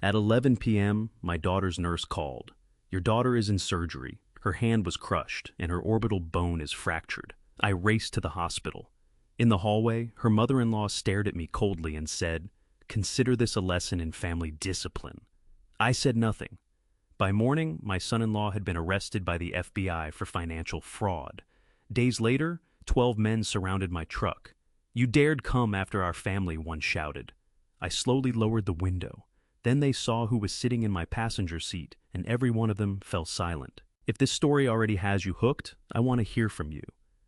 At 11 p.m., my daughter's nurse called. Your daughter is in surgery. Her hand was crushed, and her orbital bone is fractured. I raced to the hospital. In the hallway, her mother-in-law stared at me coldly and said, "Consider this a lesson in family discipline." I said nothing. By morning, my son-in-law had been arrested by the FBI for financial fraud. Days later, 12 men surrounded my truck. "You dared come after our family," one shouted. I slowly lowered the window. Then they saw who was sitting in my passenger seat, and every one of them fell silent. If this story already has you hooked, I want to hear from you.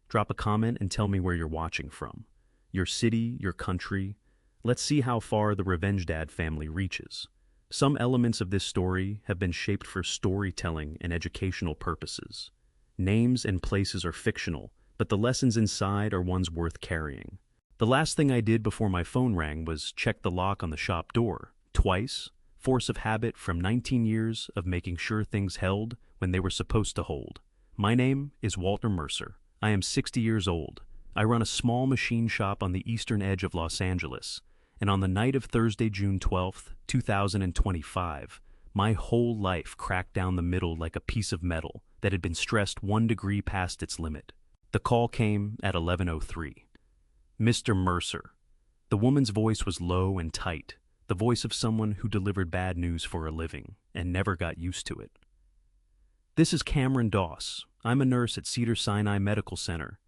Drop a comment and tell me where you're watching from. Your city, your country. Let's see how far the Revenge Dad family reaches. Some elements of this story have been shaped for storytelling and educational purposes. Names and places are fictional, but the lessons inside are ones worth carrying. The last thing I did before my phone rang was check the lock on the shop door. Twice, force of habit from 19 years of making sure things held when they were supposed to hold. My name is Walter Mercer. I am 60 years old. I run a small machine shop on the eastern edge of Los Angeles, and on the night of Thursday, June 12th, 2025, my whole life cracked down the middle like a piece of metal that had been stressed 1 degree past its limit. The call came at 11:03. "Mr. Mercer." The woman's voice was low and tight, the voice of someone who delivered bad news for a living and never got used to it. "This is Cameron Doss. I'm a nurse at Cedars-Sinai Medical Center.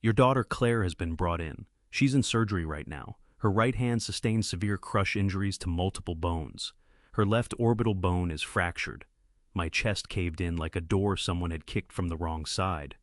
Your daughter Claire has been brought in. She's in surgery right now. Her right hand sustained severe crush injuries to multiple bones. Her left orbital bone is fractured. My chest caved in like a door someone had kicked from the wrong side.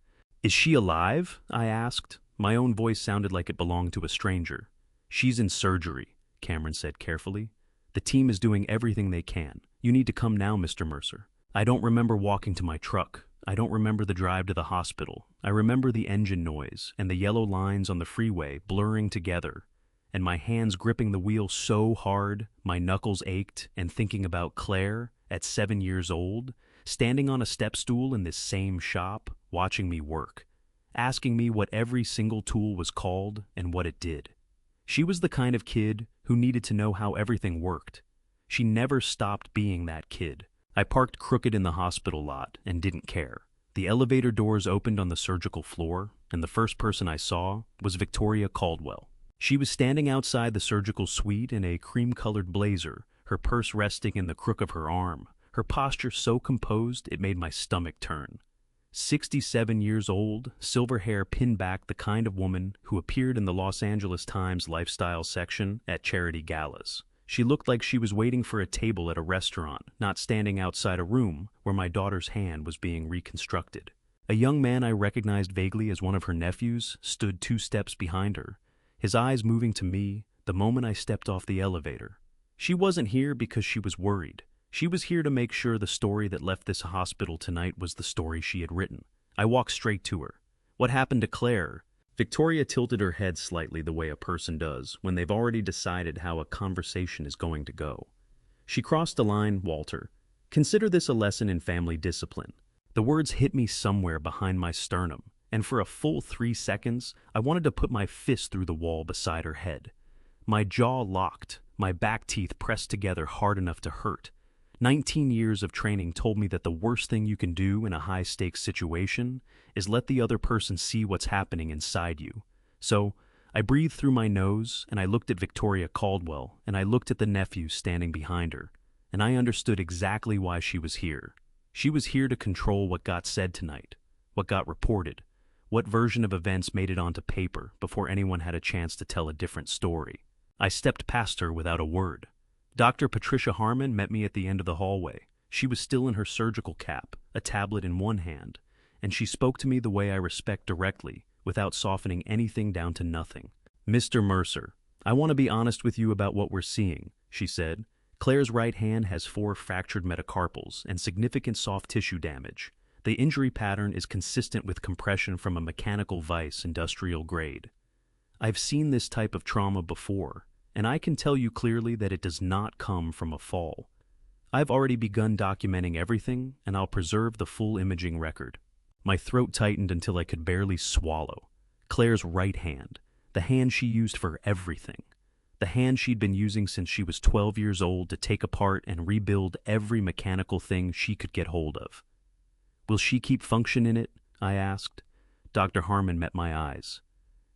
Is she alive?" I asked. My own voice sounded like it belonged to a stranger. "She's in surgery," Cameron said carefully. "The team is doing everything they can. You need to come now, Mr. Mercer." I don't remember walking to my truck. I don't remember the drive to the hospital. I remember the engine noise and the yellow lines on the freeway blurring together, and my hands gripping the wheel so hard my knuckles ached, and thinking about Claire at 7 years old, standing on a step stool in this same shop, watching me work, asking me what every single tool was called and what it did. She was the kind of kid who needed to know how everything worked. She never stopped being that kid. I parked crooked in the hospital lot and didn't care. The elevator doors opened on the surgical floor, and the first person I saw was Victoria Caldwell. She was standing outside the surgical suite in a cream-colored blazer, her purse resting in the crook of her arm, her posture so composed it made my stomach turn. 67 years old, silver hair pinned back, the kind of woman who appeared in the Los Angeles Times lifestyle section at charity galas. She looked like she was waiting for a table at a restaurant, not standing outside a room where my daughter's hand was being reconstructed. A young man I recognized vaguely as one of her nephews stood 2 steps behind her, his eyes moving to me the moment I stepped off the elevator. She wasn't here because she was worried. She was here to make sure the story that left this hospital tonight was the story she had written. I walked straight to her. "What happened to Claire?" Victoria tilted her head slightly the way a person does when they've already decided how a conversation is going to go. She crossed the line, "Walter. Consider this a lesson in family discipline." The words hit me somewhere behind my sternum, and for a full 3 seconds, I wanted to put my fist through the wall beside her head. My jaw locked, my back teeth pressed together hard enough to hurt. 19 years of training told me that the worst thing you can do in a high-stakes situation is let the other person see what's happening inside you. So, I breathed through my nose, and I looked at Victoria Caldwell, and I looked at the nephew standing behind her, and I understood exactly why she was here. She was here to control what got said tonight, what got reported, what version of events made it onto paper before anyone had a chance to tell a different story. I stepped past her without a word. Dr. Patricia Harmon met me at the end of the hallway. She was still in her surgical cap, a tablet in one hand, and she spoke to me the way I respect directly, without softening anything down to nothing. "Mr. Mercer, I want to be honest with you about what we're seeing," she said. "Claire's right hand has 4 fractured metacarpals and significant soft tissue damage. The injury pattern is consistent with compression from a mechanical vise, industrial grade. I've seen this type of trauma before, and I can tell you clearly that it does not come from a fall. I've already begun documenting everything, and I'll preserve the full imaging record." My throat tightened until I could barely swallow. Claire's right hand, the hand she used for everything. the hand she'd been using since she was 12 years old to take apart and rebuild every mechanical thing she could get hold of. "Will she keep function in it?" I asked. Dr. Harmon met my eyes.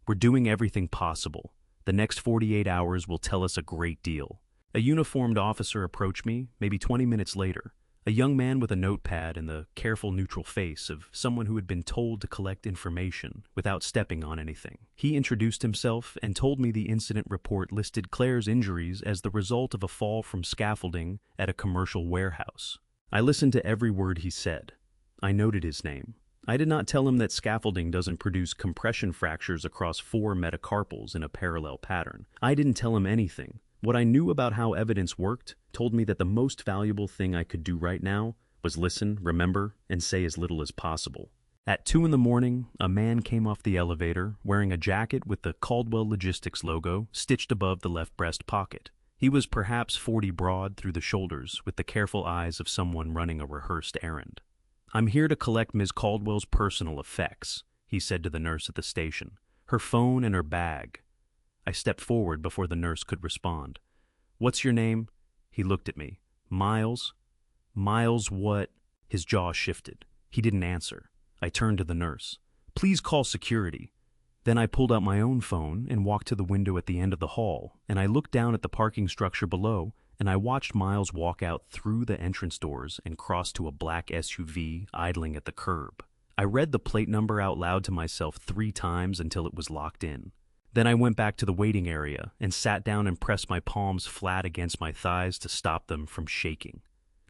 "We're doing everything possible. The next 48 hours will tell us a great deal." A uniformed officer approached me, maybe 20 minutes later. A young man with a notepad and the careful, neutral face of someone who had been told to collect information without stepping on anything. He introduced himself and told me the incident report listed Claire's injuries as the result of a fall from scaffolding at a commercial warehouse. I listened to every word he said. I noted his name. I did not tell him that scaffolding doesn't produce compression fractures across 4 metacarpals in a parallel pattern. I didn't tell him anything. What I knew about how evidence worked told me that the most valuable thing I could do right now was listen, remember, and say as little as possible. At 2 in the morning, a man came off the elevator wearing a jacket with the Caldwell Logistics logo stitched above the left breast pocket. He was perhaps 40 broad through the shoulders, with the careful eyes of someone running a rehearsed errand. "I'm here to collect Ms. Caldwell's personal effects," he said to the nurse at the station. "Her phone and her bag." I stepped forward before the nurse could respond. "What's your name?" He looked at me. "Miles?" "Miles what?" His jaw shifted. He didn't answer. I turned to the nurse. "Please call security." Then I pulled out my own phone and walked to the window at the end of the hall, and I looked down at the parking structure below, and I watched Miles walk out through the entrance doors and cross to a black SUV idling at the curb. I read the plate number out loud to myself 3 times until it was locked in. Then I went back to the waiting area and sat down and pressed my palms flat against my thighs to stop them from shaking.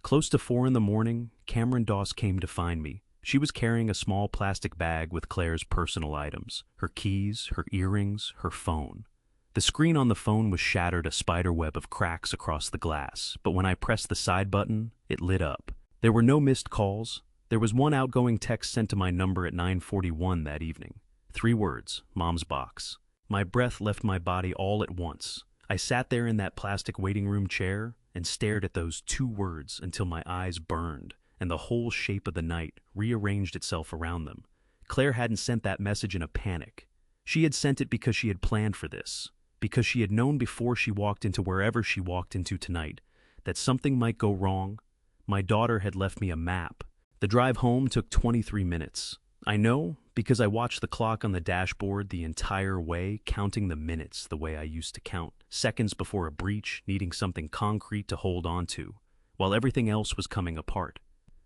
Close to 4 in the morning, Cameron Doss came to find me. She was carrying a small plastic bag with Claire's personal items, her keys, her earrings, her phone. The screen on the phone was shattered a spider web of cracks across the glass, but when I pressed the side button, it lit up. There were no missed calls. There was one outgoing text sent to my number at 9:41 that evening. 3 words, Mom's box. My breath left my body all at once. I sat there in that plastic waiting room chair and stared at those 2 words until my eyes burned and the whole shape of the night rearranged itself around them. Claire hadn't sent that message in a panic. She had sent it because she had planned for this, because she had known before she walked into wherever she walked into tonight that something might go wrong. My daughter had left me a map. The drive home took 23 minutes. I know because I watched the clock on the dashboard the entire way, counting the minutes the way I used to count seconds before a breach, needing something concrete to hold on to, while everything else was coming apart.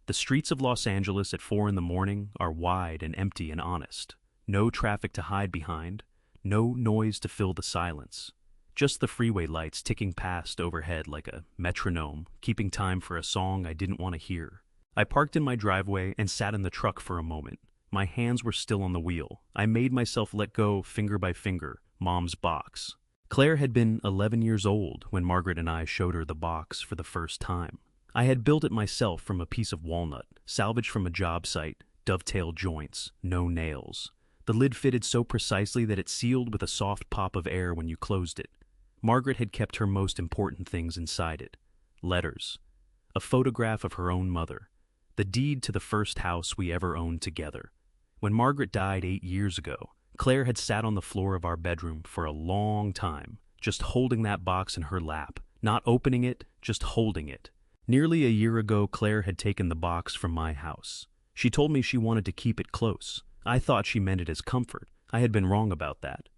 The streets of Los Angeles at 4 in the morning are wide and empty and honest. No traffic to hide behind, no noise to fill the silence. Just the freeway lights ticking past overhead like a metronome, keeping time for a song I didn't want to hear. I parked in my driveway and sat in the truck for a moment. My hands were still on the wheel. I made myself let go finger by finger, Mom's box. Claire had been 11 years old when Margaret and I showed her the box for the first time. I had built it myself from a piece of walnut, salvaged from a job site, dovetail joints, no nails. The lid fitted so precisely that it sealed with a soft pop of air when you closed it. Margaret had kept her most important things inside it. Letters. A photograph of her own mother. The deed to the first house we ever owned together. When Margaret died 8 years ago, Claire had sat on the floor of our bedroom for a long time, just holding that box in her lap, not opening it, just holding it. Nearly a year ago, Claire had taken the box from my house. She told me she wanted to keep it close. I thought she meant it as comfort. I had been wrong about that.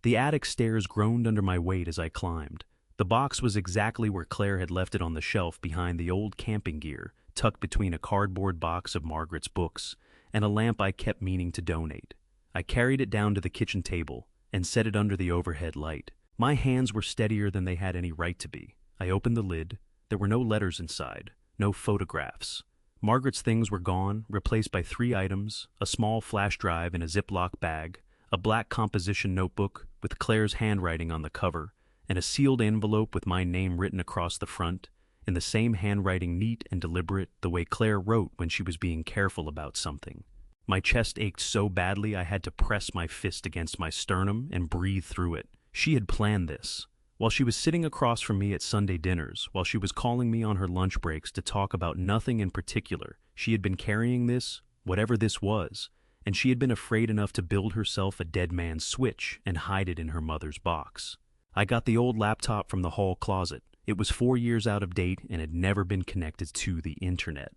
The attic stairs groaned under my weight as I climbed. The box was exactly where Claire had left it on the shelf behind the old camping gear, tucked between a cardboard box of Margaret's books and a lamp I kept meaning to donate. I carried it down to the kitchen table and set it under the overhead light. My hands were steadier than they had any right to be. I opened the lid. There were no letters inside, no photographs. Margaret's things were gone, replaced by 3 items, a small flash drive in a Ziploc bag, a black composition notebook with Claire's handwriting on the cover, and a sealed envelope with my name written across the front, in the same handwriting, neat and deliberate, the way Claire wrote when she was being careful about something. My chest ached so badly I had to press my fist against my sternum and breathe through it. She had planned this. While she was sitting across from me at Sunday dinners, while she was calling me on her lunch breaks to talk about nothing in particular, she had been carrying this, whatever this was, and she had been afraid enough to build herself a dead man's switch and hide it in her mother's box. I got the old laptop from the hall closet. It was 4 years out of date and had never been connected to the internet.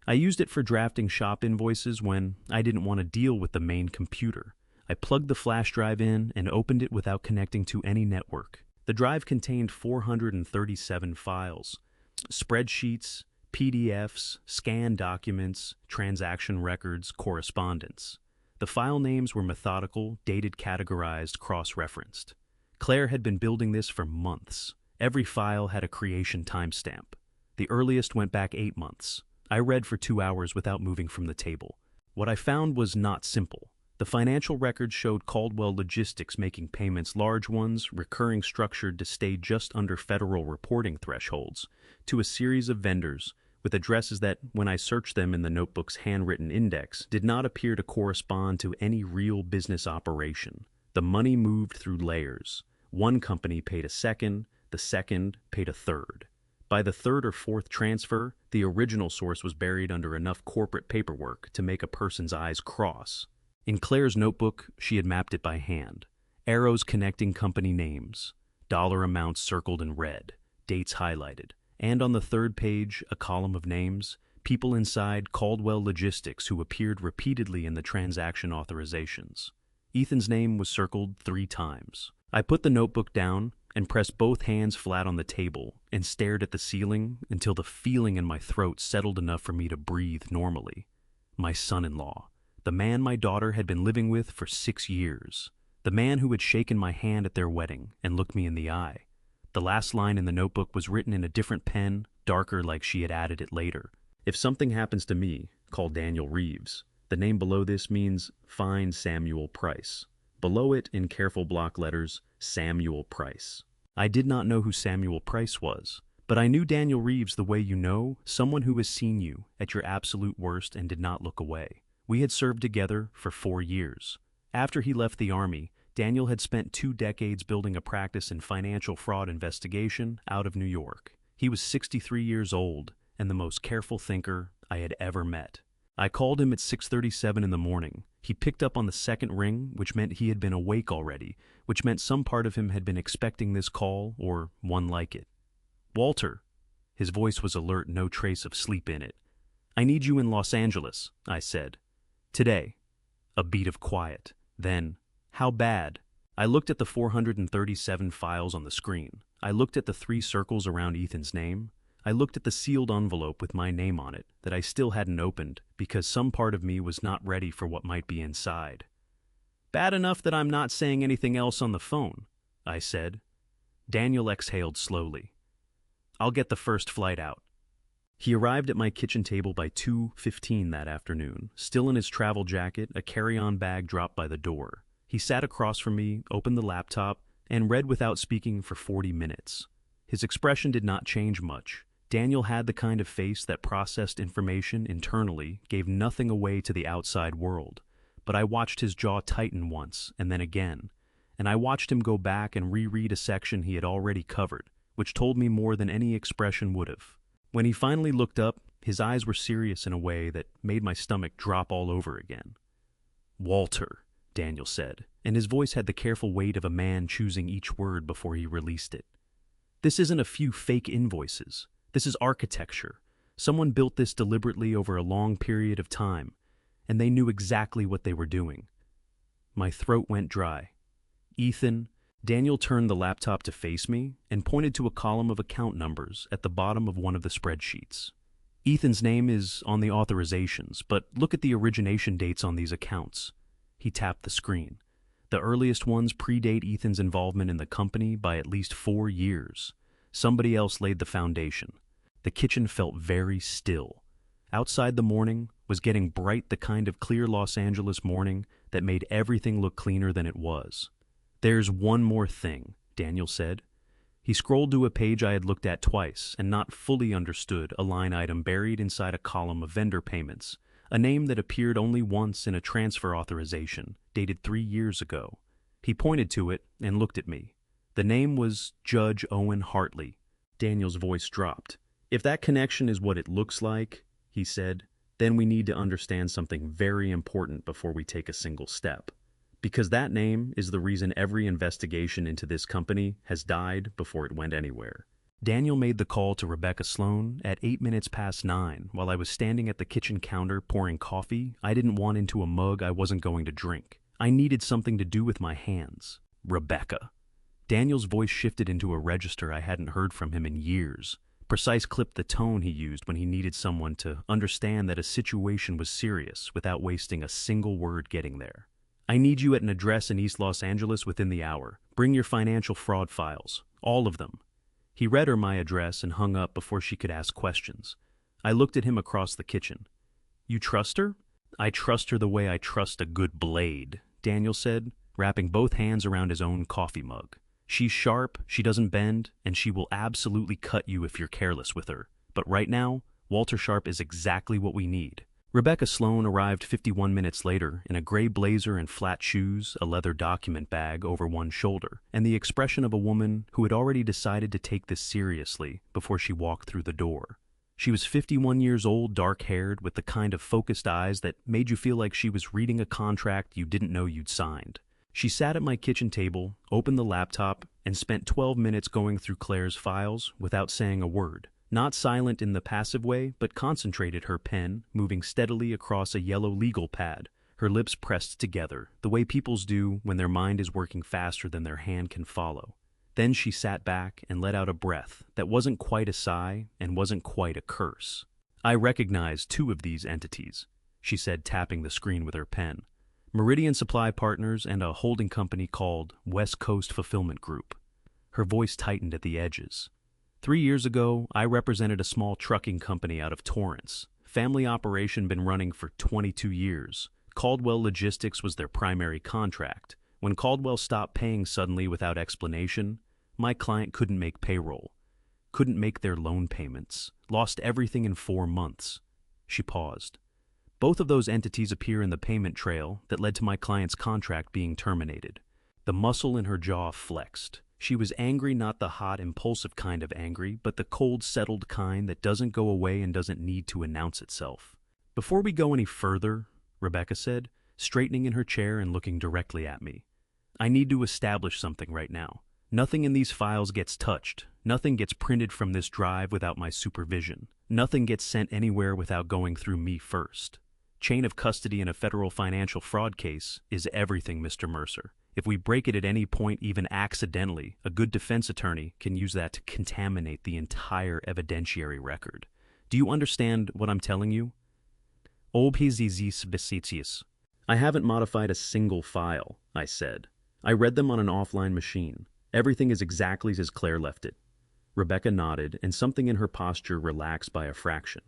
I used it for drafting shop invoices when I didn't want to deal with the main computer. I plugged the flash drive in and opened it without connecting to any network. The drive contained 437 files, spreadsheets, PDFs, scanned documents, transaction records, correspondence. The file names were methodical, dated, categorized, cross-referenced. Claire had been building this for months. Every file had a creation timestamp. The earliest went back 8 months. I read for 2 hours without moving from the table. What I found was not simple. The financial records showed Caldwell Logistics making payments, large ones, recurring, structured to stay just under federal reporting thresholds, to a series of vendors with addresses that, when I searched them in the notebook's handwritten index, did not appear to correspond to any real business operation. The money moved through layers. One company paid a second, the second paid a third. By the third or fourth transfer, the original source was buried under enough corporate paperwork to make a person's eyes cross. In Claire's notebook, she had mapped it by hand. Arrows connecting company names, dollar amounts circled in red, dates highlighted, and on the third page, a column of names, people inside Caldwell Logistics who appeared repeatedly in the transaction authorizations. Ethan's name was circled 3 times. I put the notebook down and pressed both hands flat on the table and stared at the ceiling until the feeling in my throat settled enough for me to breathe normally. My son-in-law, the man my daughter had been living with for 6 years, the man who had shaken my hand at their wedding and looked me in the eye. The last line in the notebook was written in a different pen, darker like she had added it later. If something happens to me, call Daniel Reeves. The name below this means find Samuel Price. Below it, in careful block letters, Samuel Price. I did not know who Samuel Price was, but I knew Daniel Reeves the way you know someone who has seen you at your absolute worst and did not look away. We had served together for 4 years. After he left the Army, Daniel had spent 2 decades building a practice in financial fraud investigation out of New York. He was 63 years old and the most careful thinker I had ever met. I called him at 6:37 in the morning. He picked up on the second ring, which meant he had been awake already, which meant some part of him had been expecting this call or one like it. "Walter." His voice was alert, no trace of sleep in it. "I need you in Los Angeles," I said. "Today." A beat of quiet. Then, "How bad?" I looked at the 437 files on the screen. I looked at the 3 circles around Ethan's name. I looked at the sealed envelope with my name on it that I still hadn't opened because some part of me was not ready for what might be inside. "Bad enough that I'm not saying anything else on the phone," I said. Daniel exhaled slowly. "I'll get the first flight out." He arrived at my kitchen table by 2:15 that afternoon, still in his travel jacket, a carry-on bag dropped by the door. He sat across from me, opened the laptop, and read without speaking for 40 minutes. His expression did not change much. Daniel had the kind of face that processed information internally, gave nothing away to the outside world. But I watched his jaw tighten once, and then again, and I watched him go back and reread a section he had already covered, which told me more than any expression would have. When he finally looked up, his eyes were serious in a way that made my stomach drop all over again. "Walter," Daniel said, and his voice had the careful weight of a man choosing each word before he released it. "This isn't a few fake invoices. This is architecture. Someone built this deliberately over a long period of time, and they knew exactly what they were doing." My throat went dry. "Ethan," Daniel turned the laptop to face me and pointed to a column of account numbers at the bottom of one of the spreadsheets. "Ethan's name is on the authorizations, but look at the origination dates on these accounts." He tapped the screen. The earliest ones predate Ethan's involvement in the company by at least 4 years. Somebody else laid the foundation. The kitchen felt very still. Outside the morning was getting bright, the kind of clear Los Angeles morning that made everything look cleaner than it was. "There's one more thing," Daniel said. He scrolled to a page I had looked at twice and not fully understood, a line item buried inside a column of vendor payments, a name that appeared only once in a transfer authorization, dated 3 years ago. He pointed to it and looked at me. The name was Judge Owen Hartley. Daniel's voice dropped. "If that connection is what it looks like," he said, "then we need to understand something very important before we take a single step. Because that name is the reason every investigation into this company has died before it went anywhere. Daniel made the call to Rebecca Sloan at 8 minutes past 9 while I was standing at the kitchen counter pouring coffee I didn't want into a mug I wasn't going to drink. I needed something to do with my hands. Rebecca. Daniel's voice shifted into a register I hadn't heard from him in years. Precise clipped the tone he used when he needed someone to understand that a situation was serious without wasting a single word getting there. I need you at an address in East Los Angeles within the hour. Bring your financial fraud files. All of them. He read her my address and hung up before she could ask questions. I looked at him across the kitchen. You trust her? I trust her the way I trust a good blade, Daniel said, wrapping both hands around his own coffee mug. She's sharp, she doesn't bend, and she will absolutely cut you if you're careless with her. But right now, Walter Sharp is exactly what we need. Rebecca Sloan arrived 51 minutes later in a gray blazer and flat shoes, a leather document bag over one shoulder, and the expression of a woman who had already decided to take this seriously before she walked through the door. She was 51 years old, dark-haired, with the kind of focused eyes that made you feel like she was reading a contract you didn't know you'd signed. She sat at my kitchen table, opened the laptop, and spent 12 minutes going through Claire's files without saying a word. Not silent in the passive way, but concentrated, her pen moving steadily across a yellow legal pad, her lips pressed together, the way people's do when their mind is working faster than their hand can follow. Then she sat back and let out a breath that wasn't quite a sigh and wasn't quite a curse. I recognized two of these entities, she said, tapping the screen with her pen. Meridian Supply Partners and a holding company called West Coast Fulfillment Group. Her voice tightened at the edges. 3 years ago, I represented a small trucking company out of Torrance. Family operation been running for 22 years. Caldwell Logistics was their primary contract. When Caldwell stopped paying suddenly without explanation, my client couldn't make payroll, couldn't make their loan payments, lost everything in 4 months. She paused. Both of those entities appear in the payment trail that led to my client's contract being terminated. The muscle in her jaw flexed. She was angry, not the hot, impulsive kind of angry, but the cold, settled kind that doesn't go away and doesn't need to announce itself. Before we go any further, Rebecca said, straightening in her chair and looking directly at me, I need to establish something right now. Nothing in these files gets touched. Nothing gets printed from this drive without my supervision. Nothing gets sent anywhere without going through me first. Chain of custody in a federal financial fraud case is everything, Mr. Mercer. If we break it at any point, even accidentally, a good defense attorney can use that to contaminate the entire evidentiary record. Do you understand what I'm telling you? I haven't modified a single file, I said. I read them on an offline machine. Everything is exactly as Claire left it. Rebecca nodded, and something in her posture relaxed by a fraction.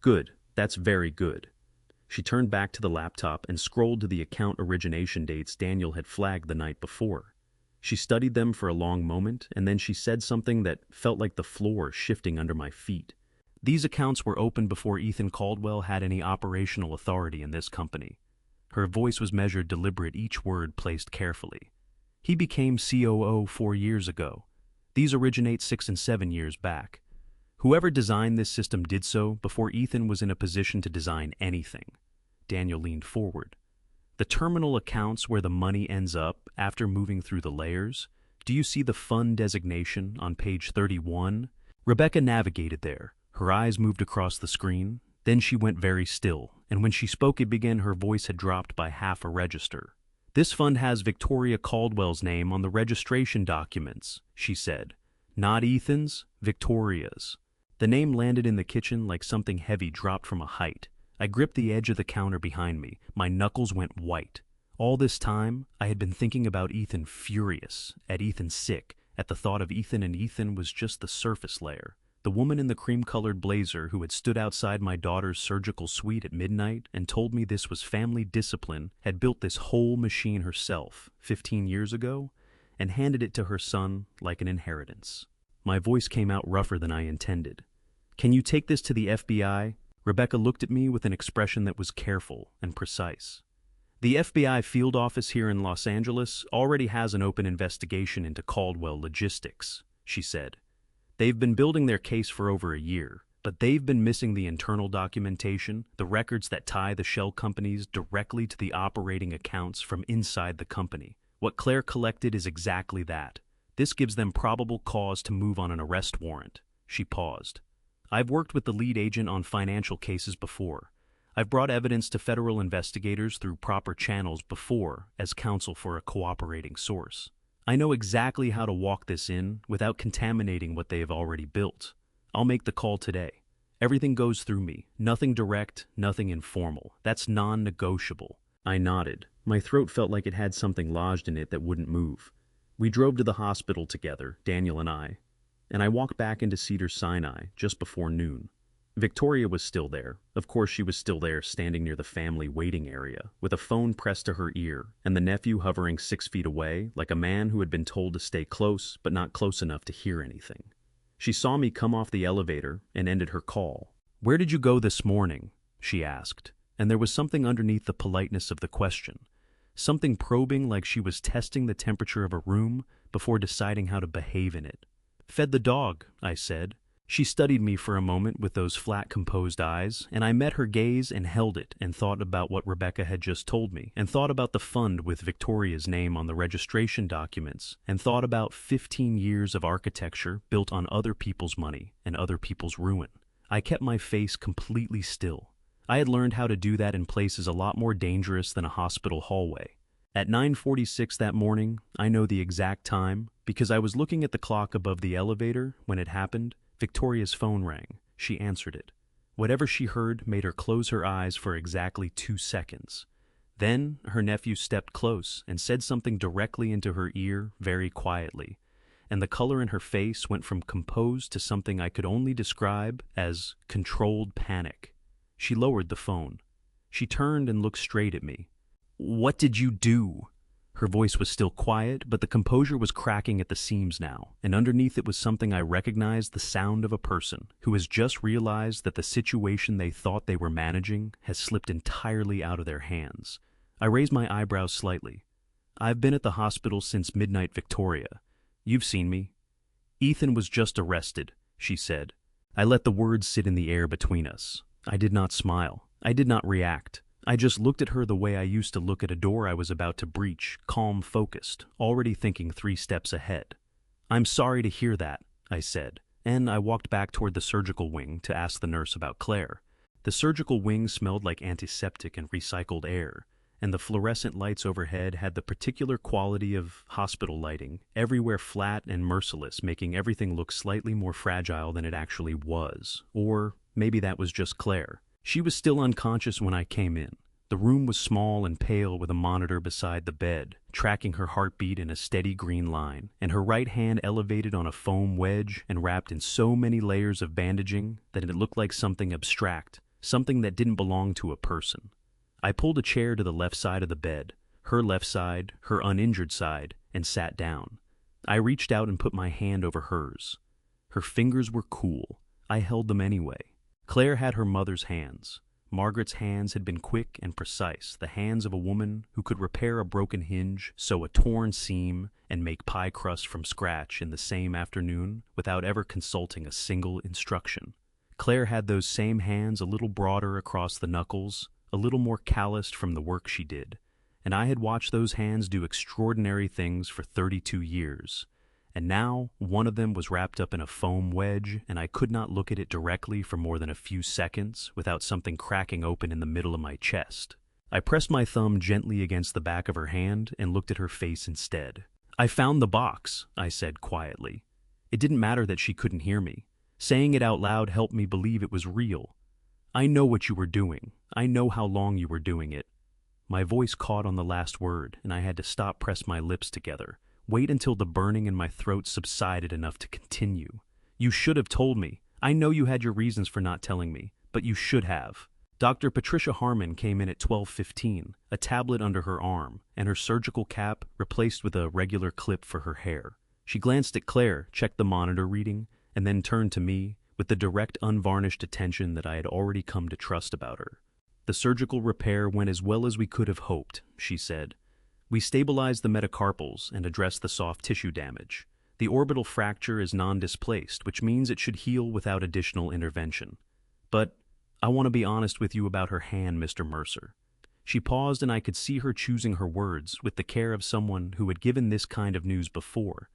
Good, that's very good. She turned back to the laptop and scrolled to the account origination dates Daniel had flagged the night before. She studied them for a long moment, and then she said something that felt like the floor shifting under my feet. These accounts were opened before Ethan Caldwell had any operational authority in this company. Her voice was measured, deliberate, each word placed carefully. He became COO 4 years ago. These originate 6 and 7 years back. Whoever designed this system did so before Ethan was in a position to design anything. Daniel leaned forward. The terminal accounts where the money ends up after moving through the layers. Do you see the fund designation on page 31? Rebecca navigated there. Her eyes moved across the screen. Then she went very still, and when she spoke again, her voice had dropped by half a register. This fund has Victoria Caldwell's name on the registration documents, she said. Not Ethan's, Victoria's. The name landed in the kitchen like something heavy dropped from a height. I gripped the edge of the counter behind me. My knuckles went white. All this time, I had been thinking about Ethan, furious, at Ethan sick, at the thought of Ethan, and Ethan was just the surface layer. The woman in the cream-colored blazer who had stood outside my daughter's surgical suite at midnight and told me this was family discipline had built this whole machine herself 15 years ago and handed it to her son like an inheritance. My voice came out rougher than I intended. Can you take this to the FBI? Rebecca looked at me with an expression that was careful and precise. The FBI field office here in Los Angeles already has an open investigation into Caldwell Logistics, she said. They've been building their case for over a year. but they've been missing the internal documentation, the records that tie the shell companies directly to the operating accounts from inside the company. What Claire collected is exactly that. This gives them probable cause to move on an arrest warrant. She paused. I've worked with the lead agent on financial cases before. I've brought evidence to federal investigators through proper channels before as counsel for a cooperating source. I know exactly how to walk this in without contaminating what they have already built. I'll make the call today. Everything goes through me. Nothing direct, nothing informal. That's non-negotiable. I nodded. My throat felt like it had something lodged in it that wouldn't move. We drove to the hospital together, Daniel and I walked back into Cedars-Sinai just before noon. Victoria was still there. Of course she was still there, standing near the family waiting area, with a phone pressed to her ear, and the nephew hovering 6 feet away, like a man who had been told to stay close, but not close enough to hear anything. She saw me come off the elevator and ended her call. "Where did you go this morning?" she asked, and there was something underneath the politeness of the question. Something probing, like she was testing the temperature of a room before deciding how to behave in it. "Fed the dog," I said. She studied me for a moment with those flat, composed eyes, and I met her gaze and held it and thought about what Rebecca had just told me, and thought about the fund with Victoria's name on the registration documents, and thought about 15 years of architecture built on other people's money and other people's ruin. I kept my face completely still. I had learned how to do that in places a lot more dangerous than a hospital hallway. At 9:46 that morning, I know the exact time, because I was looking at the clock above the elevator when it happened. Victoria's phone rang. She answered it. Whatever she heard made her close her eyes for exactly 2 seconds. Then her nephew stepped close and said something directly into her ear very quietly, and the color in her face went from composed to something I could only describe as controlled panic. She lowered the phone. She turned and looked straight at me. "What did you do?" Her voice was still quiet, but the composure was cracking at the seams now, and underneath it was something I recognized, the sound of a person who has just realized that the situation they thought they were managing has slipped entirely out of their hands. I raised my eyebrows slightly. "I've been at the hospital since midnight, Victoria. You've seen me." "Ethan was just arrested," she said. I let the words sit in the air between us. I did not smile. I did not react. I just looked at her the way I used to look at a door I was about to breach, calm, focused, already thinking 3 steps ahead. "I'm sorry to hear that," I said, and I walked back toward the surgical wing to ask the nurse about Claire. The surgical wing smelled like antiseptic and recycled air, and the fluorescent lights overhead had the particular quality of hospital lighting, everywhere flat and merciless, making everything look slightly more fragile than it actually was. Or maybe that was just Claire. She was still unconscious when I came in. The room was small and pale with a monitor beside the bed, tracking her heartbeat in a steady green line, and her right hand elevated on a foam wedge and wrapped in so many layers of bandaging that it looked like something abstract, something that didn't belong to a person. I pulled a chair to the left side of the bed, her left side, her uninjured side, and sat down. I reached out and put my hand over hers. Her fingers were cool. I held them anyway. Claire had her mother's hands. Margaret's hands had been quick and precise, the hands of a woman who could repair a broken hinge, sew a torn seam, and make pie crust from scratch in the same afternoon without ever consulting a single instruction. Claire had those same hands, a little broader across the knuckles, a little more calloused from the work she did, and I had watched those hands do extraordinary things for 32 years. And now one of them was wrapped up in a foam wedge, and I could not look at it directly for more than a few seconds without something cracking open in the middle of my chest. I pressed my thumb gently against the back of her hand and looked at her face instead. "I found the box," I said quietly. It didn't matter that she couldn't hear me. Saying it out loud helped me believe it was real. "I know what you were doing. I know how long you were doing it." My voice caught on the last word, and I had to stop, press my lips together. Wait until the burning in my throat subsided enough to continue. "You should have told me. I know you had your reasons for not telling me, but you should have." Dr. Patricia Harmon came in at 12:15, a tablet under her arm, and her surgical cap replaced with a regular clip for her hair. She glanced at Claire, checked the monitor reading, and then turned to me with the direct, unvarnished attention that I had already come to trust about her. "The surgical repair went as well as we could have hoped," she said. "We stabilized the metacarpals and addressed the soft tissue damage. The orbital fracture is non-displaced, which means it should heal without additional intervention. But I want to be honest with you about her hand, Mr. Mercer. She paused and I could see her choosing her words with the care of someone who had given this kind of news before.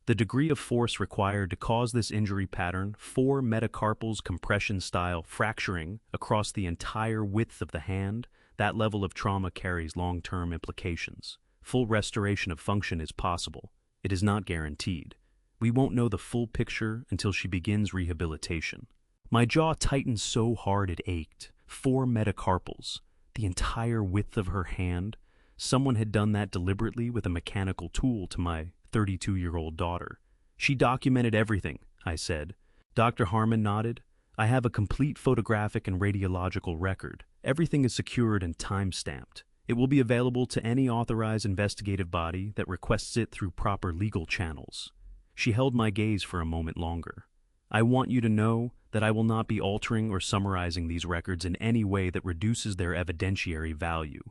The degree of force required to cause this injury pattern, 4 metacarpals compression-style fracturing across the entire width of the hand, that level of trauma carries long-term implications. Full restoration of function is possible. It is not guaranteed. We won't know the full picture until she begins rehabilitation. My jaw tightened so hard it ached. 4 metacarpals, the entire width of her hand. Someone had done that deliberately with a mechanical tool to my 32-year-old daughter. She documented everything, I said. Dr. Harmon nodded. I have a complete photographic and radiological record. Everything is secured and time-stamped. It will be available to any authorized investigative body that requests it through proper legal channels. She held my gaze for a moment longer. I want you to know that I will not be altering or summarizing these records in any way that reduces their evidentiary value.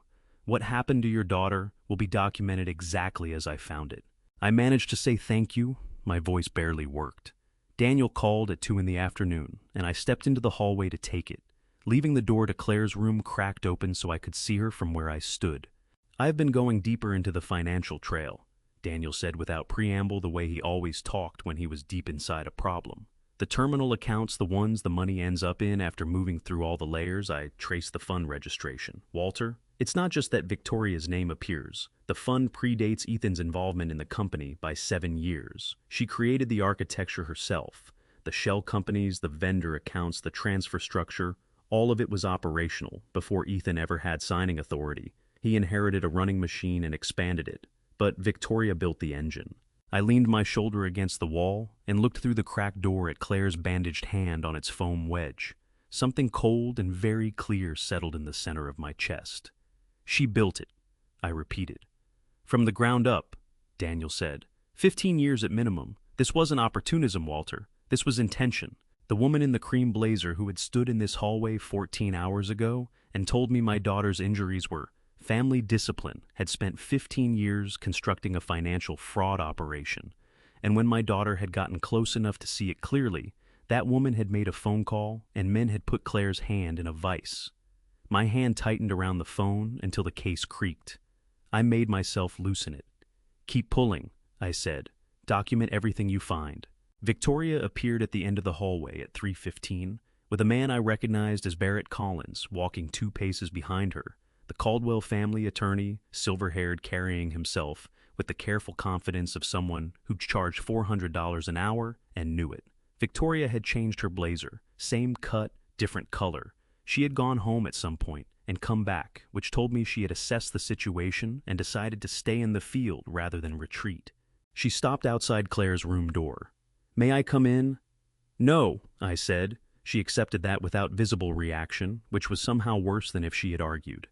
What happened to your daughter will be documented exactly as I found it. I managed to say thank you. My voice barely worked. Daniel called at 2 in the afternoon, and I stepped into the hallway to take it, leaving the door to Claire's room cracked open so I could see her from where I stood. I've been going deeper into the financial trail, Daniel said without preamble, the way he always talked when he was deep inside a problem. The terminal accounts, the ones the money ends up in after moving through all the layers. I traced the fund registration. Walter, it's not just that Victoria's name appears. The fund predates Ethan's involvement in the company by 7 years. She created the architecture herself. The shell companies, the vendor accounts, the transfer structure, all of it was operational before Ethan ever had signing authority. He inherited a running machine and expanded it, but Victoria built the engine. I leaned my shoulder against the wall and looked through the cracked door at Claire's bandaged hand on its foam wedge. Something cold and very clear settled in the center of my chest. She built it, I repeated. From the ground up, Daniel said. 15 years at minimum. This wasn't opportunism, Walter. This was intention. The woman in the cream blazer who had stood in this hallway 14 hours ago and told me my daughter's injuries were family discipline had spent 15 years constructing a financial fraud operation. And when my daughter had gotten close enough to see it clearly, that woman had made a phone call and men had put Claire's hand in a vice. My hand tightened around the phone until the case creaked. I made myself loosen it. Keep pulling, I said. Document everything you find. Victoria appeared at the end of the hallway at 3:15, with a man I recognized as Barrett Collins walking 2 paces behind her, the Caldwell family attorney, silver-haired, carrying himself with the careful confidence of someone who'd charged $400 an hour and knew it. Victoria had changed her blazer, same cut, different color. She had gone home at some point and come back, which told me she had assessed the situation and decided to stay in the field rather than retreat. She stopped outside Claire's room door. "May I come in?" "No," I said. She accepted that without visible reaction, which was somehow worse than if she had argued.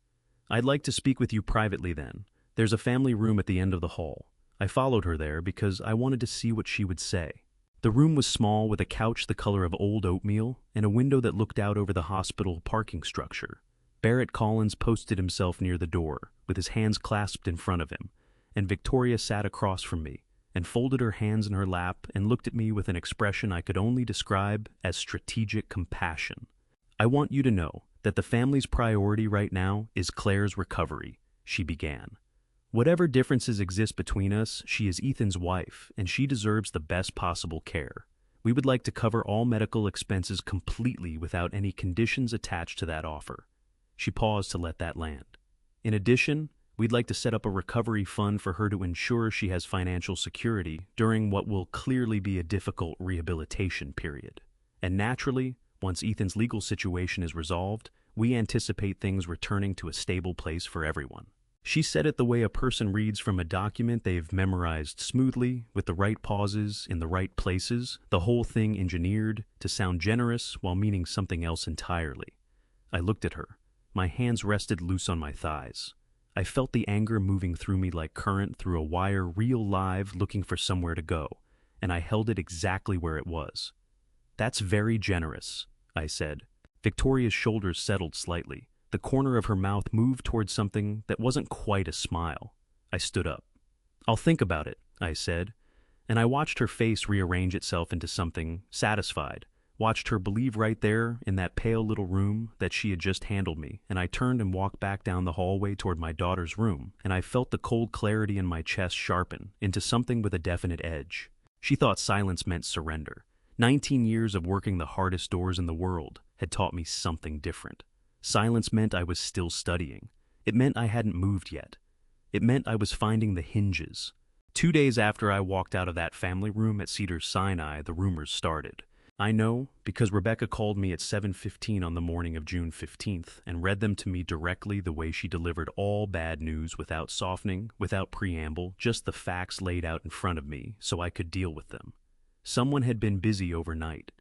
"I'd like to speak with you privately then. There's a family room at the end of the hall." I followed her there because I wanted to see what she would say. The room was small, with a couch the color of old oatmeal and a window that looked out over the hospital parking structure. Barrett Collins posted himself near the door, with his hands clasped in front of him, and Victoria sat across from me and folded her hands in her lap and looked at me with an expression I could only describe as strategic compassion. "I want you to know that the family's priority right now is Claire's recovery," she began. "Whatever differences exist between us, she is Ethan's wife, and she deserves the best possible care. We would like to cover all medical expenses completely without any conditions attached to that offer." She paused to let that land. "In addition, we'd like to set up a recovery fund for her to ensure she has financial security during what will clearly be a difficult rehabilitation period. And naturally, once Ethan's legal situation is resolved, we anticipate things returning to a stable place for everyone." She said it the way a person reads from a document they've memorized smoothly, with the right pauses in the right places, the whole thing engineered to sound generous while meaning something else entirely. I looked at her. My hands rested loose on my thighs. I felt the anger moving through me like current through a wire, real live, looking for somewhere to go, and I held it exactly where it was. "That's very generous," I said. Victoria's shoulders settled slightly. The corner of her mouth moved towards something that wasn't quite a smile. I stood up. "I'll think about it," I said. and I watched her face rearrange itself into something satisfied, watched her believe right there in that pale little room that she had just handled me, and I turned and walked back down the hallway toward my daughter's room, and I felt the cold clarity in my chest sharpen into something with a definite edge. She thought silence meant surrender. 19 years of working the hardest doors in the world had taught me something different. Silence meant I was still studying. It meant I hadn't moved yet. It meant I was finding the hinges. 2 days after I walked out of that family room at Cedars-Sinai, the rumors started. I know because Rebecca called me at 7:15 on the morning of June 15th and read them to me directly the way she delivered all bad news, without softening, without preamble, just the facts laid out in front of me so I could deal with them. Someone had been busy overnight.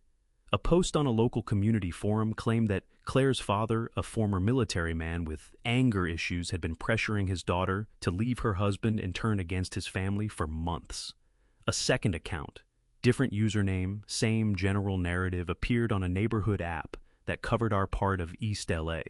A post on a local community forum claimed that Claire's father, a former military man with anger issues, had been pressuring his daughter to leave her husband and turn against his family for months. A second account, different username, same general narrative, appeared on a neighborhood app that covered our part of East LA.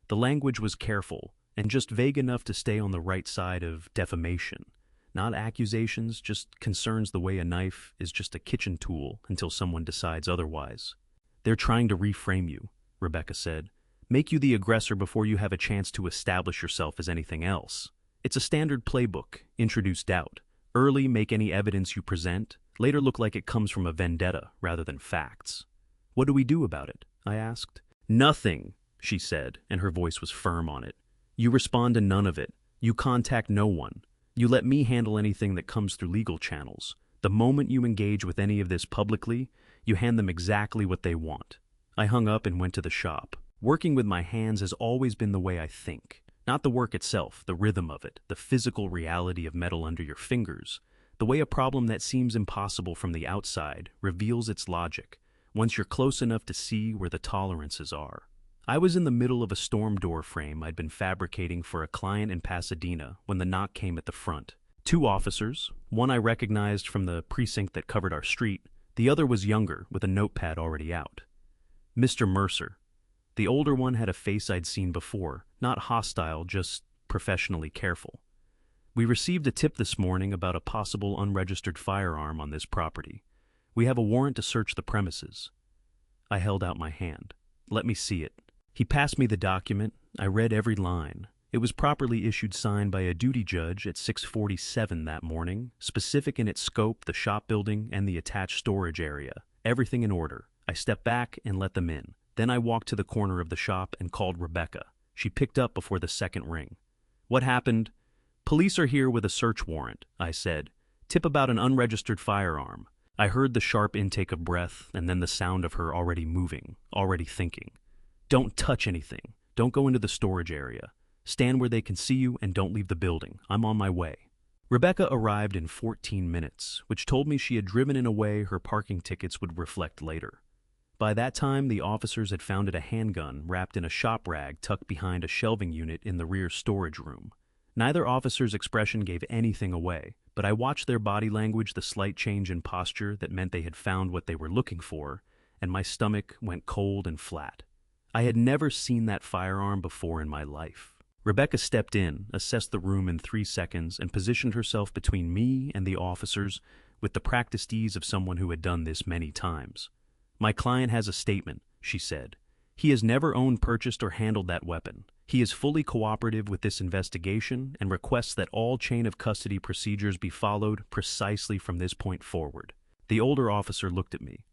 The language was careful and just vague enough to stay on the right side of defamation. Not accusations, just concerns the way a knife is just a kitchen tool until someone decides otherwise. "They're trying to reframe you," Rebecca said. "Make you the aggressor before you have a chance to establish yourself as anything else. It's a standard playbook. Introduce doubt. Early, make any evidence you present. Later, look like it comes from a vendetta rather than facts." "What do we do about it?" I asked. "Nothing," she said, and her voice was firm on it. "You respond to none of it. You contact no one. You let me handle anything that comes through legal channels. The moment you engage with any of this publicly, you hand them exactly what they want." I hung up and went to the shop. Working with my hands has always been the way I think. Not the work itself, the rhythm of it, the physical reality of metal under your fingers. The way a problem that seems impossible from the outside reveals its logic, once you're close enough to see where the tolerances are. I was in the middle of a storm door frame I'd been fabricating for a client in Pasadena when the knock came at the front. 2 officers, one I recognized from the precinct that covered our street, the other was younger, with a notepad already out. Mr. Mercer. The older one had a face I'd seen before, not hostile, just professionally careful. "We received a tip this morning about a possible unregistered firearm on this property. We have a warrant to search the premises." I held out my hand. "Let me see it." He passed me the document. I read every line. It was properly issued, signed by a duty judge at 6:47 that morning, specific in its scope, the shop building, and the attached storage area. Everything in order. I stepped back and let them in. Then I walked to the corner of the shop and called Rebecca. She picked up before the second ring. "What happened?" "Police are here with a search warrant," I said. "Tip about an unregistered firearm." I heard the sharp intake of breath and then the sound of her already moving, already thinking. "Don't touch anything. Don't go into the storage area. Stand where they can see you and don't leave the building. I'm on my way." Rebecca arrived in 14 minutes, which told me she had driven in a way her parking tickets would reflect later. By that time, the officers had found a handgun wrapped in a shop rag tucked behind a shelving unit in the rear storage room. Neither officer's expression gave anything away, but I watched their body language, the slight change in posture that meant they had found what they were looking for, and my stomach went cold and flat. I had never seen that firearm before in my life. Rebecca stepped in, assessed the room in 3 seconds, and positioned herself between me and the officers with the practiced ease of someone who had done this many times. "My client has a statement," she said. "He has never owned, purchased, or handled that weapon. He is fully cooperative with this investigation and requests that all chain of custody procedures be followed precisely from this point forward." The older officer looked at me.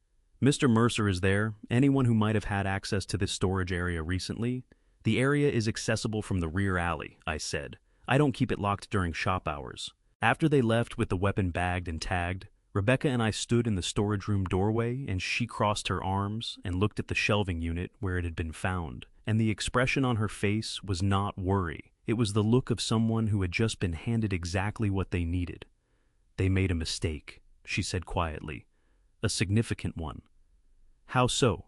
"Mr. Mercer is there. Anyone who might have had access to this storage area recently?" "The area is accessible from the rear alley," I said. "I don't keep it locked during shop hours." After they left with the weapon bagged and tagged, Rebecca and I stood in the storage room doorway, and she crossed her arms and looked at the shelving unit where it had been found. And the expression on her face was not worry. It was the look of someone who had just been handed exactly what they needed. "They made a mistake," she said quietly. "A significant one." "How so?"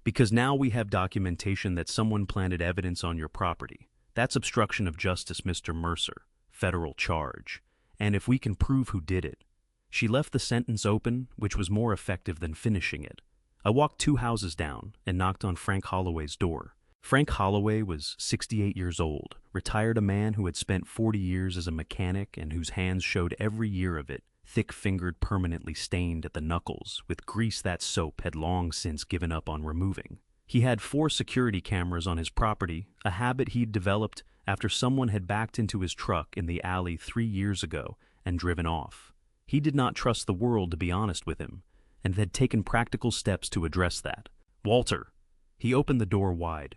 "Because now we have documentation that someone planted evidence on your property. That's obstruction of justice, Mr. Mercer. Federal charge. And if we can prove who did it." She left the sentence open, which was more effective than finishing it. I walked 2 houses down and knocked on Frank Holloway's door. Frank Holloway was 68 years old, retired, a man who had spent 40 years as a mechanic and whose hands showed every year of it, thick-fingered, permanently stained at the knuckles, with grease that soap had long since given up on removing. He had 4 security cameras on his property, a habit he'd developed after someone had backed into his truck in the alley 3 years ago and driven off. He did not trust the world, to be honest with him, and had taken practical steps to address that. "Walter!" He opened the door wide.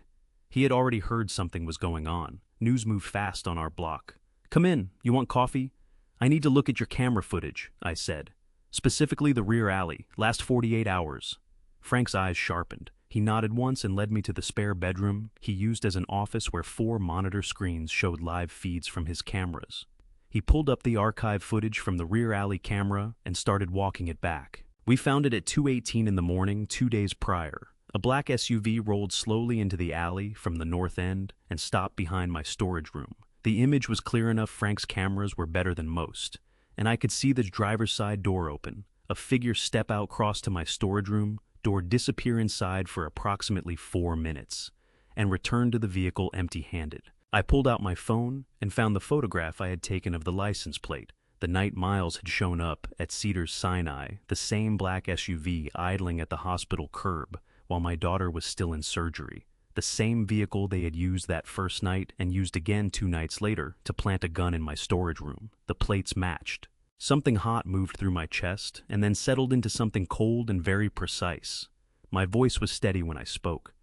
He had already heard something was going on. News moved fast on our block. "Come in. You want coffee?" "I need to look at your camera footage," I said. "Specifically the rear alley, last 48 hours. Frank's eyes sharpened. He nodded once and led me to the spare bedroom he used as an office where 4 monitor screens showed live feeds from his cameras. He pulled up the archive footage from the rear alley camera and started walking it back. We found it at 2:18 in the morning 2 days prior. A black SUV rolled slowly into the alley from the north end and stopped behind my storage room. The image was clear enough. Frank's cameras were better than most, and I could see the driver's side door open, a figure step out, cross to my storage room, door disappear inside for approximately 4 minutes, and return to the vehicle empty-handed. I pulled out my phone and found the photograph I had taken of the license plate, the night Miles had shown up at Cedars-Sinai, the same black SUV idling at the hospital curb while my daughter was still in surgery, the same vehicle they had used that first night and used again 2 nights later to plant a gun in my storage room. The plates matched. Something hot moved through my chest and then settled into something cold and very precise. My voice was steady when I spoke.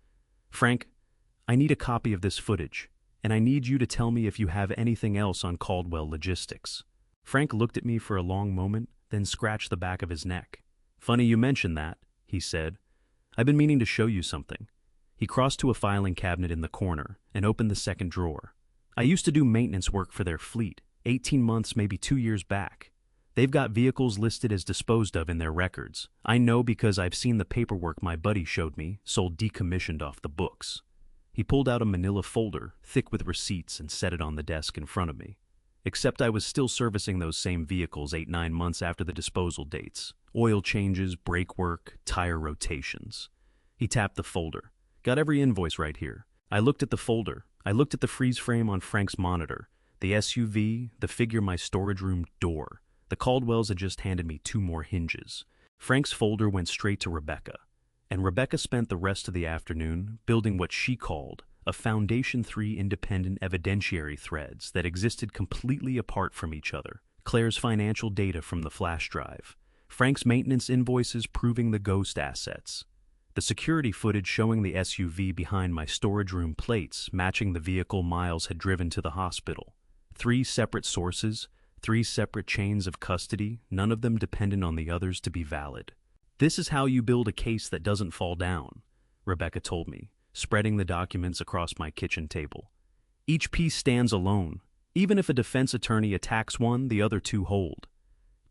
"Frank, I need a copy of this footage, and I need you to tell me if you have anything else on Caldwell Logistics." Frank looked at me for a long moment, then scratched the back of his neck. "Funny you mention that," he said. "I've been meaning to show you something." He crossed to a filing cabinet in the corner and opened the second drawer. "I used to do maintenance work for their fleet, 18 months, maybe 2 years back. They've got vehicles listed as disposed of in their records. I know because I've seen the paperwork my buddy showed me, sold decommissioned off the books." He pulled out a manila folder, thick with receipts, and set it on the desk in front of me. Except I was still servicing those same vehicles 8-9 months after the disposal dates. Oil changes, brake work, tire rotations. He tapped the folder. "Got every invoice right here." I looked at the folder. I looked at the freeze frame on Frank's monitor, the SUV, the figure, my storage room door. The Caldwells had just handed me 2 more hinges. Frank's folder went straight to Rebecca, and Rebecca spent the rest of the afternoon building what she called a foundation 3 independent evidentiary threads that existed completely apart from each other. Claire's financial data from the flash drive, Frank's maintenance invoices proving the ghost assets, the security footage showing the SUV behind my storage room plates matching the vehicle Miles had driven to the hospital. 3 separate sources, 3 separate chains of custody, none of them dependent on the others to be valid. "This is how you build a case that doesn't fall down," Rebecca told me, spreading the documents across my kitchen table. "Each piece stands alone. Even if a defense attorney attacks one, the other 2 hold."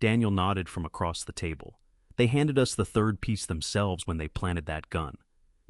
Daniel nodded from across the table. "They handed us the 3rd piece themselves when they planted that gun.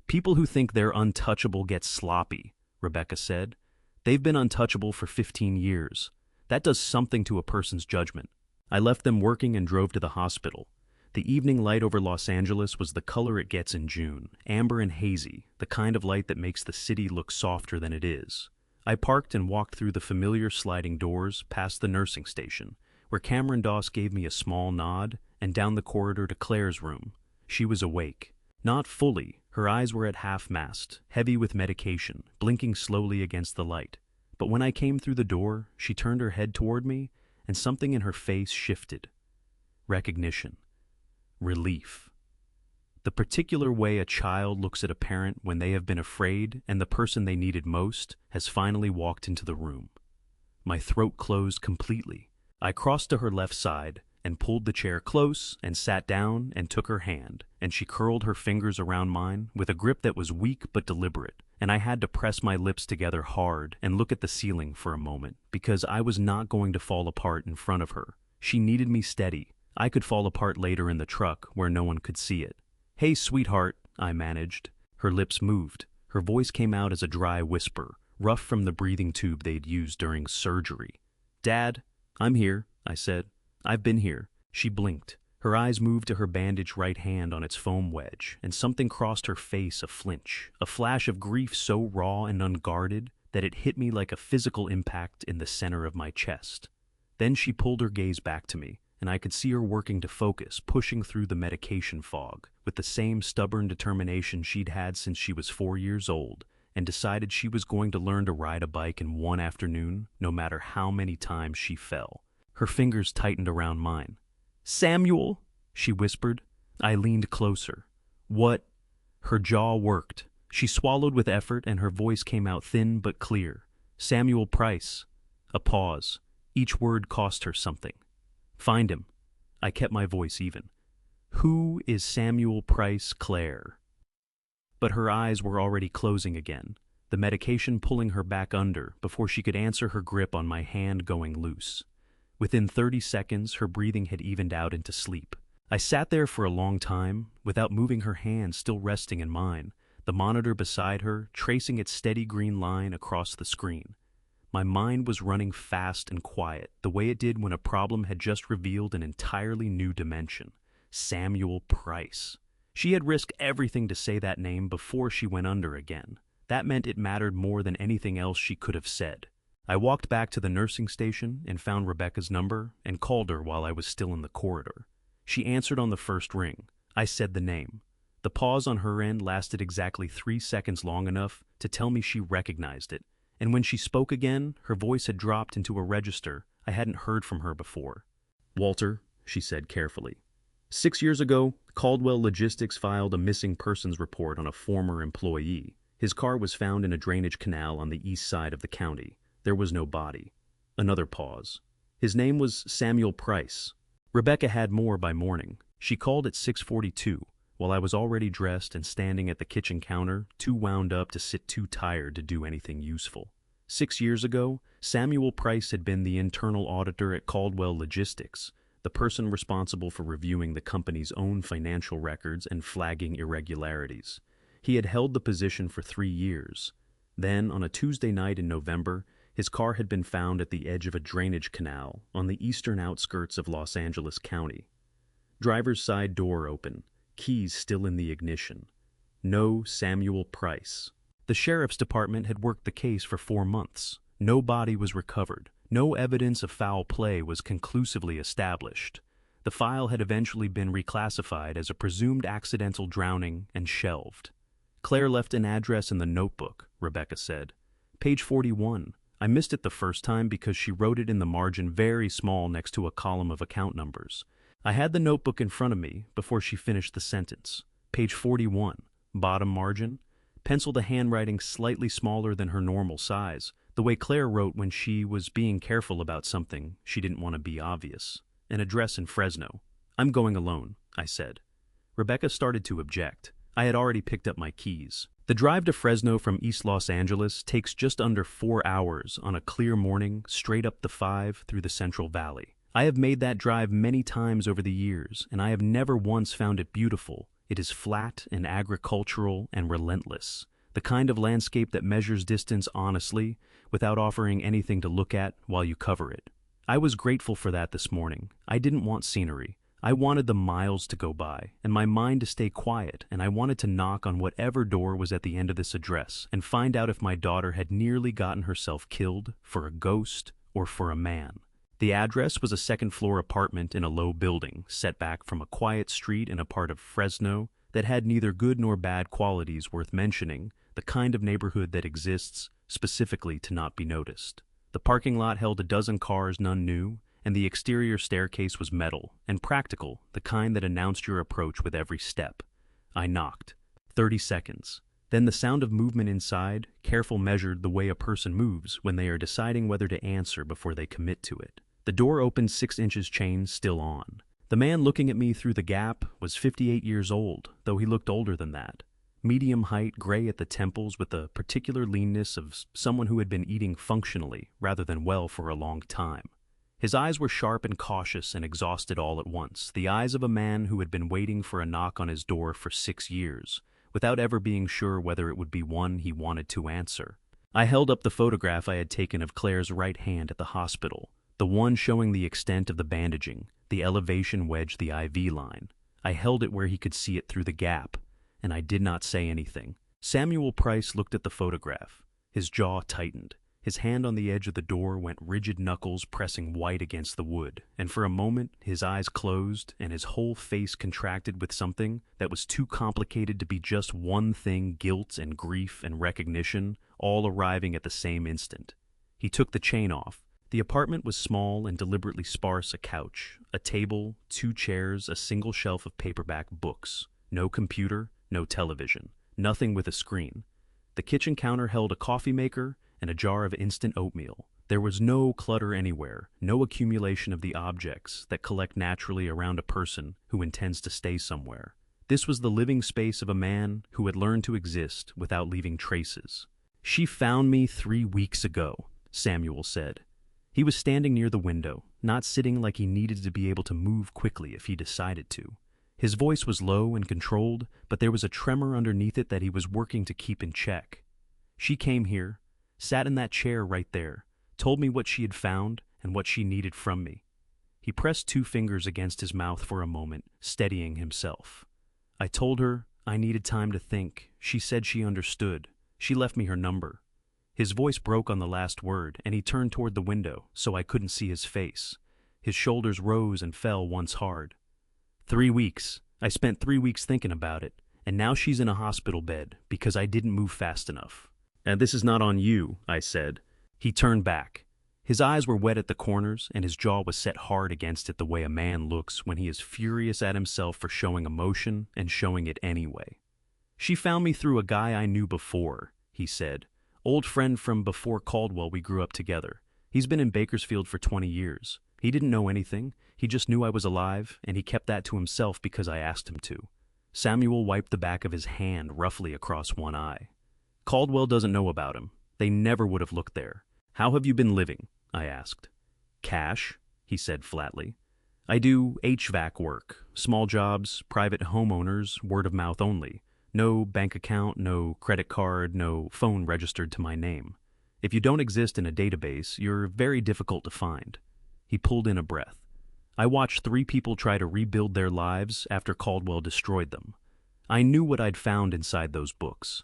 People who think they're untouchable get sloppy," Rebecca said. "They've been untouchable for 15 years. That does something to a person's judgment." I left them working and drove to the hospital. The evening light over Los Angeles was the color it gets in June, amber and hazy, the kind of light that makes the city look softer than it is. I parked and walked through the familiar sliding doors, past the nursing station, where Cameron Doss gave me a small nod, and down the corridor to Claire's room. She was awake. Not fully. Her eyes were at half-mast, heavy with medication, blinking slowly against the light. But when I came through the door, she turned her head toward me, and something in her face shifted. Recognition. Relief. The particular way a child looks at a parent when they have been afraid and the person they needed most has finally walked into the room. My throat closed completely. I crossed to her left side and pulled the chair close and sat down and took her hand, and she curled her fingers around mine with a grip that was weak but deliberate, and I had to press my lips together hard and look at the ceiling for a moment because I was not going to fall apart in front of her. She needed me steady. I could fall apart later in the truck where no one could see it. "Hey, sweetheart," I managed. Her lips moved. Her voice came out as a dry whisper, rough from the breathing tube they'd used during surgery. "Dad, I'm here," I said. "I've been here." She blinked. Her eyes moved to her bandaged right hand on its foam wedge, and something crossed her face, a flinch, a flash of grief so raw and unguarded that it hit me like a physical impact in the center of my chest. Then she pulled her gaze back to me, and I could see her working to focus, pushing through the medication fog, with the same stubborn determination she'd had since she was 4 years old, and decided she was going to learn to ride a bike in one afternoon, no matter how many times she fell. Her fingers tightened around mine. "Samuel," she whispered. I leaned closer. "What?" Her jaw worked. She swallowed with effort, and her voice came out thin but clear. "Samuel Price." A pause. Each word cost her something. "Find him." I kept my voice even. "Who is Samuel Price, Claire?" But her eyes were already closing again, the medication pulling her back under before she could answer, her grip on my hand going loose. Within 30 seconds, her breathing had evened out into sleep. I sat there for a long time, without moving, her hand still resting in mine, the monitor beside her tracing its steady green line across the screen. My mind was running fast and quiet, the way it did when a problem had just revealed an entirely new dimension. Samuel Price. She had risked everything to say that name before she went under again. That meant it mattered more than anything else she could have said. I walked back to the nursing station and found Rebecca's number and called her while I was still in the corridor. She answered on the first ring. I said the name. The pause on her end lasted exactly 3 seconds, long enough to tell me she recognized it, and when she spoke again, her voice had dropped into a register I hadn't heard from her before. "Walter," she said carefully. "6 years ago, Caldwell Logistics filed a missing persons report on a former employee. His car was found in a drainage canal on the east side of the county. There was no body." Another pause. "His name was Samuel Price." Rebecca had more by morning. She called at 6:42, while I was already dressed and standing at the kitchen counter, too wound up to sit, too tired to do anything useful. 6 years ago, Samuel Price had been the internal auditor at Caldwell Logistics, the person responsible for reviewing the company's own financial records and flagging irregularities. He had held the position for 3 years. Then, on a Tuesday night in November, his car had been found at the edge of a drainage canal on the eastern outskirts of Los Angeles County. Driver's side door open, keys still in the ignition. No Samuel Price. The sheriff's department had worked the case for 4 months. No body was recovered. No evidence of foul play was conclusively established. The file had eventually been reclassified as a presumed accidental drowning and shelved. "Claire left an address in the notebook," Rebecca said. "Page 41. I missed it the first time because she wrote it in the margin very small next to a column of account numbers. I had the notebook in front of me before she finished the sentence. Page 41, bottom margin. Pencil the handwriting slightly smaller than her normal size, the way Claire wrote when she was being careful about something she didn't want to be obvious. An address in Fresno. "I'm going alone," I said. Rebecca started to object. I had already picked up my keys. The drive to Fresno from East Los Angeles takes just under 4 hours on a clear morning, straight up the 5 through the Central Valley. I have made that drive many times over the years, and I have never once found it beautiful. It is flat and agricultural and relentless, the kind of landscape that measures distance honestly, without offering anything to look at while you cover it. I was grateful for that this morning. I didn't want scenery. I wanted the miles to go by, and my mind to stay quiet, and I wanted to knock on whatever door was at the end of this address and find out if my daughter had nearly gotten herself killed for a ghost or for a man. The address was a second-floor apartment in a low building, set back from a quiet street in a part of Fresno that had neither good nor bad qualities worth mentioning, the kind of neighborhood that exists specifically to not be noticed. The parking lot held a dozen cars none knew, and the exterior staircase was metal and practical, the kind that announced your approach with every step. I knocked. 30 seconds. Then the sound of movement inside, careful measured the way a person moves when they are deciding whether to answer before they commit to it. The door opened, 6 inches chain still on. The man looking at me through the gap was 58 years old, though he looked older than that. Medium height, gray at the temples, with a particular leanness of someone who had been eating functionally rather than well for a long time. His eyes were sharp and cautious and exhausted all at once, the eyes of a man who had been waiting for a knock on his door for 6 years, without ever being sure whether it would be one he wanted to answer. I held up the photograph I had taken of Claire's right hand at the hospital, the one showing the extent of the bandaging, the elevation wedge, the IV line. I held it where he could see it through the gap, and I did not say anything. Samuel Price looked at the photograph. His jaw tightened. His hand on the edge of the door went rigid, knuckles pressing white against the wood, and for a moment his eyes closed and his whole face contracted with something that was too complicated to be just one thing: guilt and grief and recognition, all arriving at the same instant. He took the chain off. The apartment was small and deliberately sparse: a couch, a table, 2 chairs, a single shelf of paperback books. No computer, no television, nothing with a screen. The kitchen counter held a coffee maker and a jar of instant oatmeal. There was no clutter anywhere, no accumulation of the objects that collect naturally around a person who intends to stay somewhere. This was the living space of a man who had learned to exist without leaving traces. "She found me 3 weeks ago," Samuel said. He was standing near the window, not sitting like he needed to be able to move quickly if he decided to. His voice was low and controlled, but there was a tremor underneath it that he was working to keep in check. "She came here, sat in that chair right there, told me what she had found and what she needed from me." He pressed 2 fingers against his mouth for a moment, steadying himself. "I told her I needed time to think. She said she understood. She left me her number." His voice broke on the last word, and he turned toward the window so I couldn't see his face. His shoulders rose and fell once hard. 3 weeks. I spent 3 weeks thinking about it, and now she's in a hospital bed because I didn't move fast enough. "And this is not on you," I said. He turned back. His eyes were wet at the corners, and his jaw was set hard against it the way a man looks when he is furious at himself for showing emotion and showing it anyway. "She found me through a guy I knew before," he said. "Old friend from before Caldwell. We grew up together. He's been in Bakersfield for 20 years. He didn't know anything. He just knew I was alive, and he kept that to himself because I asked him to." Samuel wiped the back of his hand roughly across one eye. "Caldwell doesn't know about him. They never would have looked there. How have you been living?" I asked. "Cash," he said flatly. "I do HVAC work, small jobs, private homeowners, word of mouth only. No bank account, no credit card, no phone registered to my name. If you don't exist in a database, you're very difficult to find." He pulled in a breath. "I watched 3 people try to rebuild their lives after Caldwell destroyed them. I knew what I'd found inside those books.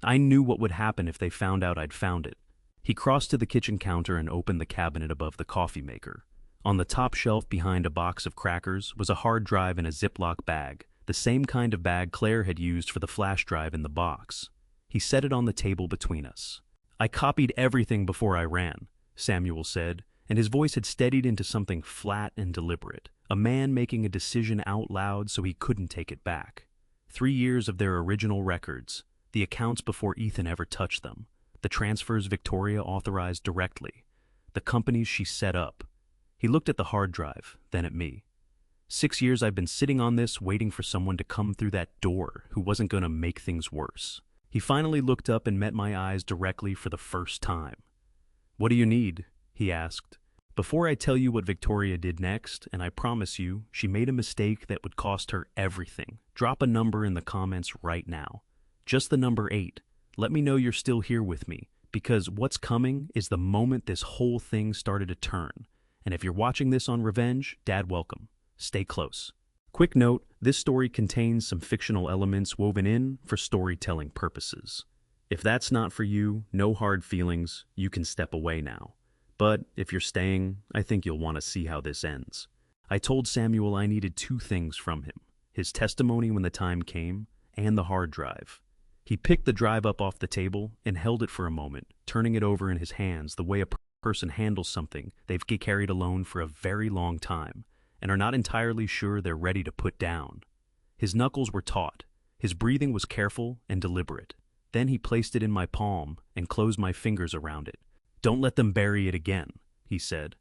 I knew what would happen if they found out I'd found it." He crossed to the kitchen counter and opened the cabinet above the coffee maker. On the top shelf behind a box of crackers was a hard drive in a Ziploc bag, the same kind of bag Claire had used for the flash drive in the box. He set it on the table between us. "I copied everything before I ran," Samuel said, and his voice had steadied into something flat and deliberate, a man making a decision out loud so he couldn't take it back. 3 years of their original records, the accounts before Ethan ever touched them, the transfers Victoria authorized directly, the companies she set up. He looked at the hard drive, then at me. 6 years I've been sitting on this, waiting for someone to come through that door who wasn't going to make things worse. He finally looked up and met my eyes directly for the first time. "What do you need?" he asked. "Before I tell you what Victoria did next, and I promise you, she made a mistake that would cost her everything, drop a number in the comments right now. Just the number 8. Let me know you're still here with me, because what's coming is the moment this whole thing started to turn. And if you're watching this on Revenge, Dad, welcome. Stay close." Quick note, this story contains some fictional elements woven in for storytelling purposes. If that's not for you, no hard feelings, you can step away now. But if you're staying, I think you'll want to see how this ends. I told Samuel I needed 2 things from him: his testimony when the time came, and the hard drive. He picked the drive up off the table and held it for a moment, turning it over in his hands the way a person handles something they've carried alone for a very long time and are not entirely sure they're ready to put down. His knuckles were taut. His breathing was careful and deliberate. Then he placed it in my palm and closed my fingers around it. "Don't let them bury it again," he said.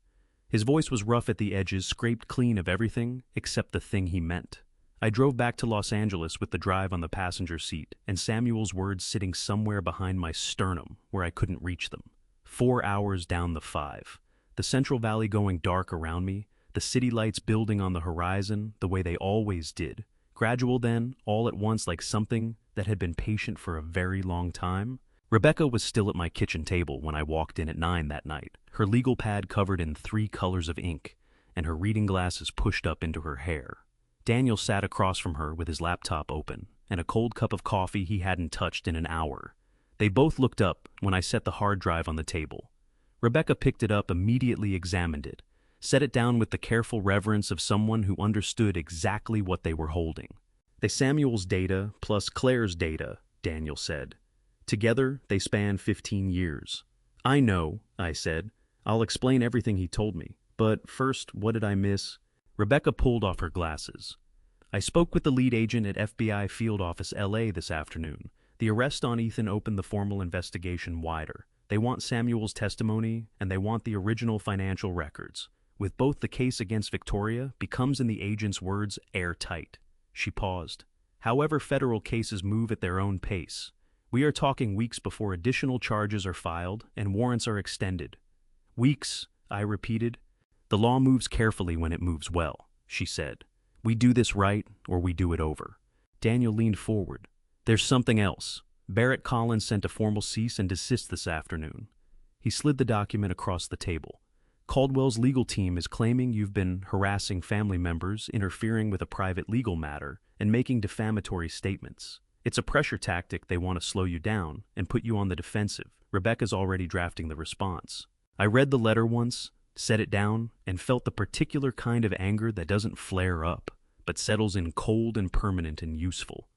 His voice was rough at the edges, scraped clean of everything except the thing he meant. I drove back to Los Angeles with the drive on the passenger seat and Samuel's words sitting somewhere behind my sternum where I couldn't reach them. 4 hours down the 5. The Central Valley going dark around me, the city lights building on the horizon the way they always did. Gradual then, all at once, like something that had been patient for a very long time. Rebecca was still at my kitchen table when I walked in at 9 that night, her legal pad covered in 3 colors of ink and her reading glasses pushed up into her hair. Daniel sat across from her with his laptop open and a cold cup of coffee he hadn't touched in an hour. They both looked up when I set the hard drive on the table, Rebecca picked it up, immediately examined it, set it down with the careful reverence of someone who understood exactly what they were holding. "They Samuel's data plus Claire's data," Daniel said. "Together, they span 15 years. "I know," I said. "I'll explain everything he told me. But first, what did I miss?" Rebecca pulled off her glasses. "I spoke with the lead agent at FBI Field Office LA this afternoon. The arrest on Ethan opened the formal investigation wider. They want Samuel's testimony, and they want the original financial records. With both, the case against Victoria becomes, in the agent's words, airtight." She paused. "However, federal cases move at their own pace. We are talking weeks before additional charges are filed and warrants are extended." "Weeks," I repeated. "The law moves carefully when it moves well," she said. "We do this right, or we do it over." Daniel leaned forward. "There's something else. Barrett Collins sent a formal cease and desist this afternoon." He slid the document across the table. "Caldwell's legal team is claiming you've been harassing family members, interfering with a private legal matter, and making defamatory statements. It's a pressure tactic. They want to slow you down and put you on the defensive." Rebecca's already drafting the response. I read the letter once, set it down, and felt the particular kind of anger that doesn't flare up, but settles in cold and permanent and useful.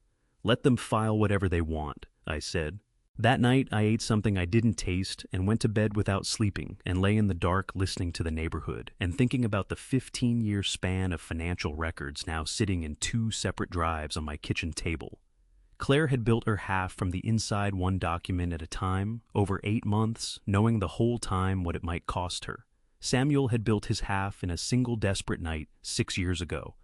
"Let them file whatever they want," I said. That night, I ate something I didn't taste and went to bed without sleeping and lay in the dark listening to the neighborhood and thinking about the 15-year span of financial records now sitting in 2 separate drives on my kitchen table. Claire had built her half from the inside, one document at a time, over 8 months, knowing the whole time what it might cost her. Samuel had built his half in a single desperate night 6 years ago,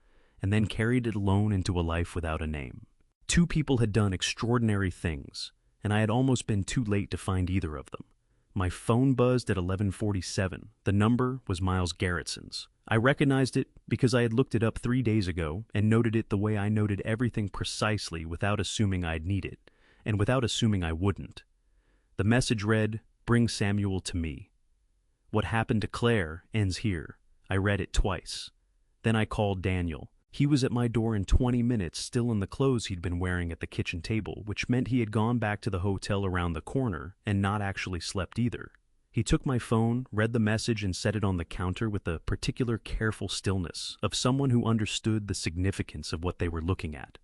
and then carried it alone into a life without a name. 2 people had done extraordinary things, and I had almost been too late to find either of them. My phone buzzed at 11:47. The number was Miles Garrettson's. I recognized it because I had looked it up 3 days ago and noted it the way I noted everything, precisely, without assuming I'd need it, and without assuming I wouldn't. The message read, "Bring Samuel to me. What happened to Claire ends here." I read it twice. Then I called Daniel. He was at my door in 20 minutes, still in the clothes he'd been wearing at the kitchen table, which meant he had gone back to the hotel around the corner and not actually slept either. He took my phone, read the message, and set it on the counter with the particular careful stillness of someone who understood the significance of what they were looking at.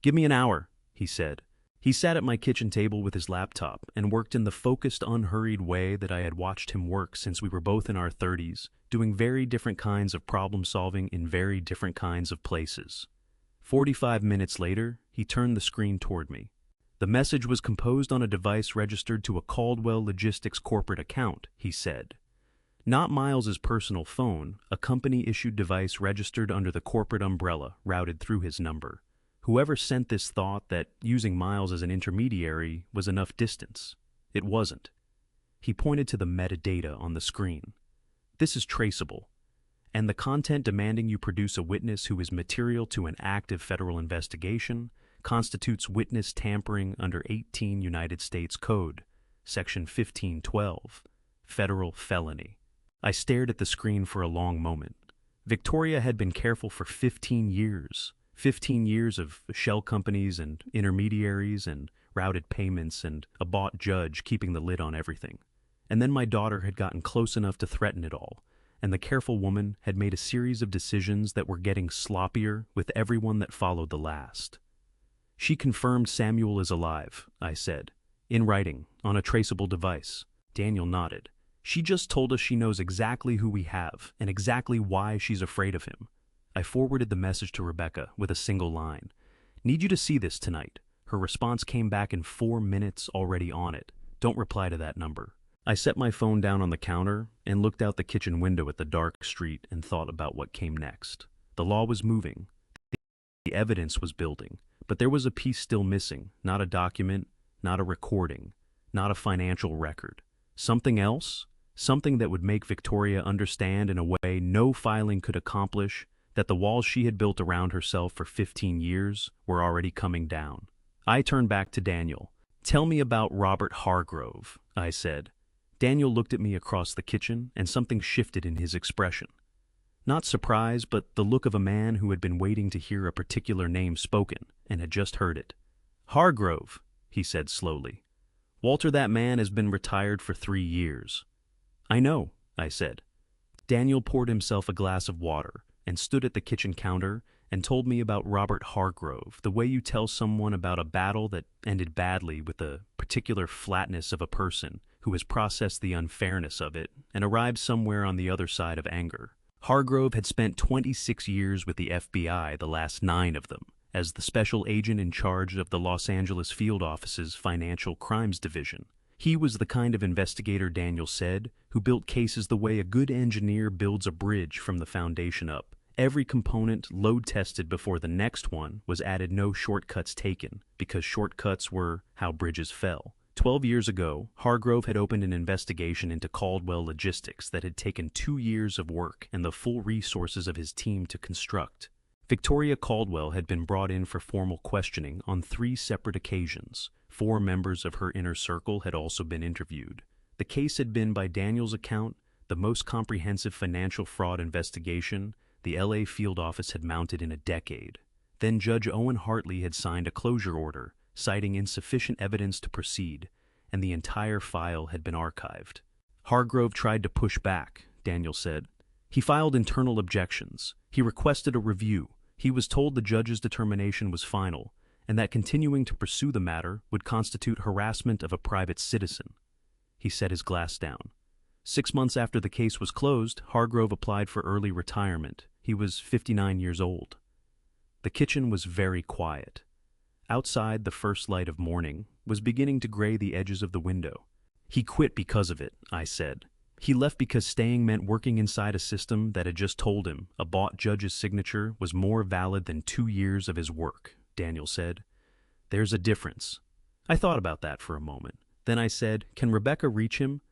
"Give me an hour," he said. He sat at my kitchen table with his laptop and worked in the focused, unhurried way that I had watched him work since we were both in our 30s, doing very different kinds of problem solving in very different kinds of places. 45 minutes later, he turned the screen toward me. "The message was composed on a device registered to a Caldwell Logistics corporate account," he said. "Not Miles's personal phone, a company-issued device registered under the corporate umbrella routed through his number. Whoever sent this thought that using Miles as an intermediary was enough distance. It wasn't." He pointed to the metadata on the screen. "This is traceable, and the content demanding you produce a witness who is material to an active federal investigation constitutes witness tampering under 18 United States Code, Section 1512, federal felony." I stared at the screen for a long moment. Victoria had been careful for 15 years. 15 years of shell companies and intermediaries and routed payments and a bought judge keeping the lid on everything. And then my daughter had gotten close enough to threaten it all, and the careful woman had made a series of decisions that were getting sloppier with every one that followed the last. "She confirmed Samuel is alive," I said. "In writing, on a traceable device." Daniel nodded. "She just told us she knows exactly who we have and exactly why she's afraid of him." I forwarded the message to Rebecca with a single line. "Need you to see this tonight." Her response came back in 4 minutes, already on it. "Don't reply to that number." I set my phone down on the counter and looked out the kitchen window at the dark street and thought about what came next. The law was moving. The evidence was building. But there was a piece still missing. Not a document, not a recording, not a financial record. Something else? Something that would make Victoria understand in a way no filing could accomplish that the walls she had built around herself for 15 years were already coming down. I turned back to Daniel. "Tell me about Robert Hargrove," I said. Daniel looked at me across the kitchen, and something shifted in his expression. Not surprise, but the look of a man who had been waiting to hear a particular name spoken, and had just heard it. "Hargrove," he said slowly. "Walter, that man has been retired for 3 years. I know, I said. Daniel poured himself a glass of water and stood at the kitchen counter and told me about Robert Hargrove, the way you tell someone about a battle that ended badly with the particular flatness of a person who has processed the unfairness of it and arrived somewhere on the other side of anger. Hargrove had spent 26 years with the FBI, the last 9 of them, as the special agent in charge of the Los Angeles field office's Financial Crimes Division. He was the kind of investigator, Daniel said, who built cases the way a good engineer builds a bridge from the foundation up. Every component load-tested before the next one was added, no shortcuts taken, because shortcuts were how bridges fell. 12 years ago, Hargrove had opened an investigation into Caldwell Logistics that had taken 2 years of work and the full resources of his team to construct. Victoria Caldwell had been brought in for formal questioning on 3 separate occasions. 4 members of her inner circle had also been interviewed. The case had been, by Daniel's account, the most comprehensive financial fraud investigation the LA field office had mounted in a decade. Then Judge Owen Hartley had signed a closure order, citing insufficient evidence to proceed, and the entire file had been archived. Hargrove tried to push back, Daniel said. He filed internal objections. He requested a review. He was told the judge's determination was final, and that continuing to pursue the matter would constitute harassment of a private citizen. He set his glass down. 6 months after the case was closed, Hargrove applied for early retirement. He was 59 years old. The kitchen was very quiet. Outside, the first light of morning was beginning to gray the edges of the window. He quit because of it, I said. He left because staying meant working inside a system that had just told him a bought judge's signature was more valid than 2 years of his work, Daniel said. There's a difference. I thought about that for a moment. Then I said, can Rebecca reach him?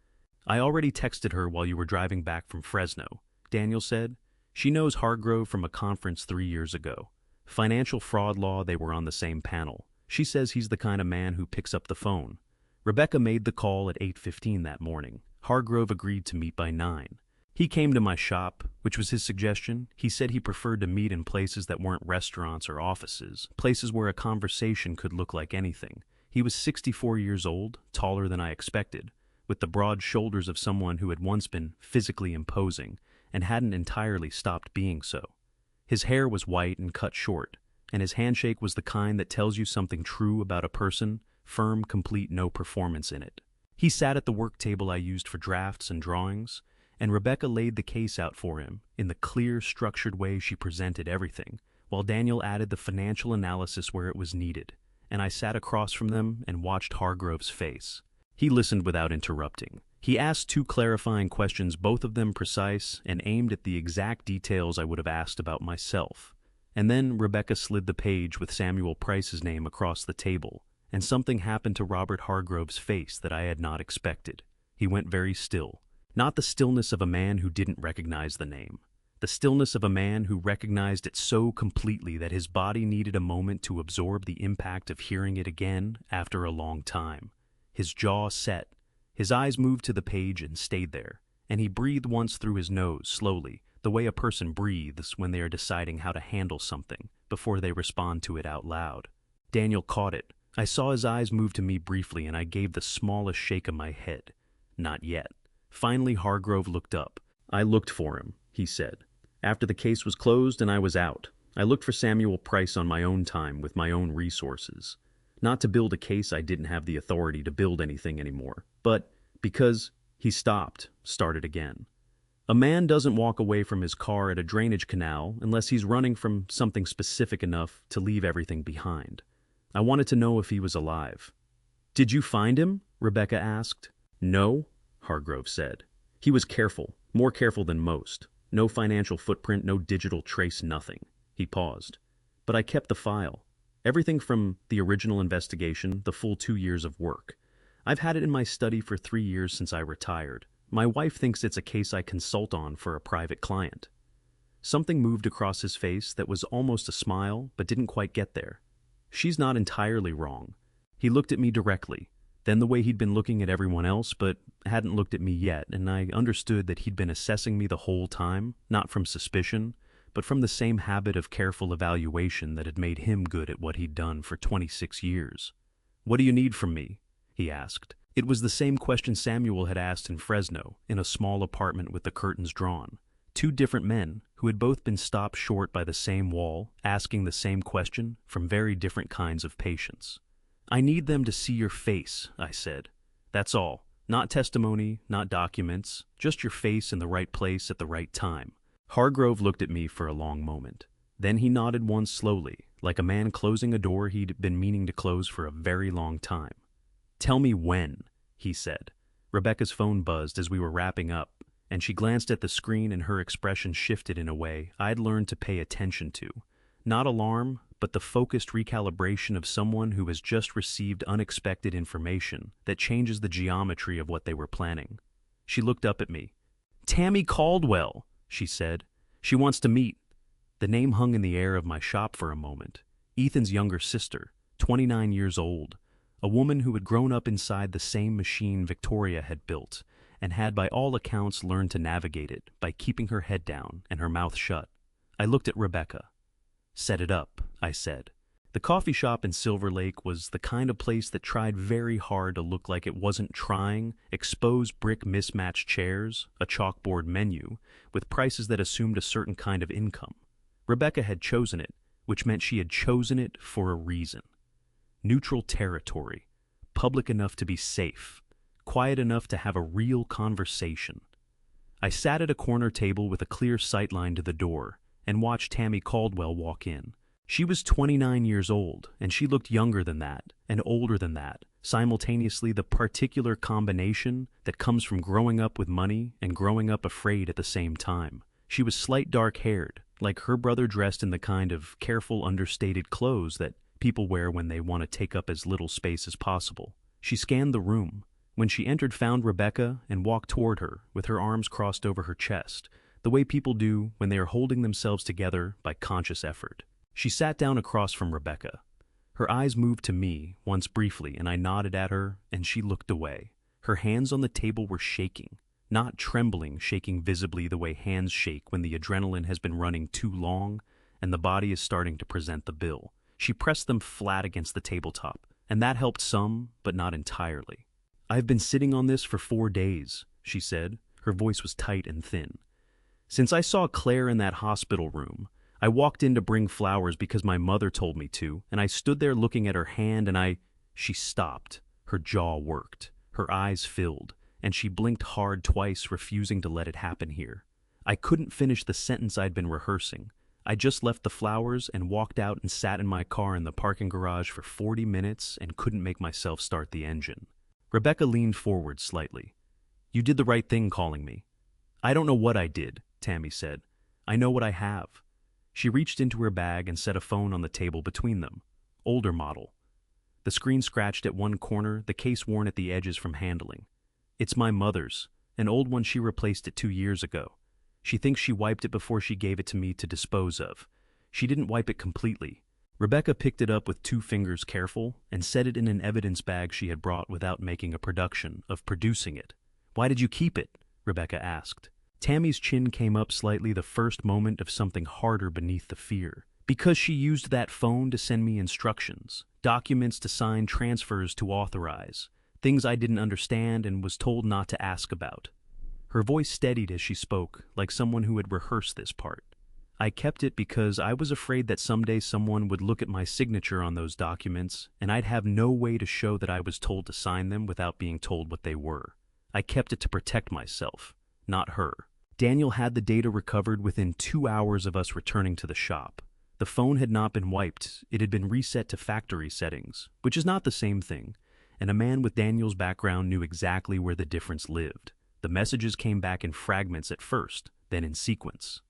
I already texted her while you were driving back from Fresno, Daniel said. She knows Hargrove from a conference 3 years ago. Financial fraud law, they were on the same panel. She says he's the kind of man who picks up the phone. Rebecca made the call at 8:15 that morning. Hargrove agreed to meet by 9. He came to my shop, which was his suggestion. He said he preferred to meet in places that weren't restaurants or offices, places where a conversation could look like anything. He was 64 years old, taller than I expected, with the broad shoulders of someone who had once been physically imposing and hadn't entirely stopped being so. His hair was white and cut short, and his handshake was the kind that tells you something true about a person, firm, complete, no performance in it. He sat at the work table I used for drafts and drawings, and Rebecca laid the case out for him in the clear, structured way she presented everything, while Daniel added the financial analysis where it was needed, and I sat across from them and watched Hargrove's face. He listened without interrupting. He asked 2 clarifying questions, both of them precise and aimed at the exact details I would have asked about myself. And then Rebecca slid the page with Samuel Price's name across the table, and something happened to Robert Hargrove's face that I had not expected. He went very still. Not the stillness of a man who didn't recognize the name. The stillness of a man who recognized it so completely that his body needed a moment to absorb the impact of hearing it again after a long time. His jaw set. His eyes moved to the page and stayed there, and he breathed once through his nose, slowly, the way a person breathes when they are deciding how to handle something, before they respond to it out loud. Daniel caught it. I saw his eyes move to me briefly, and I gave the smallest shake of my head. Not yet. Finally, Hargrove looked up. I looked for him, he said. After the case was closed and I was out, I looked for Samuel Price on my own time with my own resources. Not to build a case I didn't have the authority to build anything anymore, but because he stopped, started again. A man doesn't walk away from his car at a drainage canal unless he's running from something specific enough to leave everything behind. I wanted to know if he was alive. Did you find him? Rebecca asked. No, Hargrove said. He was careful, more careful than most. No financial footprint, no digital trace, nothing. He paused. But I kept the file. Everything from the original investigation, the full 2 years of work. I've had it in my study for 3 years since I retired. My wife thinks it's a case I consult on for a private client. Something moved across his face that was almost a smile, but didn't quite get there. She's not entirely wrong. He looked at me directly, then the way he'd been looking at everyone else, but hadn't looked at me yet, and I understood that he'd been assessing me the whole time, not from suspicion, but from the same habit of careful evaluation that had made him good at what he'd done for 26 years. What do you need from me? He asked. It was the same question Samuel had asked in Fresno, in a small apartment with the curtains drawn. Two different men, who had both been stopped short by the same wall, asking the same question from very different kinds of patients. "I need them to see your face," I said. "That's all. Not testimony, not documents, just your face in the right place at the right time." Hargrove looked at me for a long moment. Then he nodded once slowly, like a man closing a door he'd been meaning to close for a very long time. "Tell me when," he said. Rebecca's phone buzzed as we were wrapping up, and she glanced at the screen and her expression shifted in a way I'd learned to pay attention to. Not alarm, but the focused recalibration of someone who has just received unexpected information that changes the geometry of what they were planning. She looked up at me. "Tammy Caldwell," she said. "She wants to meet." The name hung in the air of my shop for a moment. Ethan's younger sister, 29 years old, a woman who had grown up inside the same machine Victoria had built, and had by all accounts learned to navigate it by keeping her head down and her mouth shut. I looked at Rebecca. "Set it up," I said. The coffee shop in Silver Lake was the kind of place that tried very hard to look like it wasn't trying, exposed brick mismatched chairs, a chalkboard menu, with prices that assumed a certain kind of income. Rebecca had chosen it, which meant she had chosen it for a reason. Neutral territory, public enough to be safe, quiet enough to have a real conversation. I sat at a corner table with a clear sightline to the door and watched Tammy Caldwell walk in. She was 29 years old, and she looked younger than that and older than that, simultaneously the particular combination that comes from growing up with money and growing up afraid at the same time. She was slight dark-haired, like her brother, dressed in the kind of careful, understated clothes that people wear when they want to take up as little space as possible. She scanned the room. When she entered, found Rebecca and walked toward her with her arms crossed over her chest, the way people do when they are holding themselves together by conscious effort. She sat down across from Rebecca. Her eyes moved to me once briefly, and I nodded at her, and she looked away. Her hands on the table were shaking, not trembling, shaking visibly the way hands shake when the adrenaline has been running too long and the body is starting to present the bill. She pressed them flat against the tabletop, and that helped some, but not entirely. "I've been sitting on this for 4 days," she said. Her voice was tight and thin. "Since I saw Claire in that hospital room, I walked in to bring flowers because my mother told me to, and I stood there looking at her hand and She stopped. Her jaw worked. Her eyes filled, and she blinked hard twice, refusing to let it happen here. I couldn't finish the sentence I'd been rehearsing. I just left the flowers and walked out and sat in my car in the parking garage for 40 minutes and couldn't make myself start the engine." Rebecca leaned forward slightly. "You did the right thing calling me." "I don't know what I did," Tammy said. "I know what I have." She reached into her bag and set a phone on the table between them. Older model. The screen scratched at one corner, the case worn at the edges from handling. "It's my mother's, an old one. She replaced it 2 years ago. She thinks she wiped it before she gave it to me to dispose of. She didn't wipe it completely." Rebecca picked it up with 2 fingers, careful, and set it in an evidence bag she had brought without making a production of producing it. "Why did you keep it?" Rebecca asked. Tammy's chin came up slightly, the first moment of something harder beneath the fear. "Because she used that phone to send me instructions, documents to sign, transfers to authorize, things I didn't understand and was told not to ask about." Her voice steadied as she spoke, like someone who had rehearsed this part. "I kept it because I was afraid that someday someone would look at my signature on those documents and I'd have no way to show that I was told to sign them without being told what they were. I kept it to protect myself, not her." Daniel had the data recovered within 2 hours of us returning to the shop. The phone had not been wiped, it had been reset to factory settings, which is not the same thing, and a man with Daniel's background knew exactly where the difference lived. The messages came back in fragments at first, then in sequence.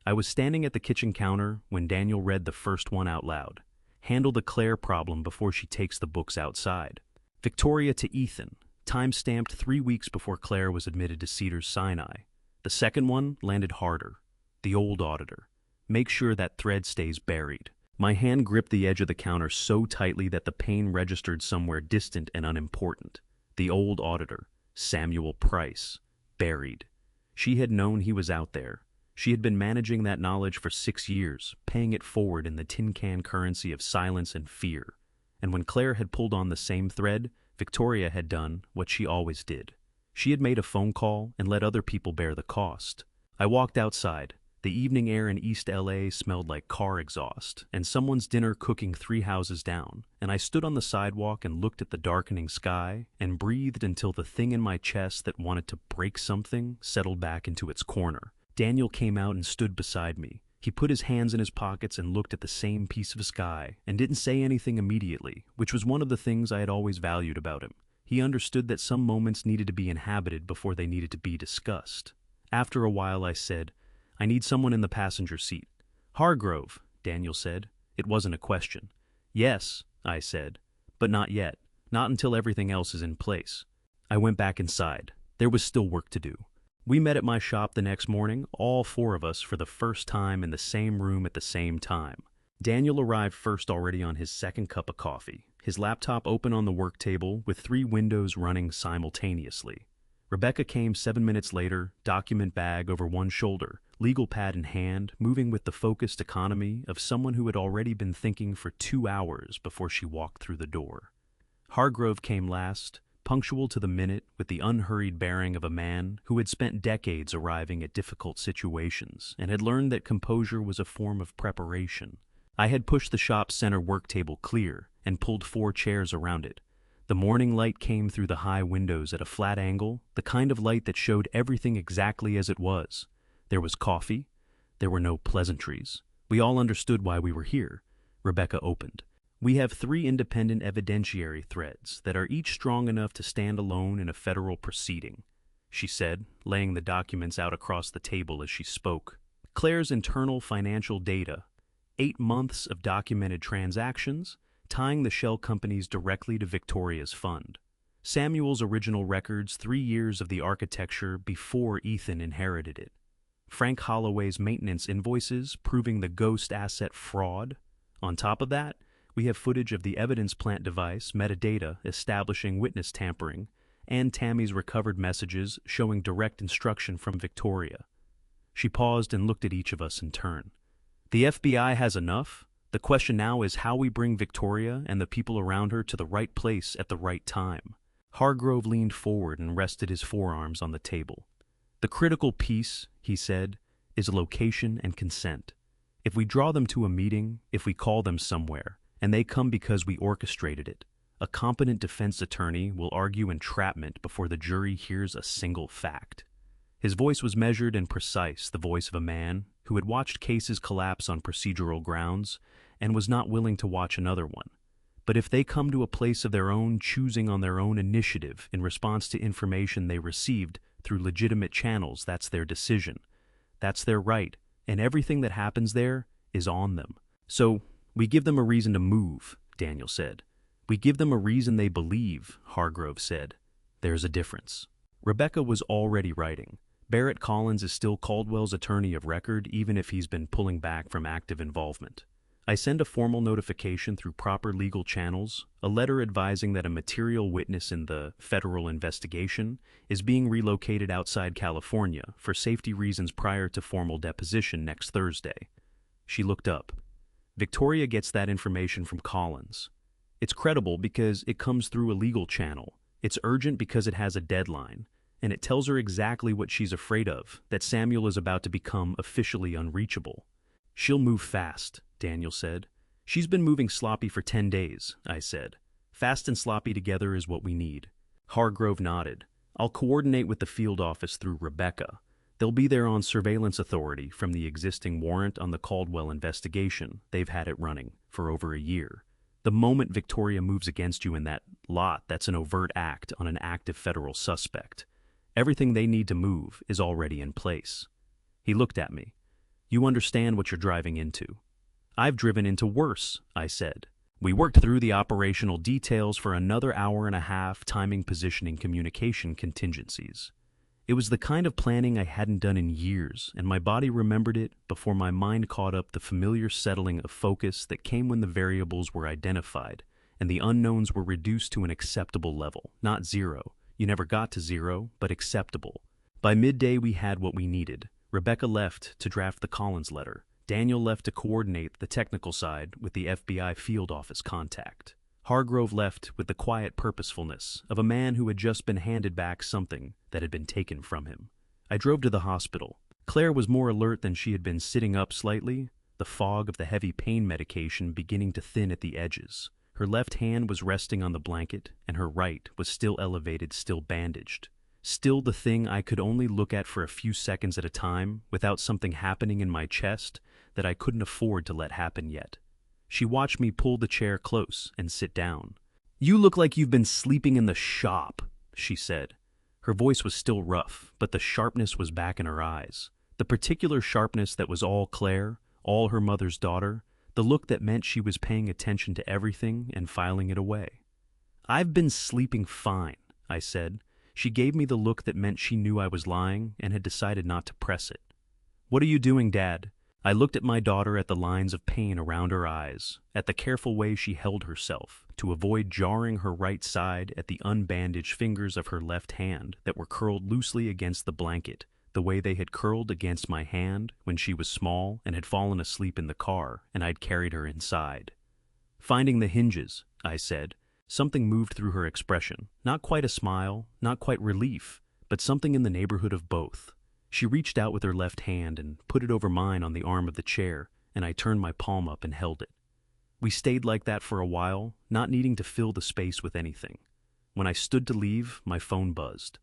I was standing at the kitchen counter when Daniel read the first one out loud. "Handle the Claire problem before she takes the books outside. Victoria to Ethan, time-stamped 3 weeks before Claire was admitted to Cedars-Sinai." The second one landed harder. "The old auditor. Make sure that thread stays buried." My hand gripped the edge of the counter so tightly that the pain registered somewhere distant and unimportant. The old auditor. Samuel Price. Buried. She had known he was out there. She had been managing that knowledge for 6 years, paying it forward in the tin can currency of silence and fear. And when Claire had pulled on the same thread, Victoria had done what she always did. She had made a phone call and let other people bear the cost. I walked outside. The evening air in East LA smelled like car exhaust and someone's dinner cooking 3 houses down, and I stood on the sidewalk and looked at the darkening sky and breathed until the thing in my chest that wanted to break something settled back into its corner. Daniel came out and stood beside me. He put his hands in his pockets and looked at the same piece of sky and didn't say anything immediately, which was one of the things I had always valued about him. He understood that some moments needed to be inhabited before they needed to be discussed. After a while I said, "I need someone in the passenger seat." "Hargrove," Daniel said. It wasn't a question. "Yes," I said, "but not yet. Not until everything else is in place." I went back inside. There was still work to do. We met at my shop the next morning, all 4 of us for the first time in the same room at the same time. Daniel arrived first, already on his 2nd cup of coffee, his laptop open on the work table with 3 windows running simultaneously. Rebecca came 7 minutes later, document bag over one shoulder, legal pad in hand, moving with the focused economy of someone who had already been thinking for 2 hours before she walked through the door. Hargrove came last, punctual to the minute, with the unhurried bearing of a man who had spent decades arriving at difficult situations and had learned that composure was a form of preparation. I had pushed the shop's center work table clear and pulled 4 chairs around it. The morning light came through the high windows at a flat angle, the kind of light that showed everything exactly as it was. There was coffee. There were no pleasantries. We all understood why we were here. Rebecca opened. "We have 3 independent evidentiary threads that are each strong enough to stand alone in a federal proceeding," she said, laying the documents out across the table as she spoke. "Claire's internal financial data, 8 months of documented transactions, tying the shell companies directly to Victoria's fund. Samuel's original records, 3 years of the architecture before Ethan inherited it. Frank Holloway's maintenance invoices proving the ghost asset fraud. On top of that, we have footage of the evidence plant device metadata establishing witness tampering, and Tammy's recovered messages showing direct instruction from Victoria." She paused and looked at each of us in turn. "The FBI has enough. The question now is how we bring Victoria and the people around her to the right place at the right time." Hargrove leaned forward and rested his forearms on the table. "The critical piece," he said, "is location and consent. If we draw them to a meeting, if we call them somewhere, and they come because we orchestrated it, a competent defense attorney will argue entrapment before the jury hears a single fact." His voice was measured and precise, the voice of a man who had watched cases collapse on procedural grounds and was not willing to watch another one. But if they come to a place of their own, choosing on their own initiative in response to information they received through legitimate channels, that's their decision. That's their right, and everything that happens there is on them. "So, we give them a reason to move," Daniel said. "We give them a reason they believe," Hargrove said. "There's a difference." Rebecca was already writing. Barrett Collins is still Caldwell's attorney of record, even if he's been pulling back from active involvement. I send a formal notification through proper legal channels, a letter advising that a material witness in the federal investigation is being relocated outside California for safety reasons prior to formal deposition next Thursday. She looked up. "Victoria gets that information from Collins. It's credible because it comes through a legal channel. It's urgent because it has a deadline. And it tells her exactly what she's afraid of, that Samuel is about to become officially unreachable." "She'll move fast," Daniel said. "She's been moving sloppy for 10 days, I said. "Fast and sloppy together is what we need." Hargrove nodded. "I'll coordinate with the field office through Rebecca. They'll be there on surveillance authority from the existing warrant on the Caldwell investigation. They've had it running for over a year. The moment Victoria moves against you in that lot, that's an overt act on an active federal suspect. Everything they need to move is already in place." He looked at me. "You understand what you're driving into." "I've driven into worse," I said. We worked through the operational details for another hour and a half, timing, positioning, communication contingencies. It was the kind of planning I hadn't done in years, and my body remembered it before my mind caught up the familiar settling of focus that came when the variables were identified and the unknowns were reduced to an acceptable level, not zero. You never got to zero, but acceptable. By midday, we had what we needed. Rebecca left to draft the Collins letter. Daniel left to coordinate the technical side with the FBI field office contact. Hargrove left with the quiet purposefulness of a man who had just been handed back something that had been taken from him. I drove to the hospital. Claire was more alert than she had been, sitting up slightly, the fog of the heavy pain medication beginning to thin at the edges. Her left hand was resting on the blanket, and her right was still elevated, still bandaged. Still the thing I could only look at for a few seconds at a time without something happening in my chest that I couldn't afford to let happen yet. She watched me pull the chair close and sit down. "You look like you've been sleeping in the shop," she said. Her voice was still rough, but the sharpness was back in her eyes. The particular sharpness that was all Claire, all her mother's daughter, the look that meant she was paying attention to everything and filing it away. "I've been sleeping fine," I said. She gave me the look that meant she knew I was lying and had decided not to press it. "What are you doing, Dad?" I looked at my daughter, at the lines of pain around her eyes, at the careful way she held herself to avoid jarring her right side, at the unbandaged fingers of her left hand that were curled loosely against the blanket, the way they had curled against my hand when she was small and had fallen asleep in the car and I'd carried her inside. "Finding the hinges," I said. Something moved through her expression, not quite a smile, not quite relief, but something in the neighborhood of both. She reached out with her left hand and put it over mine on the arm of the chair, and I turned my palm up and held it. We stayed like that for a while, not needing to fill the space with anything. When I stood to leave, my phone buzzed.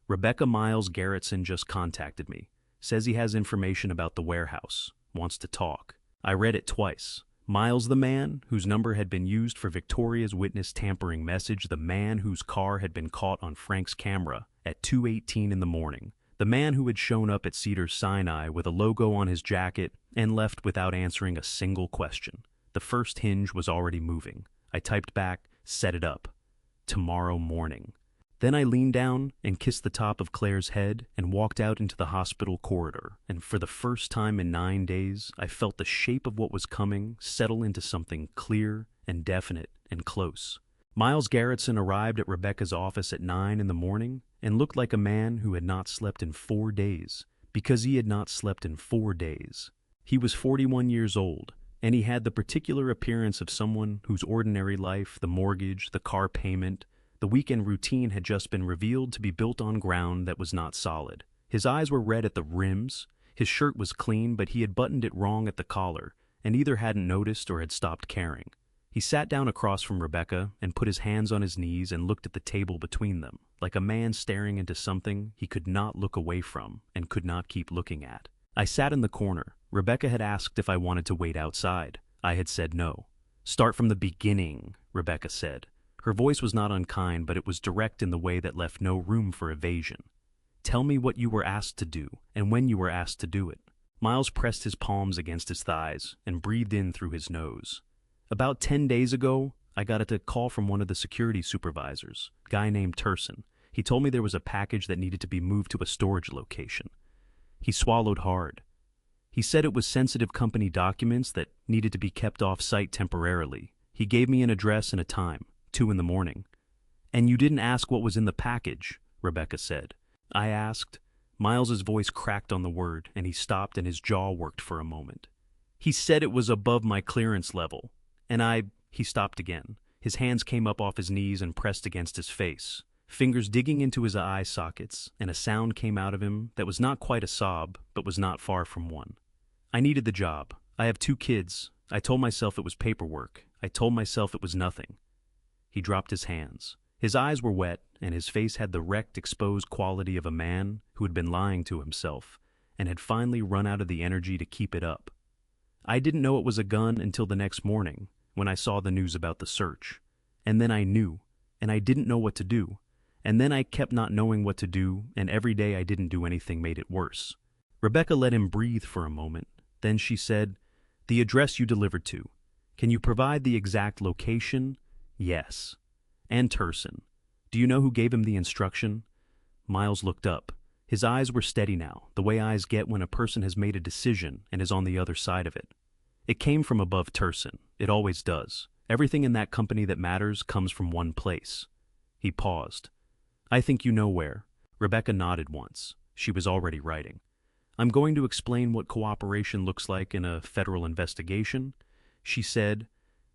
Rebecca Miles Garrettson just contacted me. Says he has information about the warehouse. Wants to talk. I read it twice. Miles, the man whose number had been used for Victoria's witness tampering message, the man whose car had been caught on Frank's camera at 2:18 in the morning, the man who had shown up at Cedars-Sinai with a logo on his jacket and left without answering a single question. The first hinge was already moving. I typed back, "Set it up. Tomorrow morning." Then I leaned down and kissed the top of Claire's head and walked out into the hospital corridor, and for the first time in 9 days, I felt the shape of what was coming settle into something clear and definite and close. Miles Garrettson arrived at Rebecca's office at 9 in the morning and looked like a man who had not slept in 4 days, because he had not slept in 4 days. He was 41 years old, and he had the particular appearance of someone whose ordinary life, the mortgage, the car payment, the weekend routine had just been revealed to be built on ground that was not solid. His eyes were red at the rims, his shirt was clean, but he had buttoned it wrong at the collar, and either hadn't noticed or had stopped caring. He sat down across from Rebecca and put his hands on his knees and looked at the table between them, like a man staring into something he could not look away from and could not keep looking at. I sat in the corner. Rebecca had asked if I wanted to wait outside. I had said no. "Start from the beginning," Rebecca said. Her voice was not unkind, but it was direct in the way that left no room for evasion. "Tell me what you were asked to do, and when you were asked to do it." Miles pressed his palms against his thighs and breathed in through his nose. "About 10 days ago, I got a call from one of the security supervisors, a guy named Turson. He told me there was a package that needed to be moved to a storage location." He swallowed hard. "He said it was sensitive company documents that needed to be kept off-site temporarily. He gave me an address and a time. 2 in the morning. "And you didn't ask what was in the package," Rebecca said. I asked. Miles's voice cracked on the word, and he stopped and his jaw worked for a moment. "He said it was above my clearance level, and He stopped again. His hands came up off his knees and pressed against his face, fingers digging into his eye sockets, and a sound came out of him that was not quite a sob, but was not far from one. "I needed the job. I have 2 kids. I told myself it was paperwork. I told myself it was nothing." He dropped his hands. His eyes were wet, and his face had the wrecked, exposed quality of a man who had been lying to himself and had finally run out of the energy to keep it up. "I didn't know it was a gun until the next morning, when I saw the news about the search. And then I knew, and I didn't know what to do. And then I kept not knowing what to do, and every day I didn't do anything made it worse." Rebecca let him breathe for a moment. Then she said, "The address you delivered to. Can you provide the exact location?" "Yes." "And Turson. Do you know who gave him the instruction?" Miles looked up. His eyes were steady now, the way eyes get when a person has made a decision and is on the other side of it. "It came from above Turson. It always does. Everything in that company that matters comes from one place." He paused. "I think you know where." Rebecca nodded once. She was already writing. "I'm going to explain what cooperation looks like in a federal investigation," she said,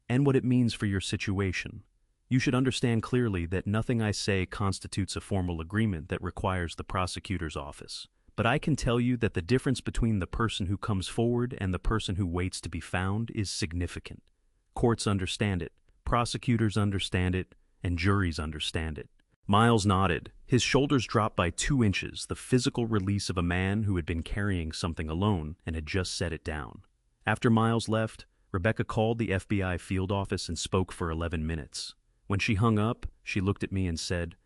"and what it means for your situation. You should understand clearly that nothing I say constitutes a formal agreement that requires the prosecutor's office. But I can tell you that the difference between the person who comes forward and the person who waits to be found is significant. Courts understand it, prosecutors understand it, and juries understand it. Miles nodded. His shoulders dropped by 2 inches, the physical release of a man who had been carrying something alone and had just set it down. After Miles left, Rebecca called the FBI field office and spoke for 11 minutes. When she hung up, she looked at me and said,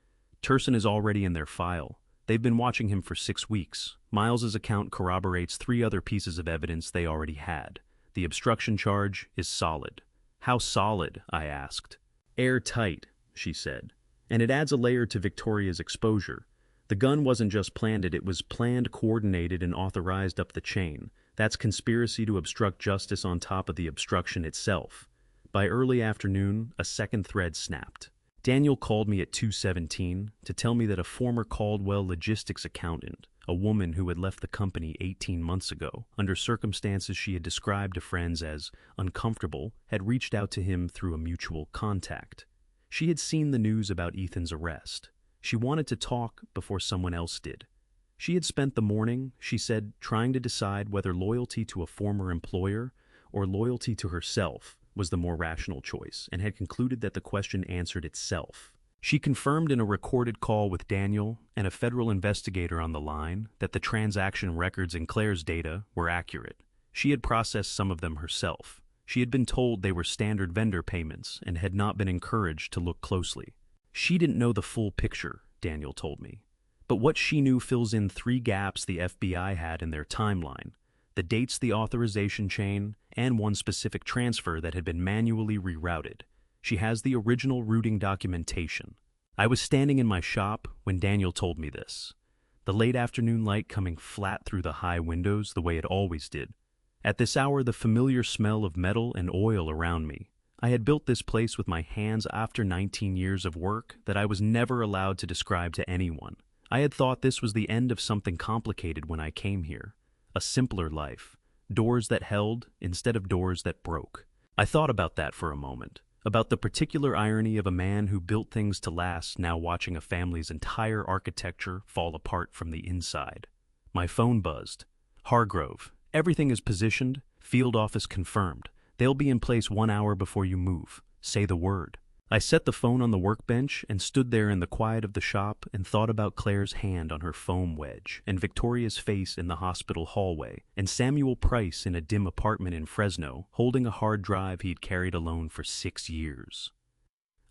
"Turson is already in their file. They've been watching him for 6 weeks. Miles's account corroborates 3 other pieces of evidence they already had. The obstruction charge is solid." "How solid?" I asked. "Airtight," she said. "And it adds a layer to Victoria's exposure. The gun wasn't just planted, it was planned, coordinated, and authorized up the chain. That's conspiracy to obstruct justice on top of the obstruction itself." By early afternoon, a second thread snapped. Daniel called me at 2:17 to tell me that a former Caldwell logistics accountant, a woman who had left the company 18 months ago, under circumstances she had described to friends as uncomfortable, had reached out to him through a mutual contact. She had seen the news about Ethan's arrest. She wanted to talk before someone else did. She had spent the morning, she said, trying to decide whether loyalty to a former employer or loyalty to herself was the more rational choice, and had concluded that the question answered itself. She confirmed in a recorded call with Daniel and a federal investigator on the line that the transaction records in Claire's data were accurate. She had processed some of them herself. She had been told they were standard vendor payments and had not been encouraged to look closely. She didn't know the full picture, Daniel told me. But what she knew fills in 3 gaps the FBI had in their timeline: the dates, the authorization chain, and one specific transfer that had been manually rerouted. She has the original routing documentation. I was standing in my shop when Daniel told me this. The late afternoon light coming flat through the high windows the way it always did. At this hour, the familiar smell of metal and oil around me. I had built this place with my hands after 19 years of work that I was never allowed to describe to anyone. I had thought this was the end of something complicated when I came here. A simpler life. Doors that held instead of doors that broke. I thought about that for a moment. About the particular irony of a man who built things to last now watching a family's entire architecture fall apart from the inside. My phone buzzed. "Hargrove, everything is positioned. Field office confirmed. They'll be in place 1 hour before you move. Say the word." I set the phone on the workbench and stood there in the quiet of the shop and thought about Claire's hand on her foam wedge, and Victoria's face in the hospital hallway, and Samuel Price in a dim apartment in Fresno, holding a hard drive he'd carried alone for 6 years.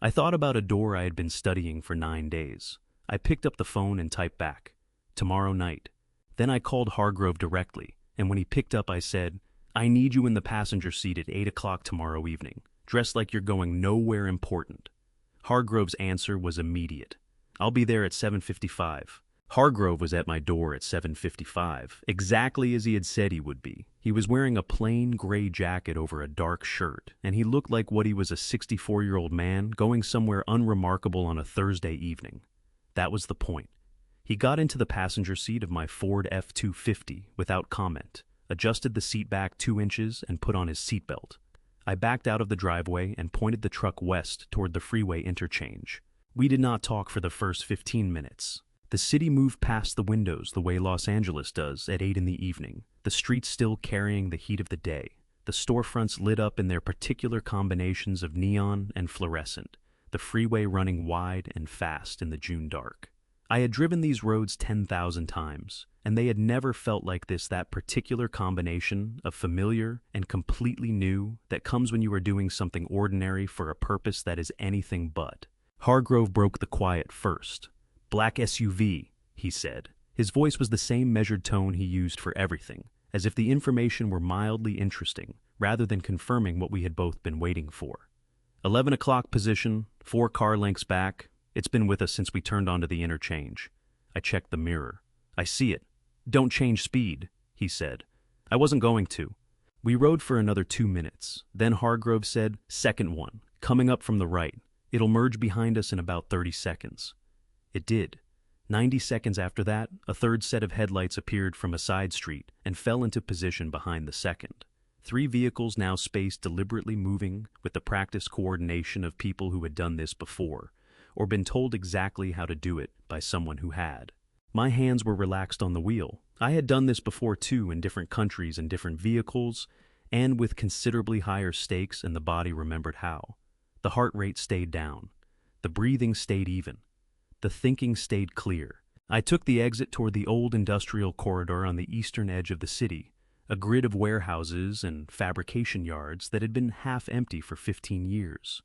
I thought about a door I had been studying for 9 days. I picked up the phone and typed back, "Tomorrow night." Then I called Hargrove directly, and when he picked up I said, "I need you in the passenger seat at 8 o'clock tomorrow evening. Dress like you're going nowhere important." Hargrove's answer was immediate. "I'll be there at 7:55. Hargrove was at my door at 7:55, exactly as he had said he would be. He was wearing a plain gray jacket over a dark shirt, and he looked like what he was, a 64-year-old man going somewhere unremarkable on a Thursday evening. That was the point. He got into the passenger seat of my Ford F-250 without comment, adjusted the seat back 2 inches, and put on his seatbelt. I backed out of the driveway and pointed the truck west toward the freeway interchange. We did not talk for the first 15 minutes. The city moved past the windows the way Los Angeles does at 8 in the evening, the streets still carrying the heat of the day, the storefronts lit up in their particular combinations of neon and fluorescent, the freeway running wide and fast in the June dark. I had driven these roads 10,000 times, and they had never felt like this, that particular combination of familiar and completely new that comes when you are doing something ordinary for a purpose that is anything but. Hargrove broke the quiet first. "Black SUV," he said. His voice was the same measured tone he used for everything, as if the information were mildly interesting, rather than confirming what we had both been waiting for. 11 o'clock position, 4 car lengths back. It's been with us since we turned onto the interchange. I checked the mirror. "I see it. Don't change speed," he said. I wasn't going to. We rode for another 2 minutes. Then Hargrove said, "Second one, coming up from the right. It'll merge behind us in about 30 seconds. It did. 90 seconds after that, a third set of headlights appeared from a side street and fell into position behind the second. 3 vehicles now spaced deliberately moving with the practiced coordination of people who had done this before, or been told exactly how to do it by someone who had. My hands were relaxed on the wheel. I had done this before too, in different countries and different vehicles, and with considerably higher stakes, and the body remembered how. The heart rate stayed down. The breathing stayed even. The thinking stayed clear. I took the exit toward the old industrial corridor on the eastern edge of the city, a grid of warehouses and fabrication yards that had been half empty for 15 years.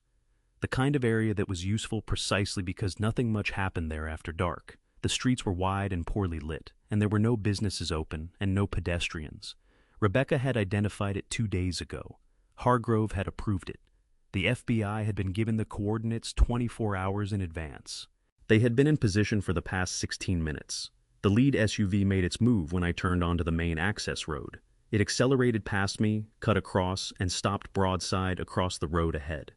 The kind of area that was useful precisely because nothing much happened there after dark. The streets were wide and poorly lit, and there were no businesses open and no pedestrians. Rebecca had identified it 2 days ago. Hargrove had approved it. The FBI had been given the coordinates 24 hours in advance. They had been in position for the past 16 minutes. The lead SUV made its move when I turned onto the main access road. It accelerated past me, cut across, and stopped broadside across the road ahead.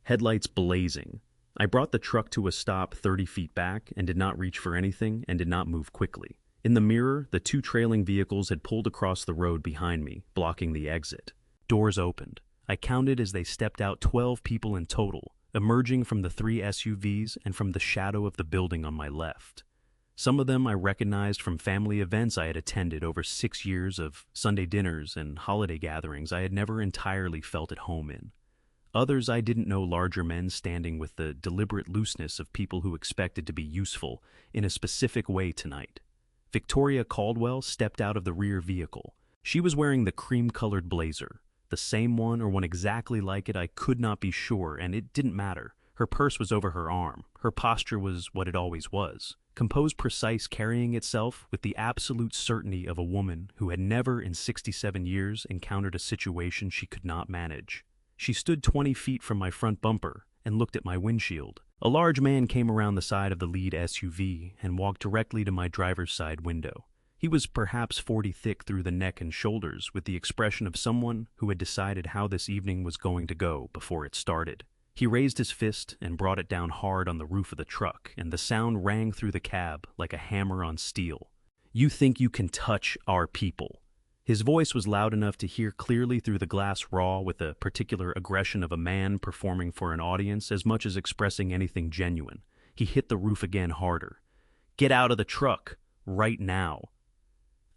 Headlights blazing. I brought the truck to a stop 30 feet back and did not reach for anything and did not move quickly. In the mirror, the 2 trailing vehicles had pulled across the road behind me, blocking the exit. Doors opened. I counted as they stepped out 12 people in total, emerging from the 3 SUVs and from the shadow of the building on my left. Some of them I recognized from family events I had attended over 6 years of Sunday dinners and holiday gatherings I had never entirely felt at home in. Others I didn't know, larger men standing with the deliberate looseness of people who expected to be useful in a specific way tonight. Victoria Caldwell stepped out of the rear vehicle. She was wearing the cream-colored blazer. The same one or one exactly like it, I could not be sure, and it didn't matter. Her purse was over her arm. Her posture was what it always was. Composed, precise, carrying itself with the absolute certainty of a woman who had never in 67 years encountered a situation she could not manage. She stood 20 feet from my front bumper and looked at my windshield. A large man came around the side of the lead SUV and walked directly to my driver's side window. He was perhaps 40 thick through the neck and shoulders, with the expression of someone who had decided how this evening was going to go before it started. He raised his fist and brought it down hard on the roof of the truck, and the sound rang through the cab like a hammer on steel. "You think you can touch our people?" His voice was loud enough to hear clearly through the glass raw, with the particular aggression of a man performing for an audience as much as expressing anything genuine. He hit the roof again harder. "Get out of the truck, right now."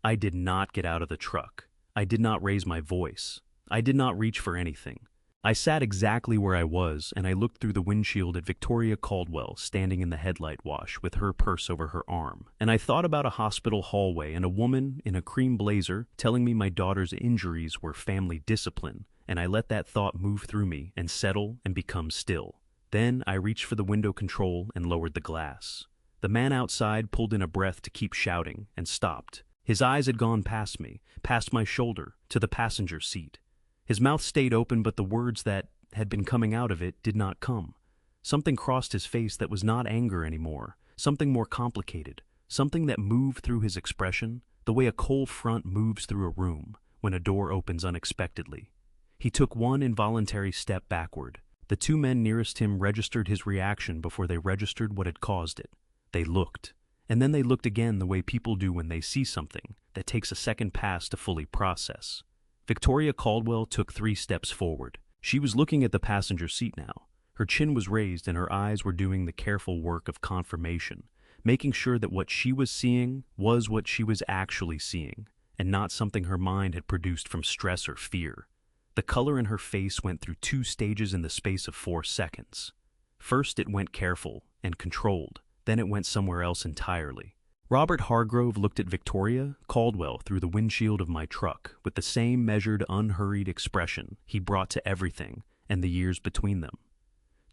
I did not get out of the truck. I did not raise my voice. I did not reach for anything. I sat exactly where I was, and I looked through the windshield at Victoria Caldwell standing in the headlight wash with her purse over her arm. And I thought about a hospital hallway and a woman in a cream blazer telling me my daughter's injuries were family discipline, and I let that thought move through me and settle and become still. Then I reached for the window control and lowered the glass. The man outside pulled in a breath to keep shouting and stopped. His eyes had gone past me, past my shoulder, to the passenger seat. His mouth stayed open, but the words that had been coming out of it did not come. Something crossed his face that was not anger anymore, something more complicated, something that moved through his expression, the way a cold front moves through a room when a door opens unexpectedly. He took one involuntary step backward. The 2 men nearest him registered his reaction before they registered what had caused it. They looked, and then they looked again the way people do when they see something that takes a second pass to fully process. Victoria Caldwell took 3 steps forward. She was looking at the passenger seat now. Her chin was raised and her eyes were doing the careful work of confirmation, making sure that what she was seeing was what she was actually seeing, and not something her mind had produced from stress or fear. The color in her face went through 2 stages in the space of 4 seconds. First it went careful and controlled, then it went somewhere else entirely. Robert Hargrove looked at Victoria Caldwell through the windshield of my truck with the same measured, unhurried expression he brought to everything and the years between them.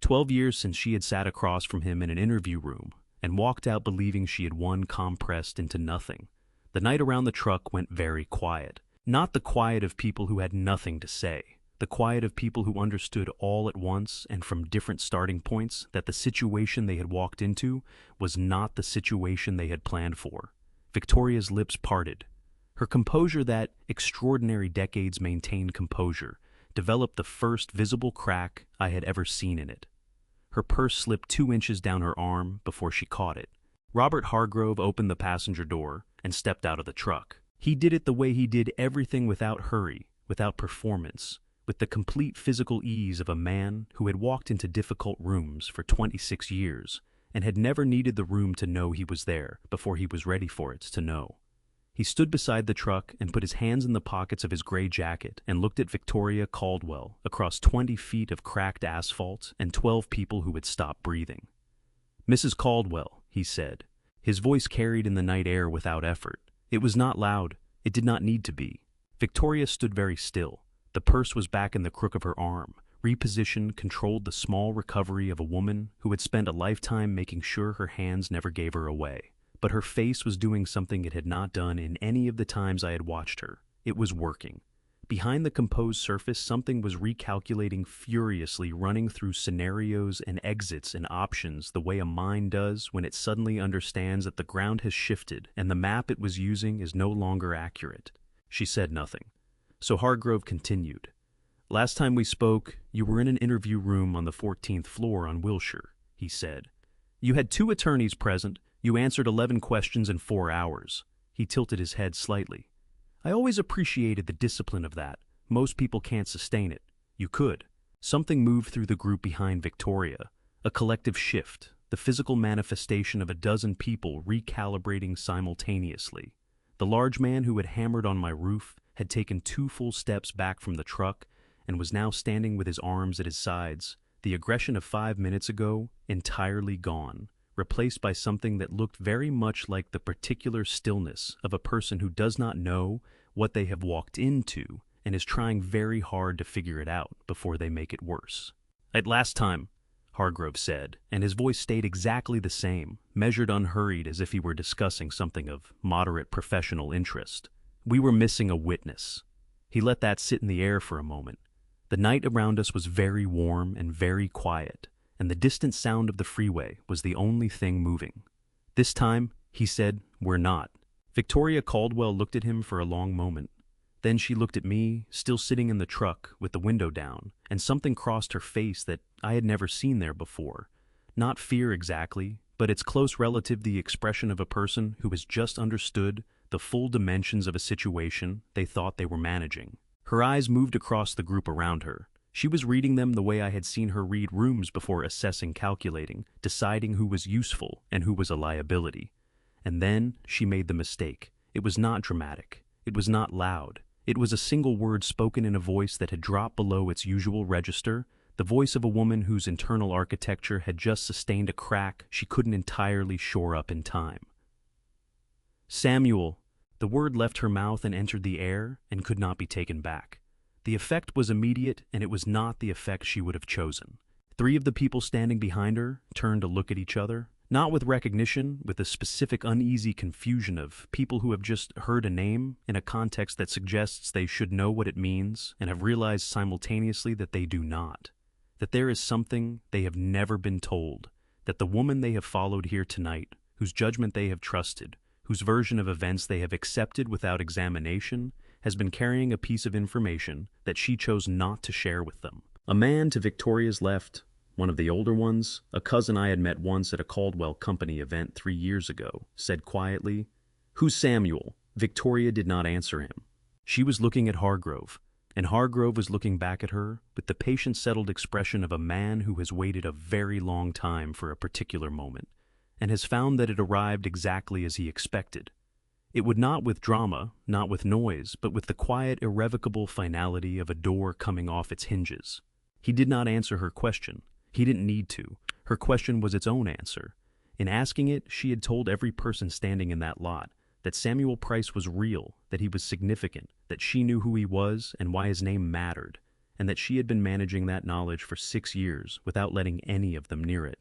12 years since she had sat across from him in an interview room and walked out believing she had won compressed into nothing. The night around the truck went very quiet. Not the quiet of people who had nothing to say. The quiet of people who understood all at once and from different starting points that the situation they had walked into was not the situation they had planned for. Victoria's lips parted. Her composure, that extraordinary decades maintained composure, developed the first visible crack I had ever seen in it. Her purse slipped 2 inches down her arm before she caught it. Robert Hargrove opened the passenger door and stepped out of the truck. He did it the way he did everything, without hurry, without performance, with the complete physical ease of a man who had walked into difficult rooms for 26 years and had never needed the room to know he was there before he was ready for it to know. He stood beside the truck and put his hands in the pockets of his gray jacket and looked at Victoria Caldwell across 20 feet of cracked asphalt and 12 people who had stopped breathing. "Mrs. Caldwell," he said. His voice carried in the night air without effort. It was not loud. It did not need to be. Victoria stood very still. The purse was back in the crook of her arm. Repositioned, controlled the small recovery of a woman who had spent a lifetime making sure her hands never gave her away. But her face was doing something it had not done in any of the times I had watched her. It was working. Behind the composed surface, something was recalculating furiously, running through scenarios and exits and options the way a mind does when it suddenly understands that the ground has shifted and the map it was using is no longer accurate. She said nothing. So Hargrove continued. "Last time we spoke, you were in an interview room on the 14th floor on Wilshire," he said. "You had 2 attorneys present. You answered 11 questions in 4 hours. He tilted his head slightly. "I always appreciated the discipline of that. Most people can't sustain it. You could." Something moved through the group behind Victoria, a collective shift, the physical manifestation of a dozen people recalibrating simultaneously. The large man who had hammered on my roof had taken 2 full steps back from the truck and was now standing with his arms at his sides, the aggression of 5 minutes ago entirely gone, replaced by something that looked very much like the particular stillness of a person who does not know what they have walked into and is trying very hard to figure it out before they make it worse. "At last time," Hargrove said, and his voice stayed exactly the same, measured unhurried as if he were discussing something of moderate professional interest. "We were missing a witness." He let that sit in the air for a moment. The night around us was very warm and very quiet, and the distant sound of the freeway was the only thing moving. "This time," he said, "we're not." Victoria Caldwell looked at him for a long moment. Then she looked at me, still sitting in the truck with the window down, and something crossed her face that I had never seen there before. Not fear exactly, but its close relative, the expression of a person who has just understood the full dimensions of a situation they thought they were managing. Her eyes moved across the group around her. She was reading them the way I had seen her read rooms before, assessing, calculating, deciding who was useful and who was a liability. And then she made the mistake. It was not dramatic. It was not loud. It was a single word spoken in a voice that had dropped below its usual register, the voice of a woman whose internal architecture had just sustained a crack she couldn't entirely shore up in time. "Samuel." The word left her mouth and entered the air and could not be taken back. The effect was immediate, and it was not the effect she would have chosen. 3 of the people standing behind her turned to look at each other, not with recognition, with a specific uneasy confusion of people who have just heard a name in a context that suggests they should know what it means and have realized simultaneously that they do not, that there is something they have never been told, that the woman they have followed here tonight, whose judgment they have trusted, whose version of events they have accepted without examination, has been carrying a piece of information that she chose not to share with them. A man to Victoria's left, one of the older ones, a cousin I had met once at a Caldwell Company event 3 years ago, said quietly, "Who's Samuel?" Victoria did not answer him. She was looking at Hargrove, and Hargrove was looking back at her with the patient, settled expression of a man who has waited a very long time for a particular moment, and has found that it arrived exactly as he expected. It would not with drama, not with noise, but with the quiet, irrevocable finality of a door coming off its hinges. He did not answer her question. He didn't need to. Her question was its own answer. In asking it, she had told every person standing in that lot that Samuel Price was real, that he was significant, that she knew who he was and why his name mattered, and that she had been managing that knowledge for 6 years without letting any of them near it.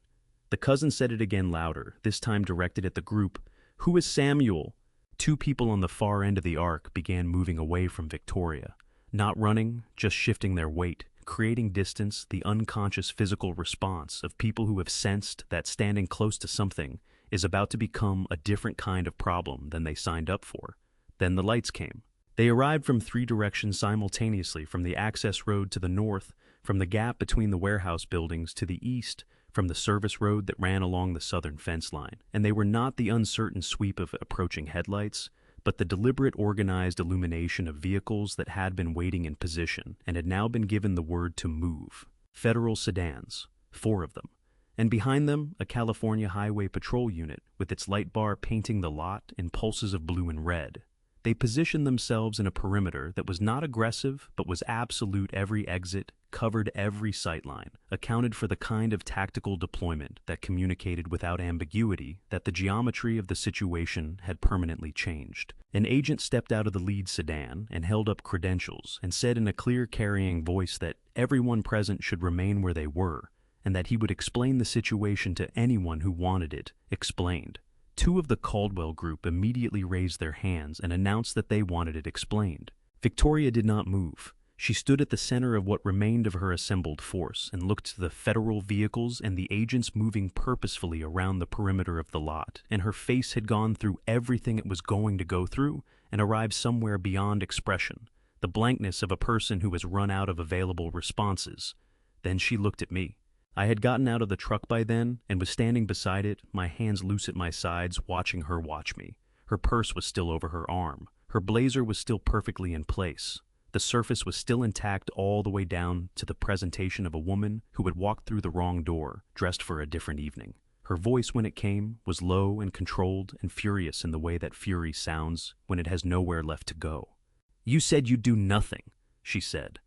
The cousin said it again louder, this time directed at the group. "Who is Samuel?" 2 people on the far end of the arc began moving away from Victoria, not running, just shifting their weight, creating distance, the unconscious physical response of people who have sensed that standing close to something is about to become a different kind of problem than they signed up for. Then the lights came. They arrived from 3 directions simultaneously, from the access road to the north, from the gap between the warehouse buildings to the east, from the service road that ran along the southern fence line, and they were not the uncertain sweep of approaching headlights, but the deliberate organized illumination of vehicles that had been waiting in position and had now been given the word to move. Federal sedans, 4 of them. And behind them, a California Highway Patrol unit with its light bar painting the lot in pulses of blue and red. They positioned themselves in a perimeter that was not aggressive, but was absolute. Every exit, covered every sightline, accounted for the kind of tactical deployment that communicated without ambiguity that the geometry of the situation had permanently changed. An agent stepped out of the lead sedan and held up credentials and said in a clear, carrying voice that everyone present should remain where they were, and that he would explain the situation to anyone who wanted it explained. 2 of the Caldwell group immediately raised their hands and announced that they wanted it explained. Victoria did not move. She stood at the center of what remained of her assembled force and looked to the federal vehicles and the agents moving purposefully around the perimeter of the lot, and her face had gone through everything it was going to go through and arrived somewhere beyond expression, the blankness of a person who has run out of available responses. Then she looked at me. I had gotten out of the truck by then and was standing beside it, my hands loose at my sides, watching her watch me. Her purse was still over her arm. Her blazer was still perfectly in place. The surface was still intact all the way down to the presentation of a woman who had walked through the wrong door, dressed for a different evening. Her voice, when it came, was low and controlled and furious in the way that fury sounds when it has nowhere left to go. "You said you'd do nothing," she said.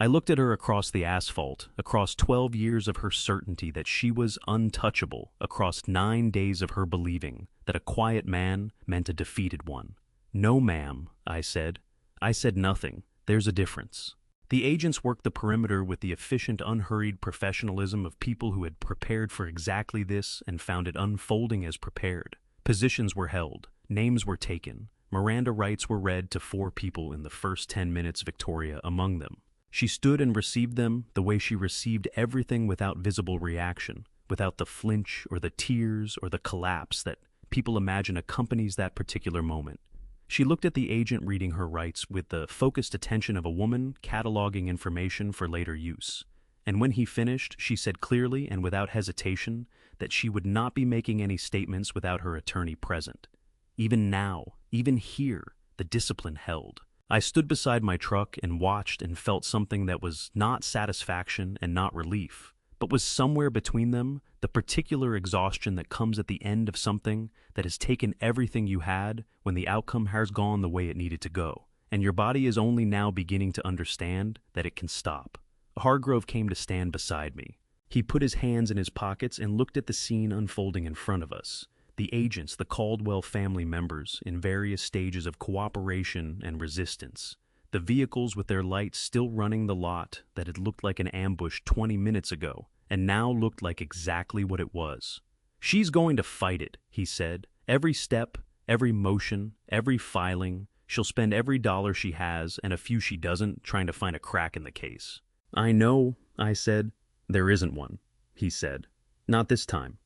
I looked at her across the asphalt, across 12 years of her certainty that she was untouchable, across 9 days of her believing that a quiet man meant a defeated one. "No, ma'am," I said. "I said nothing. There's a difference." The agents worked the perimeter with the efficient, unhurried professionalism of people who had prepared for exactly this and found it unfolding as prepared. Positions were held. Names were taken. Miranda rights were read to 4 people in the first 10 minutes, Victoria among them. She stood and received them the way she received everything, without visible reaction, without the flinch or the tears or the collapse that people imagine accompanies that particular moment. She looked at the agent reading her rights with the focused attention of a woman cataloging information for later use. And when he finished, she said clearly and without hesitation that she would not be making any statements without her attorney present. Even now, even here, the discipline held. I stood beside my truck and watched and felt something that was not satisfaction and not relief, but was somewhere between them, the particular exhaustion that comes at the end of something that has taken everything you had when the outcome has gone the way it needed to go, and your body is only now beginning to understand that it can stop. Hargrove came to stand beside me. He put his hands in his pockets and looked at the scene unfolding in front of us. The agents, the Caldwell family members, in various stages of cooperation and resistance. The vehicles with their lights still running the lot that had looked like an ambush 20 minutes ago, and now looked like exactly what it was. "She's going to fight it," he said. "Every step, every motion, every filing. She'll spend every dollar she has, and a few she doesn't, trying to find a crack in the case." "I know," I said. "There isn't one," he said. "Not this time."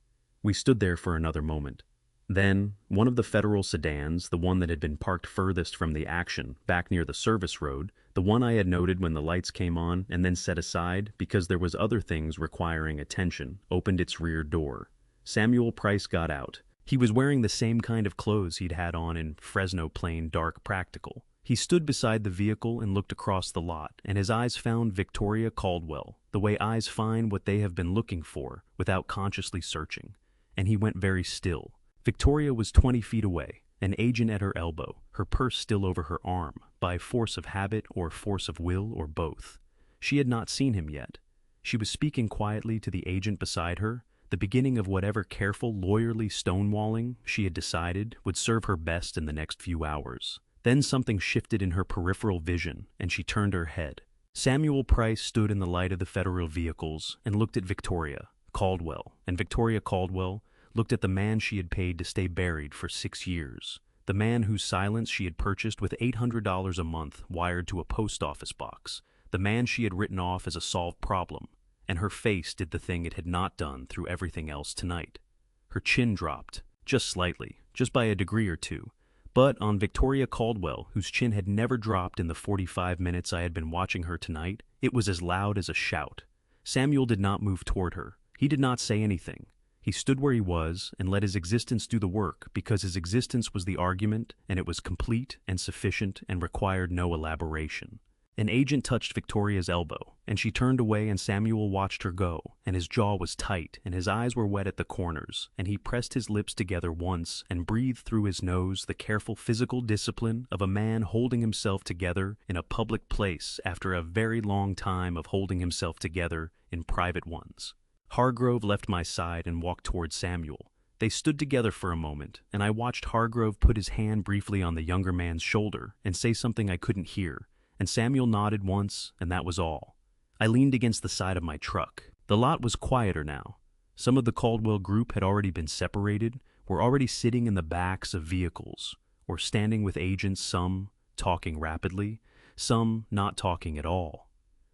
We stood there for another moment. Then, one of the federal sedans, the one that had been parked furthest from the action, back near the service road, the one I had noted when the lights came on and then set aside because there was other things requiring attention, opened its rear door. Samuel Price got out. He was wearing the same kind of clothes he'd had on in Fresno Plain Dark Practical. He stood beside the vehicle and looked across the lot, and his eyes found Victoria Caldwell, the way eyes find what they have been looking for, without consciously searching. And he went very still. Victoria was 20 feet away, an agent at her elbow, her purse still over her arm, by force of habit or force of will or both. She had not seen him yet. She was speaking quietly to the agent beside her, the beginning of whatever careful, lawyerly stonewalling she had decided would serve her best in the next few hours. Then something shifted in her peripheral vision, and she turned her head. Samuel Price stood in the light of the federal vehicles and looked at Victoria Caldwell, and Victoria Caldwell looked at the man she had paid to stay buried for 6 years, the man whose silence she had purchased with $800 a month wired to a post office box, the man she had written off as a solved problem, and her face did the thing it had not done through everything else tonight. Her chin dropped, just slightly, just by a degree or two, but on Victoria Caldwell, whose chin had never dropped in the 45 minutes I had been watching her tonight, it was as loud as a shout. Samuel did not move toward her. He did not say anything. He stood where he was and let his existence do the work because his existence was the argument and it was complete and sufficient and required no elaboration. An agent touched Victoria's elbow, and she turned away and Samuel watched her go, and his jaw was tight and his eyes were wet at the corners, and he pressed his lips together once and breathed through his nose the careful physical discipline of a man holding himself together in a public place after a very long time of holding himself together in private ones. Hargrove left my side and walked toward Samuel. They stood together for a moment, and I watched Hargrove put his hand briefly on the younger man's shoulder and say something I couldn't hear, and Samuel nodded once, and that was all. I leaned against the side of my truck. The lot was quieter now. Some of the Caldwell group had already been separated, were already sitting in the backs of vehicles, or standing with agents, some talking rapidly, some not talking at all.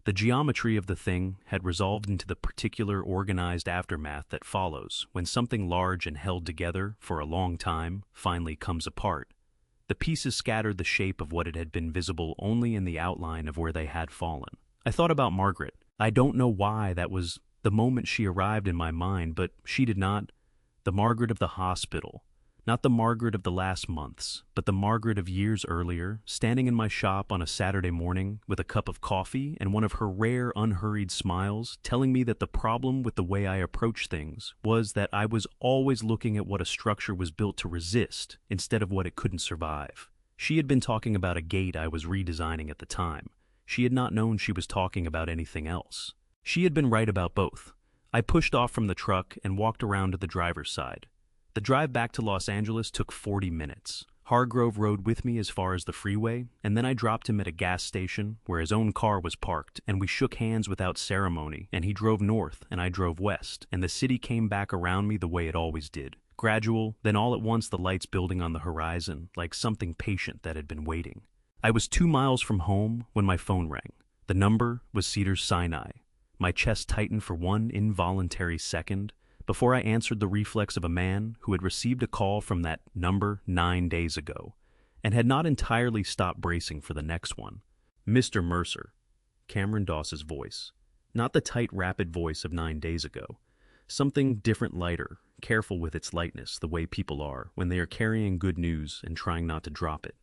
The geometry of the thing had resolved into the particular organized aftermath that follows when something large and held together for a long time finally comes apart. The pieces scattered the shape of what it had been visible only in the outline of where they had fallen. I thought about Margaret. I don't know why that was the moment she arrived in my mind, but she did not. The Margaret of the hospital. Not the Margaret of the last months, but the Margaret of years earlier, standing in my shop on a Saturday morning with a cup of coffee and one of her rare, unhurried smiles, telling me that the problem with the way I approached things was that I was always looking at what a structure was built to resist instead of what it couldn't survive. She had been talking about a gate I was redesigning at the time. She had not known she was talking about anything else. She had been right about both. I pushed off from the truck and walked around to the driver's side. The drive back to Los Angeles took 40 minutes. Hargrove rode with me as far as the freeway, and then I dropped him at a gas station where his own car was parked, and we shook hands without ceremony, and he drove north and I drove west, and the city came back around me the way it always did. Gradual, then all at once the lights building on the horizon, like something patient that had been waiting. I was 2 miles from home when my phone rang. The number was Cedars-Sinai. My chest tightened for one involuntary second, before I answered the reflex of a man who had received a call from that number 9 days ago, and had not entirely stopped bracing for the next one. Mr. Mercer. Cameron Doss's voice. Not the tight, rapid voice of 9 days ago. Something different, lighter, careful with its lightness, the way people are when they are carrying good news and trying not to drop it.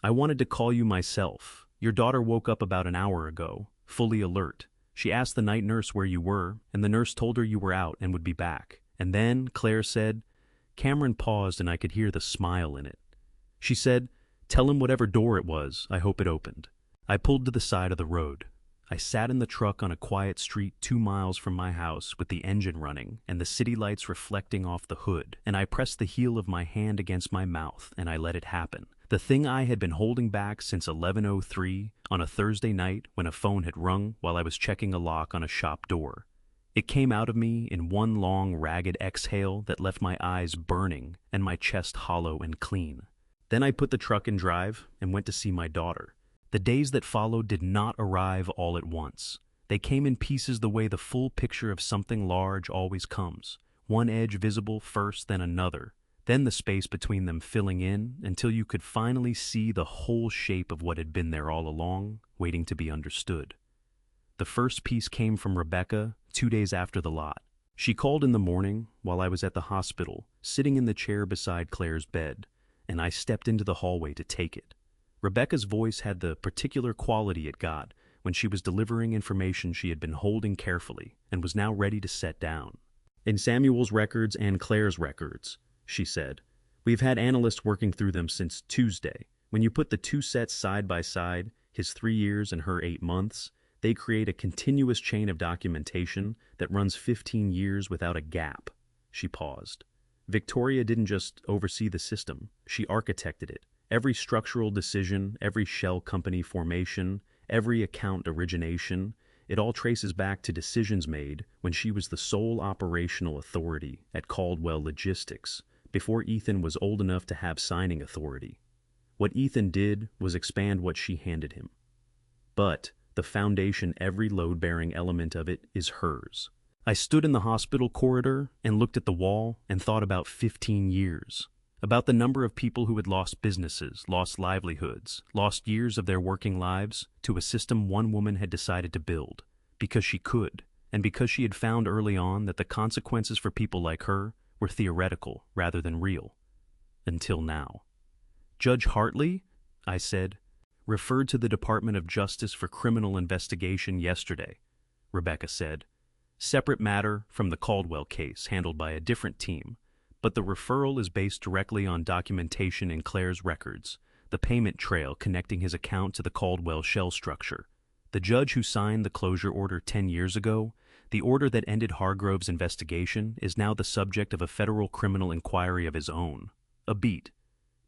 I wanted to call you myself. Your daughter woke up about an hour ago, fully alert. She asked the night nurse where you were, and the nurse told her you were out and would be back. And then, Claire said, Cameron paused and I could hear the smile in it. She said, tell him whatever door it was, I hope it opened. I pulled to the side of the road. I sat in the truck on a quiet street 2 miles from my house with the engine running and the city lights reflecting off the hood, and I pressed the heel of my hand against my mouth and I let it happen. The thing I had been holding back since 11:03 on a Thursday night when a phone had rung while I was checking a lock on a shop door. It came out of me in one long, ragged exhale that left my eyes burning and my chest hollow and clean. Then I put the truck in drive and went to see my daughter. The days that followed did not arrive all at once. They came in pieces the way the full picture of something large always comes, one edge visible first, then another. Then the space between them filling in until you could finally see the whole shape of what had been there all along, waiting to be understood. The first piece came from Rebecca 2 days after the lot. She called in the morning while I was at the hospital, sitting in the chair beside Claire's bed, and I stepped into the hallway to take it. Rebecca's voice had the particular quality it got when she was delivering information she had been holding carefully and was now ready to set down. In Samuel's records and Claire's records, she said, we've had analysts working through them since Tuesday. When you put the two sets side by side, his 3 years and her 8 months, they create a continuous chain of documentation that runs 15 years without a gap. She paused. Victoria didn't just oversee the system, she architected it. Every structural decision, every shell company formation, every account origination, it all traces back to decisions made when she was the sole operational authority at Caldwell Logistics, before Ethan was old enough to have signing authority. What Ethan did was expand what she handed him. But the foundation, every load-bearing element of it, is hers. I stood in the hospital corridor and looked at the wall and thought about 15 years. About the number of people who had lost businesses, lost livelihoods, lost years of their working lives to a system one woman had decided to build, because she could, and because she had found early on that the consequences for people like her were theoretical rather than real. Until now. Judge Hartley, I said, referred to the Department of Justice for criminal investigation yesterday, Rebecca said. Separate matter from the Caldwell case handled by a different team, but the referral is based directly on documentation in Claire's records, the payment trail connecting his account to the Caldwell shell structure. The judge who signed the closure order 10 years ago, the order that ended Hargrove's investigation, is now the subject of a federal criminal inquiry of his own. A beat.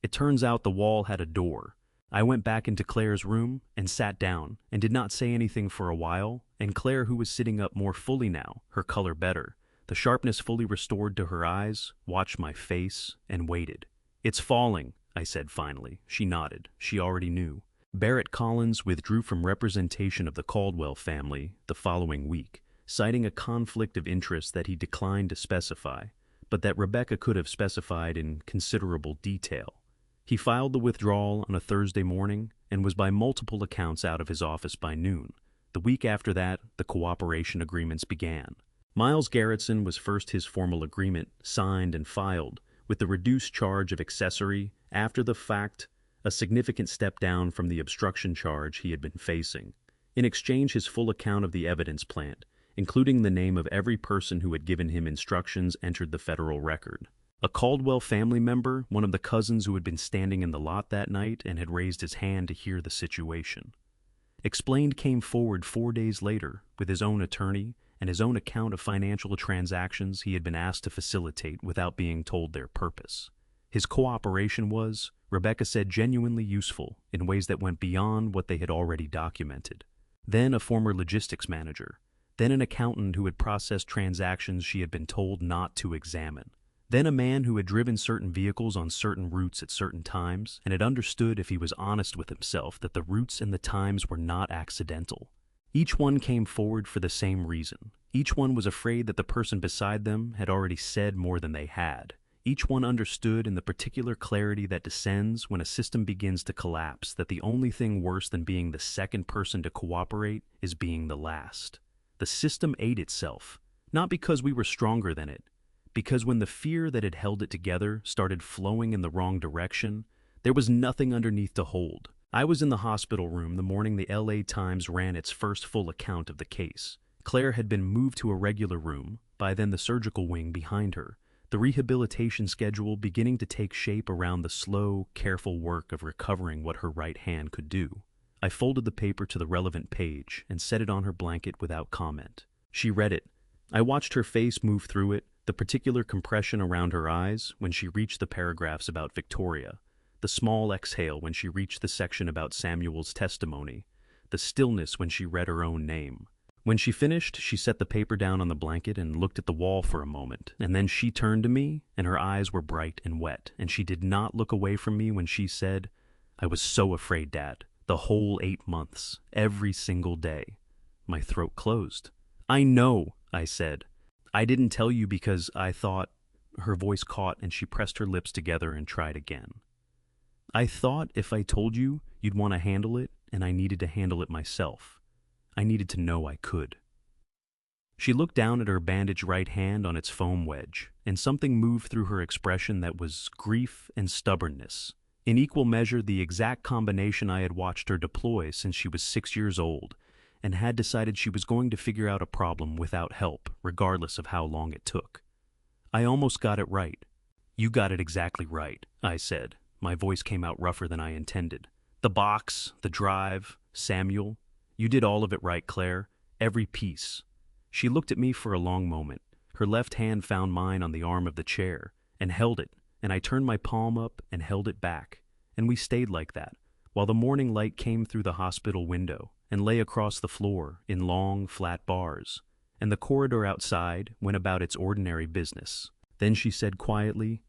It turns out the wall had a door. I went back into Claire's room and sat down and did not say anything for a while, and Claire, who was sitting up more fully now, her color better, the sharpness fully restored to her eyes, watched my face and waited. It's falling, I said finally. She nodded. She already knew. Barrett Collins withdrew from representation of the Caldwell family the following week, citing a conflict of interest that he declined to specify, but that Rebecca could have specified in considerable detail. He filed the withdrawal on a Thursday morning and was by multiple accounts out of his office by noon. The week after that, the cooperation agreements began. Miles Garrettson was first his formal agreement signed and filed, with the reduced charge of accessory, after the fact, a significant step down from the obstruction charge he had been facing. In exchange, his full account of the evidence plant, including the name of every person who had given him instructions, entered the federal record. A Caldwell family member, one of the cousins who had been standing in the lot that night and had raised his hand to hear the situation. Explained came forward 4 days later with his own attorney and his own account of financial transactions he had been asked to facilitate without being told their purpose. His cooperation was, Rebecca said, genuinely useful in ways that went beyond what they had already documented. Then a former logistics manager, then an accountant who had processed transactions she had been told not to examine. Then a man who had driven certain vehicles on certain routes at certain times and had understood, if he was honest with himself, that the routes and the times were not accidental. Each one came forward for the same reason. Each one was afraid that the person beside them had already said more than they had. Each one understood in the particular clarity that descends when a system begins to collapse that the only thing worse than being the second person to cooperate is being the last. The system ate itself, not because we were stronger than it, because when the fear that had held it together started flowing in the wrong direction, there was nothing underneath to hold. I was in the hospital room the morning the LA Times ran its first full account of the case. Claire had been moved to a regular room, by then the surgical wing behind her, the rehabilitation schedule beginning to take shape around the slow, careful work of recovering what her right hand could do. I folded the paper to the relevant page and set it on her blanket without comment. She read it. I watched her face move through it, the particular compression around her eyes when she reached the paragraphs about Victoria, the small exhale when she reached the section about Samuel's testimony, the stillness when she read her own name. When she finished, she set the paper down on the blanket and looked at the wall for a moment, and then she turned to me, and her eyes were bright and wet, and she did not look away from me when she said, "I was so afraid, Dad, the whole 8 months, every single day." My throat closed. "I know," I said. "I didn't tell you because I thought—" Her voice caught and she pressed her lips together and tried again. "I thought if I told you, you'd want to handle it, and I needed to handle it myself. I needed to know I could." She looked down at her bandaged right hand on its foam wedge, and something moved through her expression that was grief and stubbornness. In equal measure, the exact combination I had watched her deploy since she was 6 years old, and had decided she was going to figure out a problem without help, regardless of how long it took. "I almost got it right." "You got it exactly right," I said. My voice came out rougher than I intended. "The box, the drive, Samuel. You did all of it right, Claire. Every piece." She looked at me for a long moment. Her left hand found mine on the arm of the chair, and held it, and I turned my palm up and held it back, and we stayed like that, while the morning light came through the hospital window and lay across the floor in long, flat bars, and the corridor outside went about its ordinary business. Then she said quietly,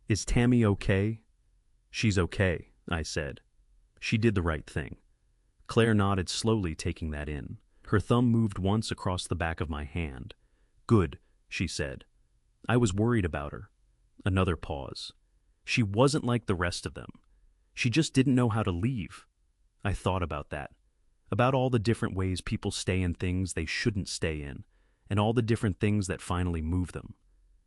"Is Tammy okay?" "She's okay," I said. She did the right thing. Claire nodded slowly, taking that in. Her thumb moved once across the back of my hand. "Good," she said. "I was worried about her." Another pause. "She wasn't like the rest of them. She just didn't know how to leave." I thought about that, about all the different ways people stay in things they shouldn't stay in, and all the different things that finally moved them.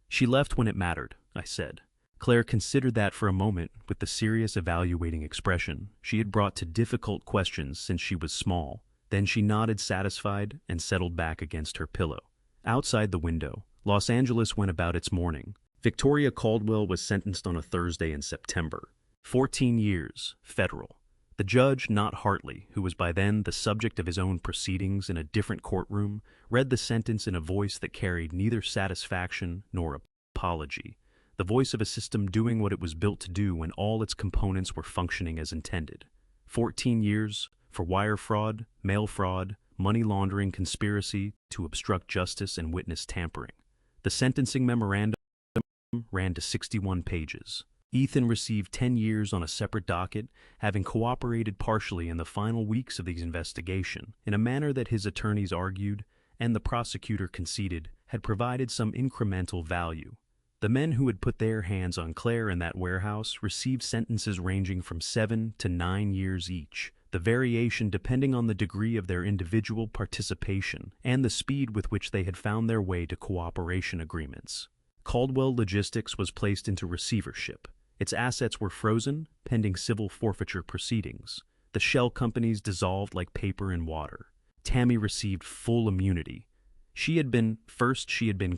She left when it mattered, I said. Claire considered that for a moment with the serious evaluating expression she had brought to difficult questions since she was small. Then she nodded satisfied and settled back against her pillow. Outside the window, Los Angeles went about its morning. Victoria Caldwell was sentenced on a Thursday in September. 14 years, federal. The judge, not Hartley, who was by then the subject of his own proceedings in a different courtroom, read the sentence in a voice that carried neither satisfaction nor apology. The voice of a system doing what it was built to do when all its components were functioning as intended. 14 years for wire fraud, mail fraud, money laundering, conspiracy to obstruct justice, and witness tampering. The sentencing memorandum ran to 61 pages. Ethan received 10 years on a separate docket, having cooperated partially in the final weeks of the investigation, in a manner that his attorneys argued, and the prosecutor conceded, had provided some incremental value. The men who had put their hands on Claire in that warehouse received sentences ranging from 7 to 9 years each, the variation depending on the degree of their individual participation and the speed with which they had found their way to cooperation agreements. Caldwell Logistics was placed into receivership. Its assets were frozen, pending civil forfeiture proceedings. The shell companies dissolved like paper in water. Tammy received full immunity. She had been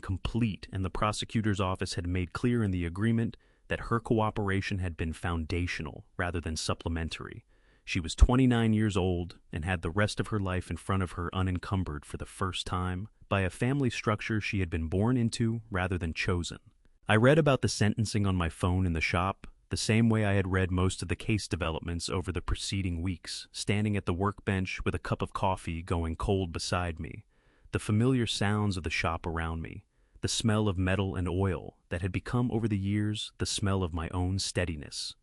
complete, and the prosecutor's office had made clear in the agreement that her cooperation had been foundational rather than supplementary. She was 29 years old and had the rest of her life in front of her unencumbered for the first time by a family structure she had been born into rather than chosen. I read about the sentencing on my phone in the shop, the same way I had read most of the case developments over the preceding weeks, standing at the workbench with a cup of coffee going cold beside me. The familiar sounds of the shop around me, the smell of metal and oil that had become over the years the smell of my own steadiness.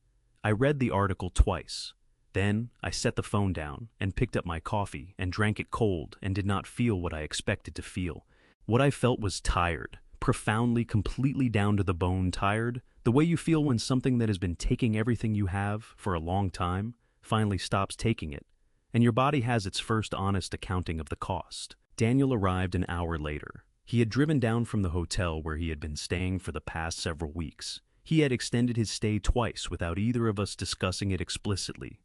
I read the article twice. Then I set the phone down and picked up my coffee and drank it cold and did not feel what I expected to feel. What I felt was tired, profoundly, completely down to the bone tired, the way you feel when something that has been taking everything you have for a long time finally stops taking it, and your body has its first honest accounting of the cost. Daniel arrived an hour later. He had driven down from the hotel where he had been staying for the past several weeks. He had extended his stay twice without either of us discussing it explicitly,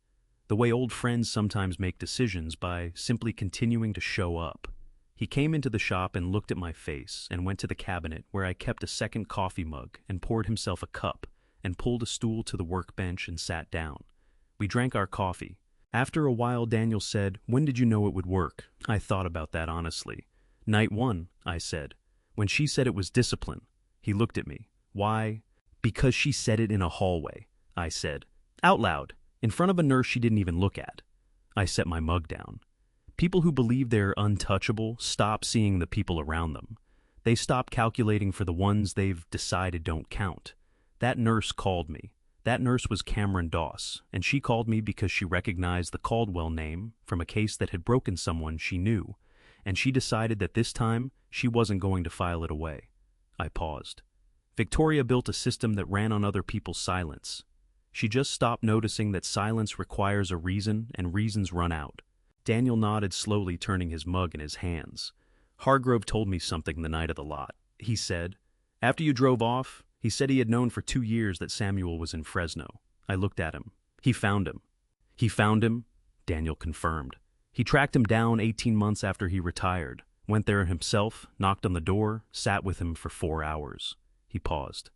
the way old friends sometimes make decisions by simply continuing to show up. He came into the shop and looked at my face and went to the cabinet where I kept a second coffee mug and poured himself a cup and pulled a stool to the workbench and sat down. We drank our coffee. After a while, Daniel said, "When did you know it would work?" I thought about that honestly. "Night one," I said. "When she said it was discipline." He looked at me. "Why?" "Because she said it in a hallway," I said. Out loud, in front of a nurse she didn't even look at. I set my mug down. People who believe they're untouchable stop seeing the people around them. They stop calculating for the ones they've decided don't count. That nurse called me. That nurse was Cameron Doss, and she called me because she recognized the Caldwell name from a case that had broken someone she knew, and she decided that this time she wasn't going to file it away. I paused. Victoria built a system that ran on other people's silence. She just stopped noticing that silence requires a reason and reasons run out. Daniel nodded slowly, turning his mug in his hands. "Hargrove told me something the night of the lot," he said. "After you drove off, he said he had known for 2 years that Samuel was in Fresno." I looked at him. "He found him." "He found him?" Daniel confirmed. "He tracked him down 18 months after he retired, went there himself, knocked on the door, sat with him for 4 hours. He paused.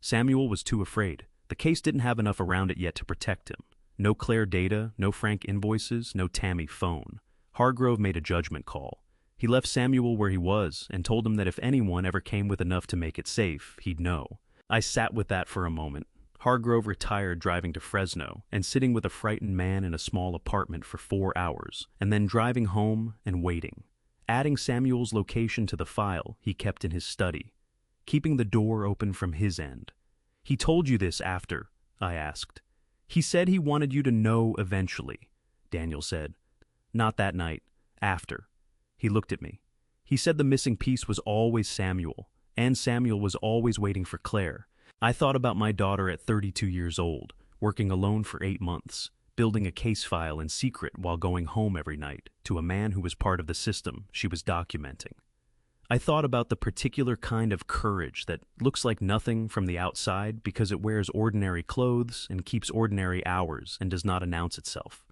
"Samuel was too afraid. The case didn't have enough around it yet to protect him. No Claire data, no Frank invoices, no Tammy phone. Hargrove made a judgment call. He left Samuel where he was and told him that if anyone ever came with enough to make it safe, he'd know." I sat with that for a moment. Hargrove retired driving to Fresno and sitting with a frightened man in a small apartment for 4 hours, and then driving home and waiting. Adding Samuel's location to the file he kept in his study, keeping the door open from his end. "He told you this after?" I asked. "He said he wanted you to know eventually," Daniel said. "Not that night. After." He looked at me. "He said the missing piece was always Samuel, and Samuel was always waiting for Claire. I thought about my daughter at 32 years old, working alone for 8 months, building a case file in secret while going home every night to a man who was part of the system she was documenting. I thought about the particular kind of courage that looks like nothing from the outside because it wears ordinary clothes and keeps ordinary hours and does not announce itself.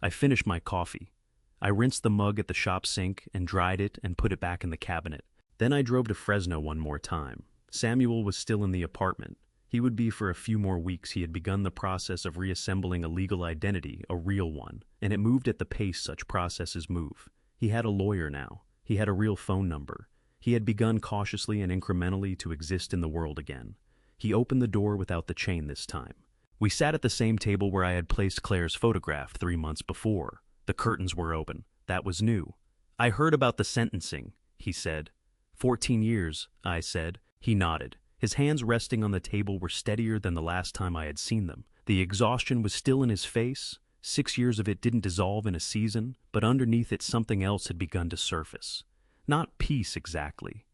I finished my coffee. I rinsed the mug at the shop sink and dried it and put it back in the cabinet. Then I drove to Fresno one more time. Samuel was still in the apartment. He would be for a few more weeks. He had begun the process of reassembling a legal identity, a real one, and it moved at the pace such processes move. He had a lawyer now. He had a real phone number. He had begun cautiously and incrementally to exist in the world again. He opened the door without the chain this time. We sat at the same table where I had placed Claire's photograph 3 months before. The curtains were open. That was new. "I heard about the sentencing," he said. 14 years, I said. He nodded. His hands resting on the table were steadier than the last time I had seen them. The exhaustion was still in his face. 6 years of it didn't dissolve in a season, but underneath it something else had begun to surface. Not peace exactly.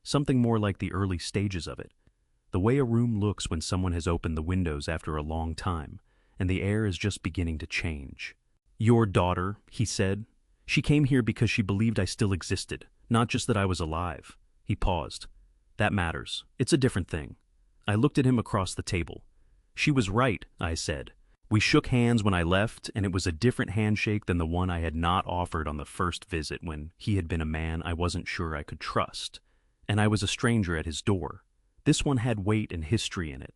Something more like the early stages of it. The way a room looks when someone has opened the windows after a long time, and the air is just beginning to change. "Your daughter," he said. "She came here because she believed I still existed, not just that I was alive." He paused. "That matters. It's a different thing." I looked at him across the table. "She was right," I said. We shook hands when I left, and it was a different handshake than the one I had not offered on the first visit when he had been a man I wasn't sure I could trust, and I was a stranger at his door. This one had weight and history in it,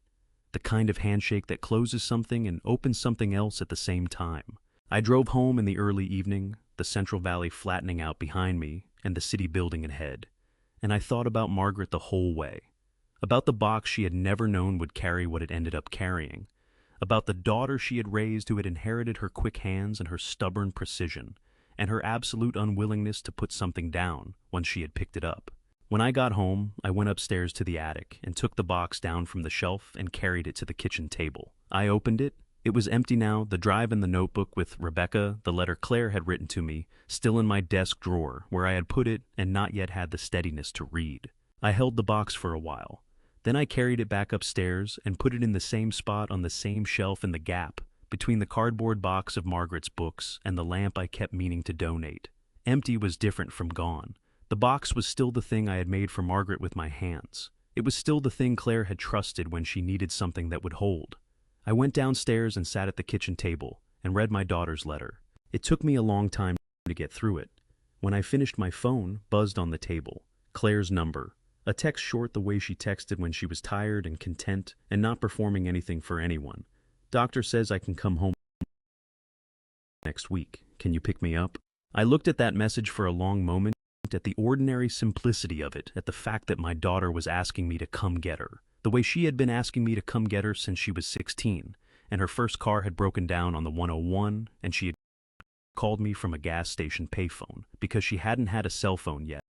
the kind of handshake that closes something and opens something else at the same time. I drove home in the early evening, the Central Valley flattening out behind me and the city building ahead, and I thought about Margaret the whole way, about the box she had never known would carry what it ended up carrying, about the daughter she had raised who had inherited her quick hands and her stubborn precision, and her absolute unwillingness to put something down once she had picked it up. When I got home, I went upstairs to the attic and took the box down from the shelf and carried it to the kitchen table. I opened it. It was empty now, the drive and the notebook with Rebecca, the letter Claire had written to me, still in my desk drawer where I had put it and not yet had the steadiness to read. I held the box for a while. Then I carried it back upstairs and put it in the same spot on the same shelf in the gap between the cardboard box of Margaret's books and the lamp I kept meaning to donate. Empty was different from gone. The box was still the thing I had made for Margaret with my hands. It was still the thing Claire had trusted when she needed something that would hold. I went downstairs and sat at the kitchen table and read my daughter's letter. It took me a long time to get through it. When I finished, my phone buzzed on the table. Claire's number. A text short the way she texted when she was tired and content and not performing anything for anyone. "Doctor says I can come home next week. Can you pick me up?" I looked at that message for a long moment, at the ordinary simplicity of it, at the fact that my daughter was asking me to come get her, the way she had been asking me to come get her since she was 16, and her first car had broken down on the 101, and she had called me from a gas station payphone because she hadn't had a cell phone yet.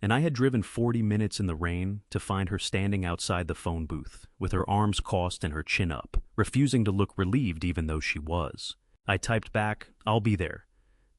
And I had driven 40 minutes in the rain to find her standing outside the phone booth, with her arms crossed and her chin up, refusing to look relieved even though she was. I typed back, "I'll be there."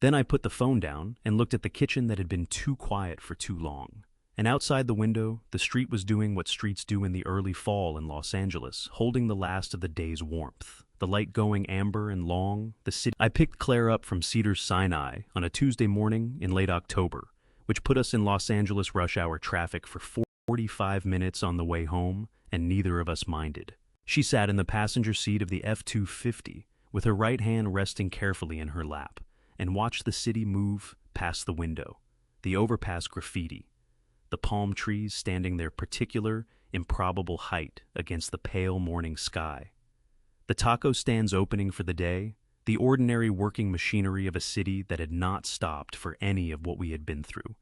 Then I put the phone down and looked at the kitchen that had been too quiet for too long. And outside the window, the street was doing what streets do in the early fall in Los Angeles, holding the last of the day's warmth. The light going amber and long, the city. I picked Claire up from Cedars-Sinai on a Tuesday morning in late October, which put us in Los Angeles rush hour traffic for 45 minutes on the way home, and neither of us minded. She sat in the passenger seat of the F-250, with her right hand resting carefully in her lap, and watched the city move past the window, the overpass graffiti, the palm trees standing their particular, improbable height against the pale morning sky, the taco stands opening for the day, the ordinary working machinery of a city that had not stopped for any of what we had been through,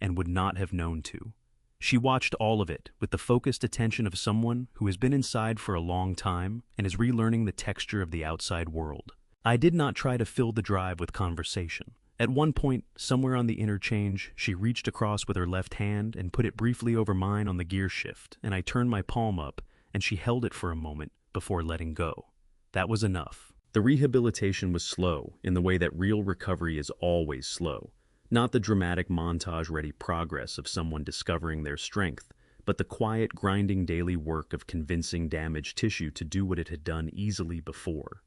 and would not have known to. She watched all of it with the focused attention of someone who has been inside for a long time and is relearning the texture of the outside world. I did not try to fill the drive with conversation. At one point, somewhere on the interchange, she reached across with her left hand and put it briefly over mine on the gear shift, and I turned my palm up, and she held it for a moment before letting go. That was enough. The rehabilitation was slow in the way that real recovery is always slow. Not the dramatic montage-ready progress of someone discovering their strength, but the quiet, grinding daily work of convincing damaged tissue to do what it had done easily before.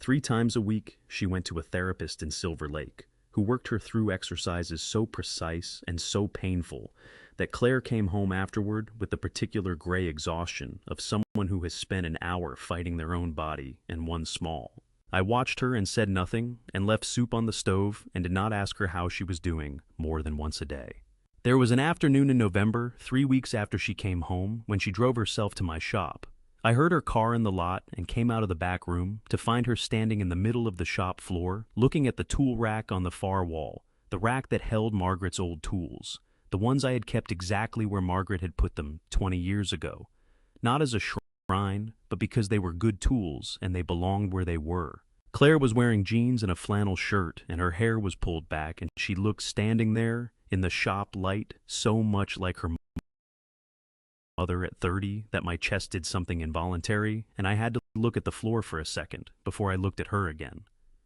3 times a week, she went to a therapist in Silver Lake. who worked her through exercises so precise and so painful that Claire came home afterward with the particular gray exhaustion of someone who has spent an hour fighting their own body and won small. I watched her and said nothing and left soup on the stove and did not ask her how she was doing more than once a day. There was an afternoon in November, 3 weeks after she came home, when she drove herself to my shop. I heard her car in the lot and came out of the back room to find her standing in the middle of the shop floor, looking at the tool rack on the far wall, the rack that held Margaret's old tools, the ones I had kept exactly where Margaret had put them 20 years ago. Not as a shrine, but because they were good tools and they belonged where they were. Claire was wearing jeans and a flannel shirt, and her hair was pulled back, and she looked standing there in the shop light so much like her mother at 30 that my chest did something involuntary, and I had to look at the floor for a second before I looked at her again.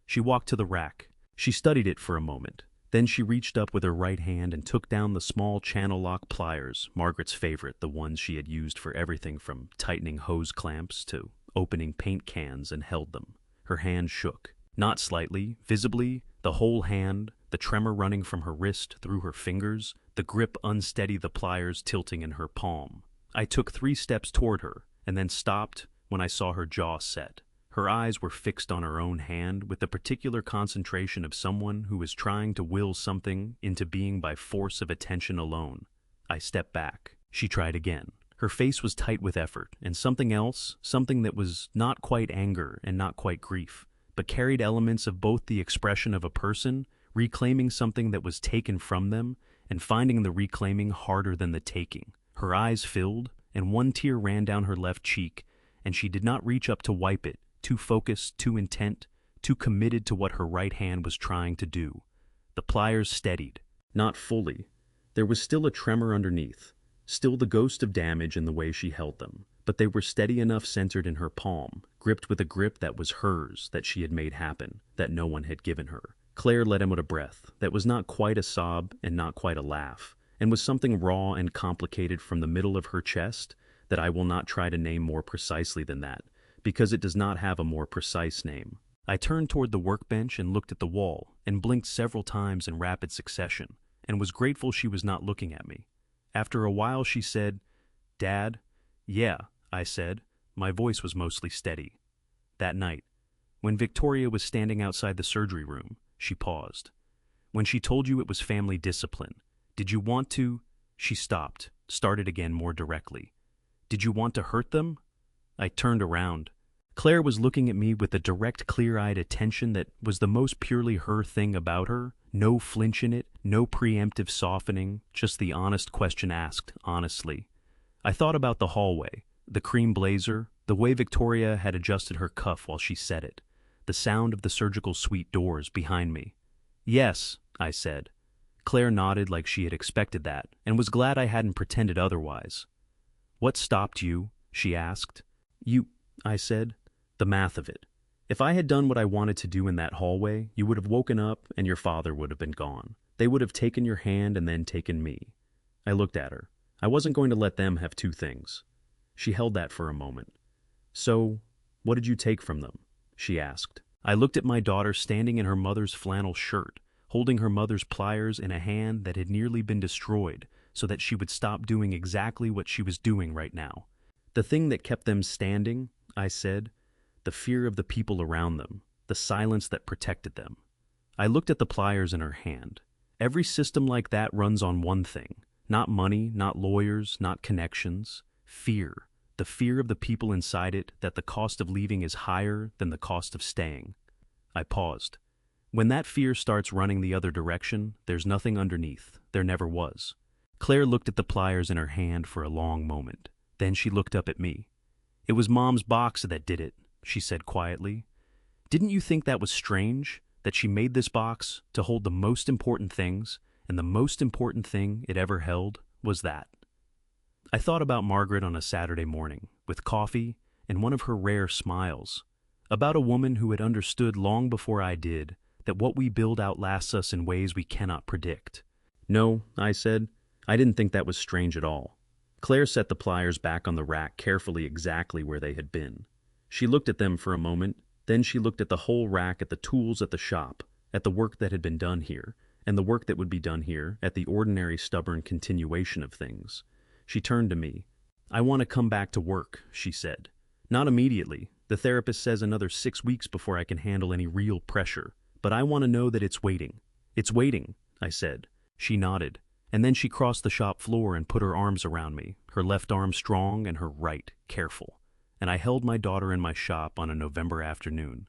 She walked to the rack. She studied it for a moment. Then she reached up with her right hand and took down the small channel lock pliers, Margaret's favorite, the ones she had used for everything from tightening hose clamps to opening paint cans, and held them. Her hand shook. Not slightly, visibly, the whole hand, the tremor running from her wrist through her fingers, the grip unsteady, the pliers tilting in her palm. I took 3 steps toward her, and then stopped when I saw her jaw set. Her eyes were fixed on her own hand with the particular concentration of someone who is trying to will something into being by force of attention alone. I stepped back. She tried again. Her face was tight with effort, and something else, something that was not quite anger and not quite grief, but carried elements of both the expression of a person reclaiming something that was taken from them and finding the reclaiming harder than the taking. Her eyes filled, and one tear ran down her left cheek, and she did not reach up to wipe it, too focused, too intent, too committed to what her right hand was trying to do. The pliers steadied. Not fully. There was still a tremor underneath, still the ghost of damage in the way she held them, but they were steady enough, centered in her palm, gripped with a grip that was hers, that she had made happen, that no one had given her. Claire let out a breath that was not quite a sob and not quite a laugh, and was something raw and complicated from the middle of her chest that I will not try to name more precisely than that, because it does not have a more precise name. I turned toward the workbench and looked at the wall, and blinked several times in rapid succession, and was grateful she was not looking at me. After a while she said, "Dad?" "Yeah," I said. My voice was mostly steady. "That night, when Victoria was standing outside the surgery room," she paused. "When she told you it was family discipline, did you want to—" She stopped, started again more directly. "Did you want to hurt them?" I turned around. Claire was looking at me with the direct, clear-eyed attention that was the most purely her thing about her. No flinch in it, no preemptive softening, just the honest question asked, honestly. I thought about the hallway, the cream blazer, the way Victoria had adjusted her cuff while she said it, the sound of the surgical suite doors behind me. "Yes," I said. Claire nodded like she had expected that, and was glad I hadn't pretended otherwise. "What stopped you?" she asked. "You," I said. "The math of it. If I had done what I wanted to do in that hallway, you would have woken up and your father would have been gone. They would have taken your hand and then taken me." I looked at her. I wasn't going to let them have 2 things. She held that for a moment. "So, what did you take from them?" she asked. I looked at my daughter standing in her mother's flannel shirt, holding her mother's pliers in a hand that had nearly been destroyed so that she would stop doing exactly what she was doing right now. "The thing that kept them standing," I said, "the fear of the people around them, the silence that protected them." I looked at the pliers in her hand. Every system like that runs on one thing. Not money, not lawyers, not connections. Fear. The fear of the people inside it that the cost of leaving is higher than the cost of staying. I paused. When that fear starts running the other direction, there's nothing underneath. There never was. Claire looked at the pliers in her hand for a long moment. Then she looked up at me. "It was Mom's box that did it," she said quietly. "Didn't you think that was strange, that she made this box to hold the most important things, and the most important thing it ever held was that?" I thought about Margaret on a Saturday morning, with coffee and one of her rare smiles, about a woman who had understood long before I did that what we build outlasts us in ways we cannot predict. "No," I said, "I didn't think that was strange at all." Claire set the pliers back on the rack carefully, exactly where they had been. She looked at them for a moment, then she looked at the whole rack, at the tools at the shop, at the work that had been done here, and the work that would be done here, at the ordinary stubborn continuation of things. She turned to me. "I want to come back to work," she said. "Not immediately. The therapist says another 6 weeks before I can handle any real pressure. But I want to know that it's waiting." "It's waiting," I said. She nodded, and then she crossed the shop floor and put her arms around me, her left arm strong and her right careful. And I held my daughter in my shop on a November afternoon,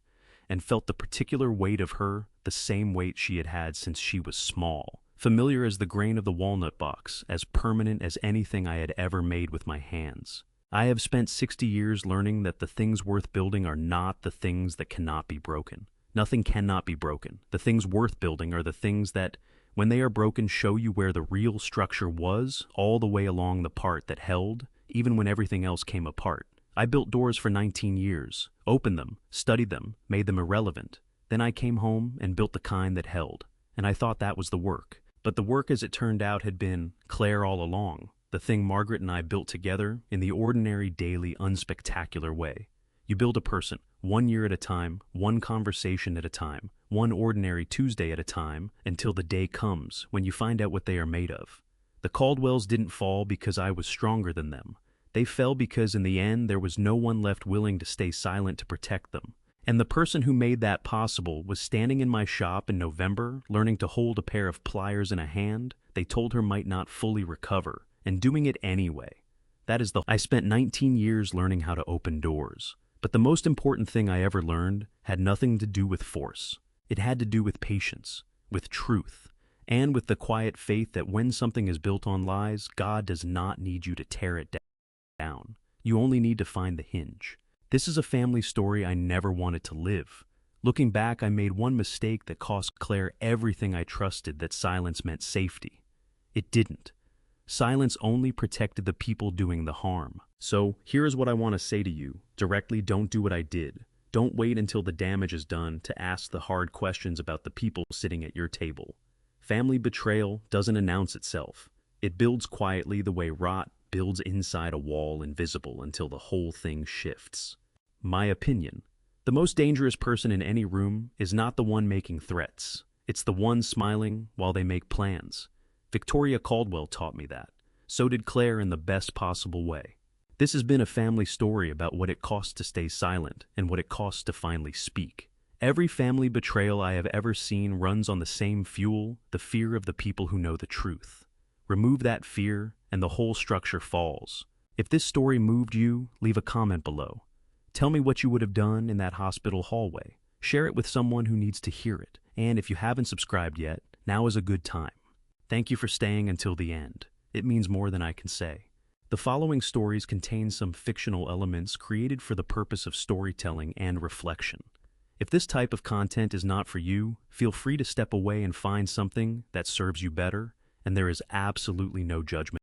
and felt the particular weight of her, the same weight she had had since she was small, familiar as the grain of the walnut box, as permanent as anything I had ever made with my hands. I have spent 60 years learning that the things worth building are not the things that cannot be broken. Nothing cannot be broken. The things worth building are the things that, when they are broken, show you where the real structure was, all the way along the part that held, even when everything else came apart. I built doors for 19 years, opened them, studied them, made them irrelevant. Then I came home and built the kind that held, and I thought that was the work. But the work, as it turned out, had been Claire all along, the thing Margaret and I built together in the ordinary, daily, unspectacular way. You build a person, 1 year at a time, one conversation at a time, one ordinary Tuesday at a time, until the day comes when you find out what they are made of. The Caldwells didn't fall because I was stronger than them. They fell because in the end there was no one left willing to stay silent to protect them. And the person who made that possible was standing in my shop in November, learning to hold a pair of pliers in a hand they told her might not fully recover, and doing it anyway. I spent 19 years learning how to open doors. But the most important thing I ever learned had nothing to do with force. It had to do with patience, with truth, and with the quiet faith that when something is built on lies, God does not need you to tear it down. You only need to find the hinge. This is a family story I never wanted to live. Looking back, I made one mistake that cost Claire everything I trusted that silence meant safety. It didn't. Silence only protected the people doing the harm. So, here is what I want to say to you. Directly, don't do what I did. Don't wait until the damage is done to ask the hard questions about the people sitting at your table. Family betrayal doesn't announce itself. It builds quietly the way rot builds inside a wall, invisible until the whole thing shifts. My opinion. The most dangerous person in any room is not the one making threats. It's the one smiling while they make plans. Victoria Caldwell taught me that. So did Claire, in the best possible way. This has been a family story about what it costs to stay silent and what it costs to finally speak. Every family betrayal I have ever seen runs on the same fuel, the fear of the people who know the truth. Remove that fear, and the whole structure falls. If this story moved you, leave a comment below. Tell me what you would have done in that hospital hallway. Share it with someone who needs to hear it. And if you haven't subscribed yet, now is a good time. Thank you for staying until the end. It means more than I can say. The following stories contain some fictional elements created for the purpose of storytelling and reflection. If this type of content is not for you, feel free to step away and find something that serves you better, and there is absolutely no judgment.